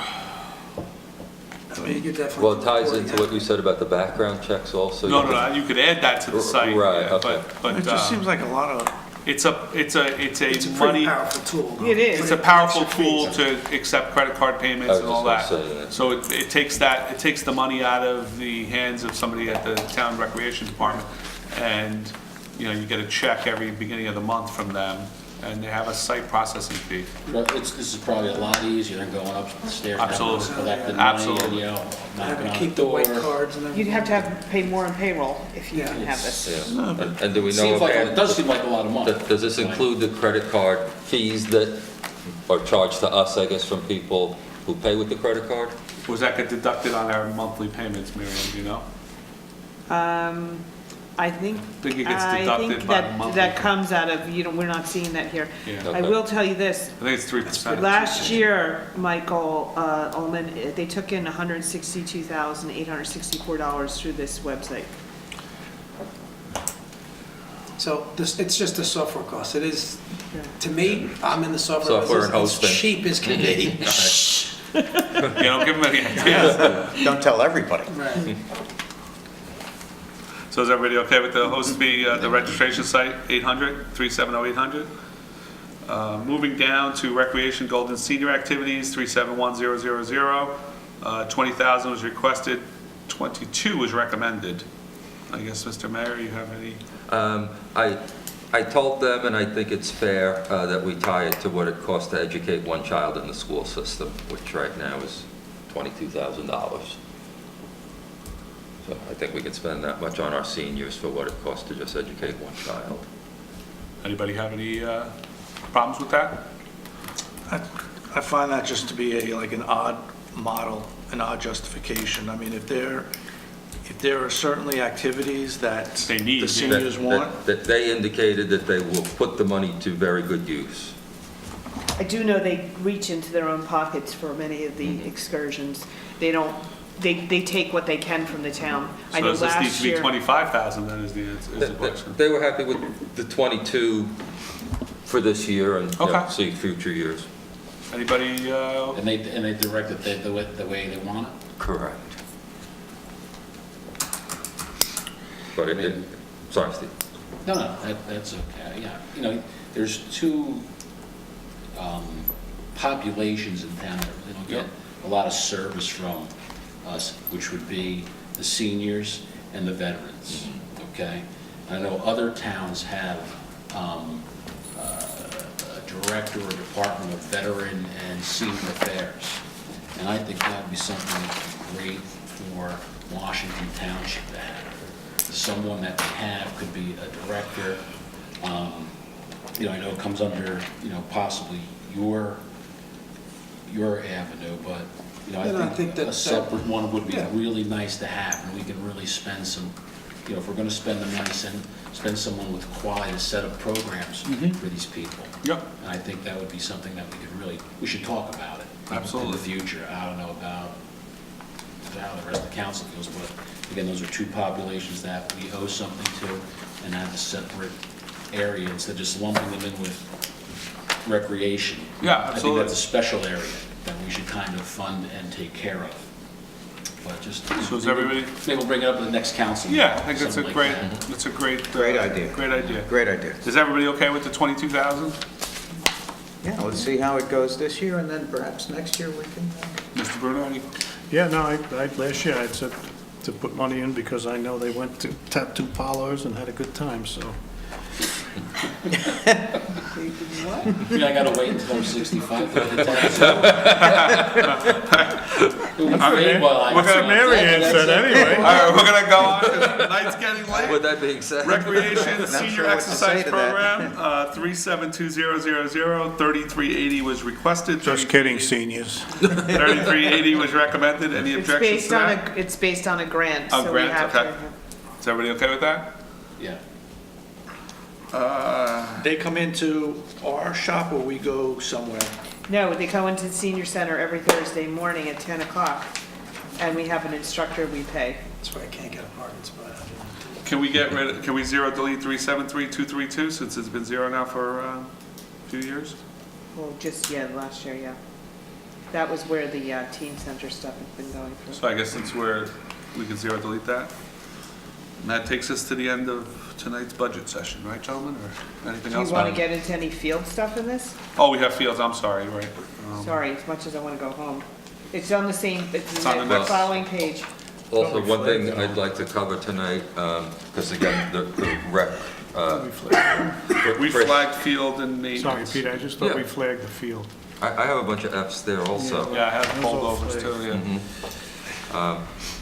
I mean, You're definitely. Well, it ties into what you said about the background checks also. no, you could add that to the site. Right, yeah, okay. But it just seems like a lot of, it's a It's a money, pretty powerful tool. though. It is. it's a powerful tool to accept credit card payments I was and all just that. gonna say that. So it takes the money out of the hands of somebody at the town recreation department. And, you get a check every beginning of the month from them, and they have a site processing fee. This is probably a lot easier than going up the stairs. Absolutely. Collecting money, Absolutely. knocking Having to on keep the the white door. cards and everything. You'd have to pay more in payroll if you didn't have this. Yeah. And do we know? Seems like, offhand- it does seem like a lot of money. Does this include the credit card fees that are charged to us, I guess, from people who pay with the credit card? Was that get deducted on our monthly payments, Miriam, do you know? I think Think it gets deducted by the monthly. that comes out of, we're not seeing that here. Yeah. I Okay. will tell you this, I think it's 3%. last year, Michael Ullman, they took in $162,864 through this website. So it's just a software cost. It is, to me, I'm in the software Software and business, hosting. it's cheap as can be. Don't give them any ideas. Don't tell everybody. Right. So is everybody okay with the host fee, the registration site, 370,800? Moving down to recreation Golden Senior Activities, 371,000. 20,000 was requested, 22 was recommended. I guess, Mr. Mayor, you have any? I told them, and I think it's fair, that we tie it to what it costs to educate one child in the school system, which right now is $22,000. So I think we could spend that much on our seniors for what it costs to just educate one child. Anybody have any problems with that? I find that just to be like an odd model, an odd justification. I mean, if there are certainly activities that They need, the seniors want. That they indicated that they will put the money to very good use. I do know they reach into their own pockets for many of the excursions. They don't, they take what they can from the town. I So know does this need last to be year. 25,000 then is the question? They were happy with the 22 for this year and Okay. see future years. Anybody, And they direct it the way they want it? Correct. But sorry, Steve. No, that's okay, yeah. There's two populations in town that really don't get a lot of service from us, which would be the seniors and the veterans, okay? I know other towns have a director or department of veteran and senior affairs, and I think that would be something that would be great for Washington Township to have. Someone that we have could be a director. You know, I know it comes under, you know, possibly your avenue, but, you know, I think that a separate one would be really nice to have, and we can really spend some, you know, if we're gonna spend the money, spend someone with quality to set up programs for these people. Yep. And I think that would be something that we should talk about it. Absolutely. In the future. I don't know about how the rest of the council feels, but again, those are two populations that we owe something to and have a separate area instead of just lumping them in with recreation. Yeah, I think absolutely. that's a special area that we should kind of fund and take care of. But just, So is everybody? maybe we'll bring it up at the next council. Yeah, I think that's a something great, like that. that's a great. Great idea. Great idea. Great idea. Is everybody okay with the 22,000? Yeah, let's see how it goes this year, and then perhaps next year we can... Mr. Bruno? Yeah, no, last year I'd said to put money in because I know they went to tattoo parlors and had a good time, so. Yeah, I gotta wait until I'm 65 to get the tax. We're gonna, Mary Ann said anyway. All right, we're gonna go on, 'cause the night's getting late. With that being said. Recreation Senior sure what to Exercise say to that. Program, 372000, 3380 was requested. Just kidding, seniors. 3380 was recommended. Any objections to that? It's based on a grant, Oh, so we grant, have okay. to. Is everybody okay with that? Yeah. They come into our shop or we go somewhere? No, they go into the senior center every Thursday morning at 10 o'clock, and we have an instructor we pay. That's why I can't get a parking spot. Can we zero delete 373232 since it's been zero now for a few years? Well, last year, yeah. That was where the teen center stuff has been going through. So I guess since we can zero delete that. And that takes us to the end of tonight's budget session, right, gentlemen, or anything Do else? you want to get into any field stuff in this? Oh, we have fields, I'm sorry, right. Sorry, as much as I want to go home. It's on the same, it's on the the next- following page. Also, one thing I'd like to cover tonight, because again, the rec. We flagged field and maintenance. Sorry, Peter, I just thought we Yeah. flagged the field. I have a bunch of Fs there also. Yeah, I have Those all holdovers too, flagged. yeah.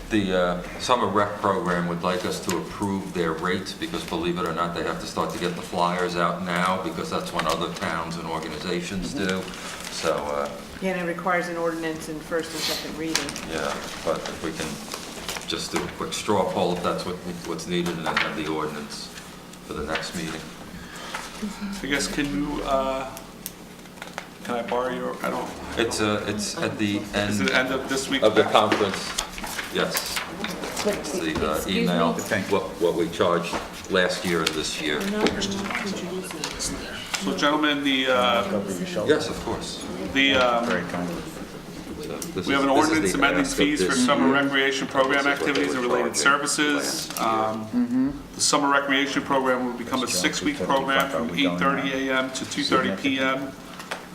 The summer rec program would like us to approve their rates because believe it or not, they have to start to get the flyers out now because that's when other towns and organizations do. So, Yeah, and it requires an ordinance in first and second reading. yeah, but if we can just do a quick straw poll if that's what's needed and then have the ordinance for the next meeting. I guess can I borrow your, I don't, It's at the is it end end of this week? of the conference, yes. It's the email, what we charged last year and this year. So gentlemen, Yes, of course. we have an ordinance amending fees for summer recreation program activities and related services. The summer recreation program will become a 6-week program from 8:30 a.m. to 2:30 p.m.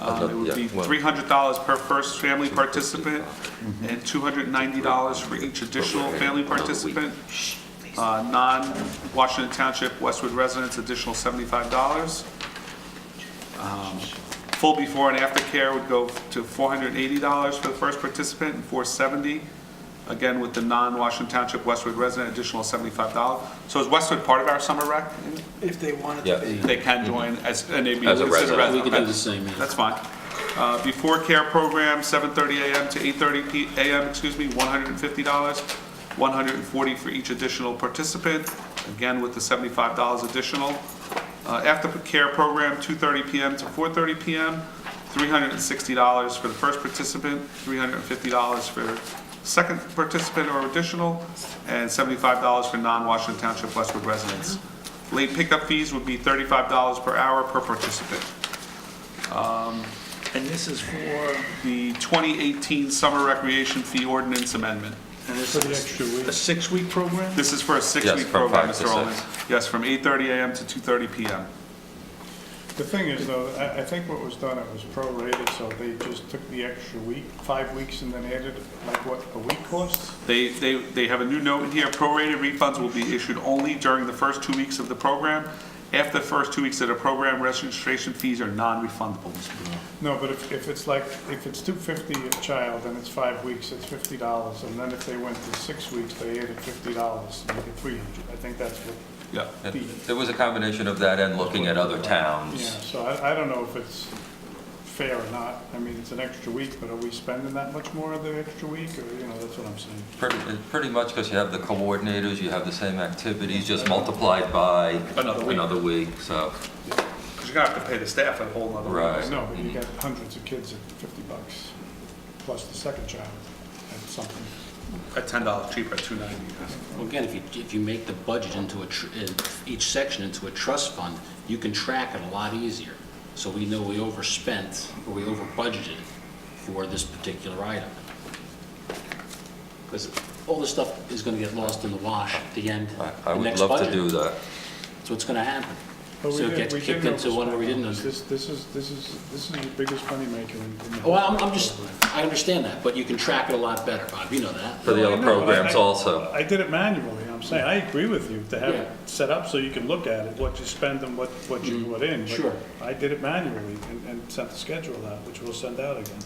It would be $300 per first family participant and $290 for each additional family participant. Non-Washington Township Westwood residents, additional $75. Full before and after care would go to $480 for the first participant and $470. Again, with the non-Washington Township Westwood resident, additional $75. So is Westwood part of our summer rec? If they wanted Yeah. to be. They can join as, and they'd be As a considered resident. We could do the same, yeah. That's fine. Before care program, 7:30 a.m. to 8:30 a.m., $150. $140 for each additional participant, again with the $75 additional. After care program, 2:30 p.m. to 4:30 p.m., $360 for the first participant, $350 for second participant or additional, and $75 for non-Washington Township Westwood residents. Late pickup fees would be $35 per hour per participant. And this is for, The 2018 Summer Recreation Fee Ordinance Amendment. and this is a 6-week program? This is for a Yes, 6-week from program, 5 to Mr. Ullman. 6. Yes, from 8:30 a.m. to 2:30 p.m. The thing is, though, I think what was done, it was prorated, so they just took the extra week, 5 weeks, and then added, like, what, a week costs? They have a new note in here, prorated refunds will be issued only during the first 2 weeks of the program. After the first 2 weeks of the program, registration fees are non-refundable, Mr. Bruno. No, but if it's like, if it's $250 a child and it's 5 weeks, it's $50, and then if they went to 6 weeks, they added $50, make it $300. I think that's what. Yeah. There was a combination of that and looking at other towns. Yeah, so I don't know if it's fair or not. I mean, it's an extra week, but are we spending that much more of the extra week, or, you know, that's what I'm saying. Pretty much because you have the coordinators, you have the same activities, just multiplied by another week, so. Because you're gonna have to pay the staff a whole nother. Right. No, but you got hundreds of kids at $50, plus the second child at something. At $10 cheaper, at $2.90. Well, again, if you make the budget into each section into a trust fund, you can track it a lot easier. So we know we overspent or we over budgeted for this particular item. Because all this stuff is going to get lost in the wash at the end. I would love to do that. That's what's going to happen. But So it gets kicked into one where we didn't. This is the biggest moneymaker in the. Oh, I understand that, but you can track it a lot better, Bob, you know that. For the other programs also. I did it manually, I'm saying, I agree with you, to have it set up so you can look at it, what you spend and what you put in. But Sure. I did it manually and sent the schedule out, which we'll send out again.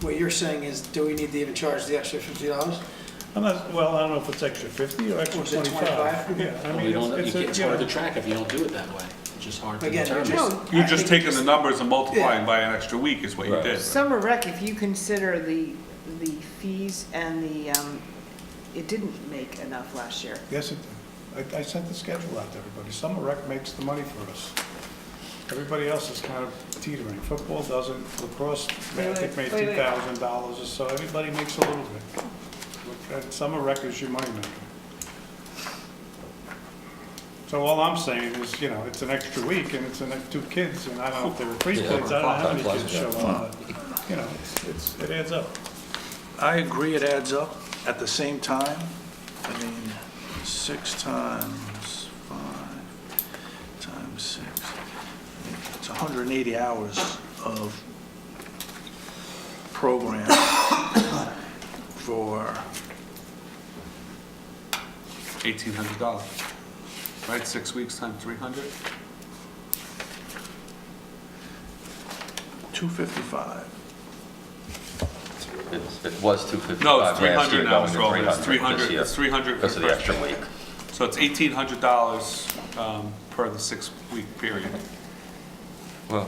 What you're saying is, do we need to even charge the extra $50? I'm not, well, I don't know if it's extra 50 or extra Or is it 25. 25? Yeah, I Well, mean, it's hard to track if you don't do it that way. It's just hard to Again, determine. You're just taking the numbers and multiplying by an extra week is what you did. Summer rec, if you consider the fees and the, it didn't make enough last year. Yes, it did. I sent the schedule out to everybody. Summer rec makes the money for us. Everybody else is kind of teetering. Football doesn't, lacrosse, I think made wait. $2,000 or so. Everybody makes a little bit. And summer rec is your moneymaker. So all I'm saying is, you know, it's an extra week and it's 2 kids, and I don't know if there were 3 kids, I don't know how many kids show up. But, you know, it adds up. I agree it adds up. At the same time, I mean, 6 times 5 times 6, it's 180 hours of program for $1,800, right? 6 weeks times 300? 255. It was 255 No, last it's year, 300 now, going to Mr. Alden. It's 300 this 300, year it's 300 because of the extra week. So it's $1,800 per the 6-week period. Well,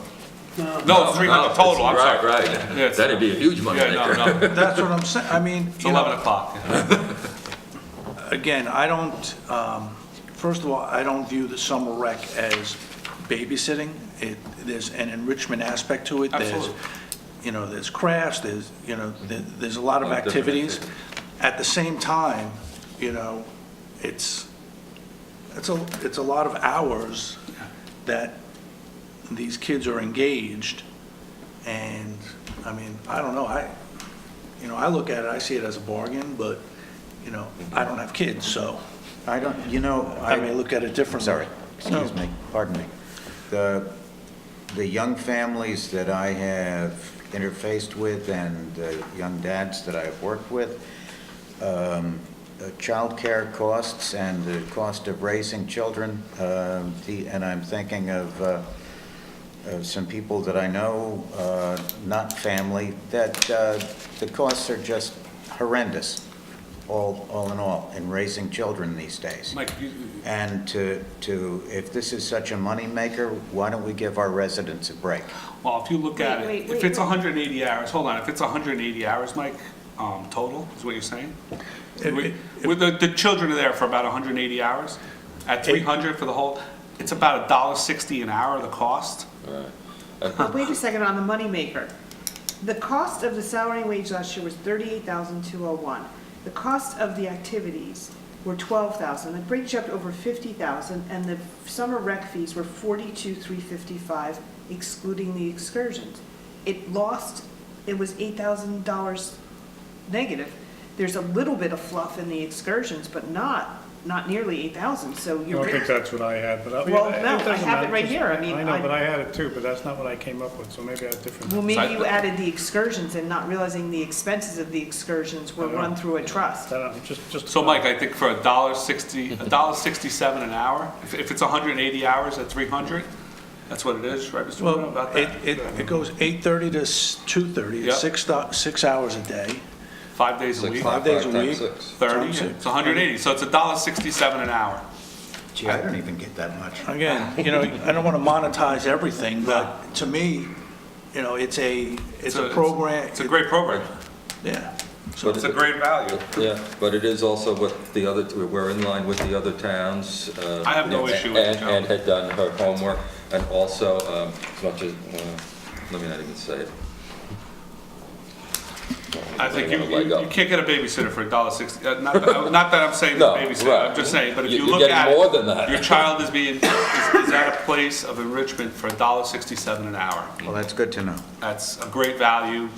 No, it's 300 total, I'm sorry. Right, Yeah, right. it's- That'd be a huge money Yeah, maker. no. That's what I'm saying. I mean, It's you know, 11 o'clock. yeah. again, I don't, first of all, I don't view the summer rec as babysitting. There's an enrichment aspect to it. Absolutely. There's crafts, there's a lot of Different activities. At the same time, it's a lot of hours that these kids are engaged. And, I mean, I don't know, I look at it, I see it as a bargain, but, I don't have kids, so I don't, I may look at it differently. Sorry, excuse me, pardon me. The young families that I have interfaced with and young dads that I've worked with, childcare costs and the cost of raising children, and I'm thinking of some people that I know, not family, that the costs are just horrendous, all in all, in raising children these days. Mike, And if this is such a moneymaker, why don't we give our residents a break? Well, if you look at Wait, it, wait, if it's wait. 180 hours, hold on, if it's 180 hours, Mike, total, is what you're saying? With the children are there for about 180 hours, at 300 for the whole, it's about $1.60 an hour, the cost. But wait a second on the moneymaker. The cost of the salary and wage last year was $38,201. The cost of the activities were $12,000. It brings you up to over $50,000, and the summer rec fees were $42,355, excluding the excursions. It was $8,000 negative. There's a little bit of fluff in the excursions, but not not nearly 8,000, so I you're. don't think that's what I had, but. Well, it no, I doesn't have it matter. right here. I mean, I know, I- but I had it too, but that's not what I came up with, so maybe I had different. Well, maybe you added the excursions and not realizing the expenses of the excursions were run through a trust. Just. So Mike, I think for $1.67 an hour, if it's 180 hours at 300, that's what it is, right, Mr. Bruno, Well, about that? it goes 8:30 to 2:30, Yep. 6 hours a day. 5 days a week? 5 days a week. 30, Times six. it's 180, so it's $1.67 an hour. Gee, I don't even get that much. Again, I don't want to monetize everything, but to me, it's a program. It's a great program. Yeah. So it's a great value. Yeah, but it is also what the other, we're in line with the other towns. I have no issue with it, Joe. And had done her homework, and also, as much as, let me not even say it. I think I you wanna leg up. can't get a babysitter for $1.60. Not that I'm saying No, babysitter, right. I'm just saying, but if You- you you're look getting at more it, than that. your child is at a place of enrichment for $1.67 an hour. Well, that's good to know. That's a great value.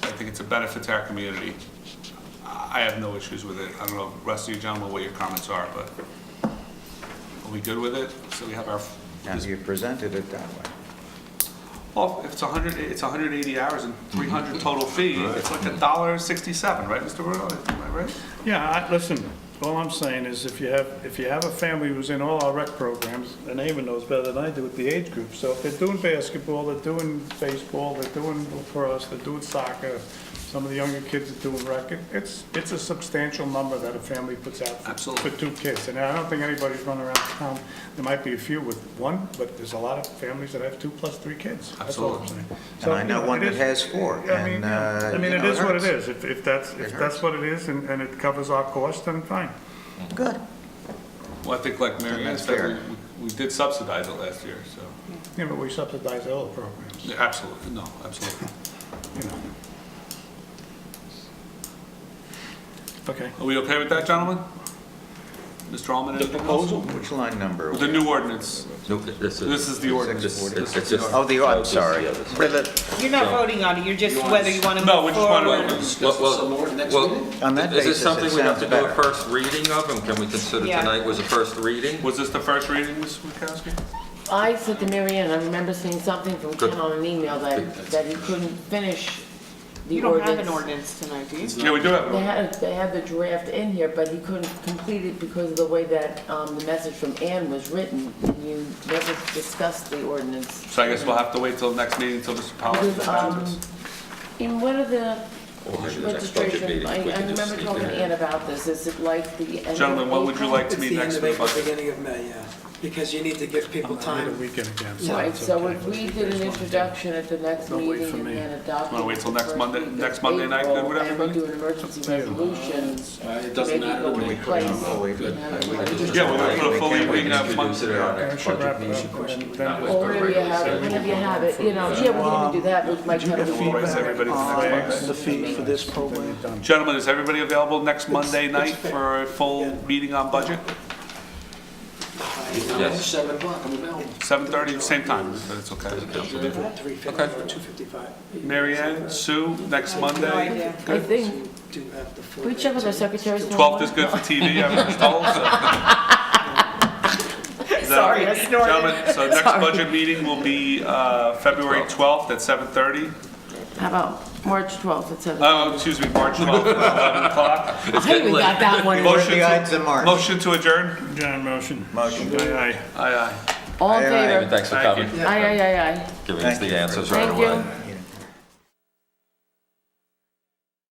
I think it's a benefit to our community. I have no issues with it. I don't know, the rest of you gentlemen, what your comments are, but are we good with it? So we have our, And you presented it that way. well, if it's 180 hours and 300 total fee, it's like $1.67, right, Mr. Bruno? Am I right? Yeah, listen, all I'm saying is if you have a family who's in all our rec programs, and Ava knows better than I do with the age group, so if they're doing basketball, they're doing baseball, they're doing lacrosse, they're doing soccer, some of the younger kids are doing rec, it's a substantial number that a family puts out for 2 kids. And I don't think anybody's running around town, there might be a few with one, but there's a lot of families that have 2 plus 3 kids. That's all I'm saying. And I know one it that is- has 4. I mean, it is what it is. If that's hurts. what it is and it covers our cost, then fine. Good. Well, I think like Mary Ann That's said, fair. we did subsidize it last year, so. Yeah, but we subsidize all the programs. Yeah, absolutely, no, absolutely. Okay. Are we okay with that, gentlemen? Mr. Allman, The anything else? proposal, which line number? The new ordinance. No, this is the ordinance. It's just. Oh, I'm sorry. You're not voting on it, you're just whether you want to No, move we just want forward. On that Is this basis, something it we have to sounds do a better. first reading of, and can we consider Yeah. tonight was a first reading? Was this the first reading, Ms. Witkowski? I said to Mary Ann, I remember seeing something from Ken on an email that he couldn't finish the You don't have ordinance. an ordinance tonight, do you? Yeah, we do have They had the draft in here, but he couldn't complete it because of the way that the message from Ann was written. And you never discussed the ordinance. So I guess we'll have to wait till next meeting, till Mr. Powell Because, presents this. in one of the Or maybe the next budget registration, meeting, I we can just remember sneak talking it to in. Ann about this. Is it like the end of Gentlemen, what would you April? like to meet next It's for the the end of April, budget? beginning of May, yeah, because you need to give people I need a time. weekend again. Right, it's so okay. if we did an introduction at the next Don't wait meeting for and me. then adopted. Wanna wait till next the Monday- first week next of Monday night, good April, with everybody? And we do an emergency resolution. It doesn't maybe matter go to me. in place. Oh, wait. and have it- Yeah, we're gonna put a full We evening can of Monday. consider it our Yeah, next should budget wrap it meeting. up, and then Or whenever you have it, yeah, we can even do that, which might kind of. Authorize everybody to next Monday. The fee for this program. Gentlemen, is everybody available next Monday night for a full meeting on budget? Yes. 7 o'clock, I'm available. 7:30, same time, but it's okay. 3:50 or 2:55. Mary Ann, Sue, next Monday? I think, Do have the full. we check with our secretaries. 12th is good for TV, I'm told, so. Is that Sorry, okay? I snorted. Gentlemen, so next Sorry. budget meeting will be February 12th at 7:30. How about March 12th at 7? Oh, excuse me, March 12th at 11 o'clock. I even got that one. Motion The Ides of March. Motion to adjourn? John, motion. Motion. Aye, aye. Aye, aye. All in Aye, aye. favor? Thanks for Thank coming, you. Aye, aye, aye, aye. giving us the answers right Thank away. you.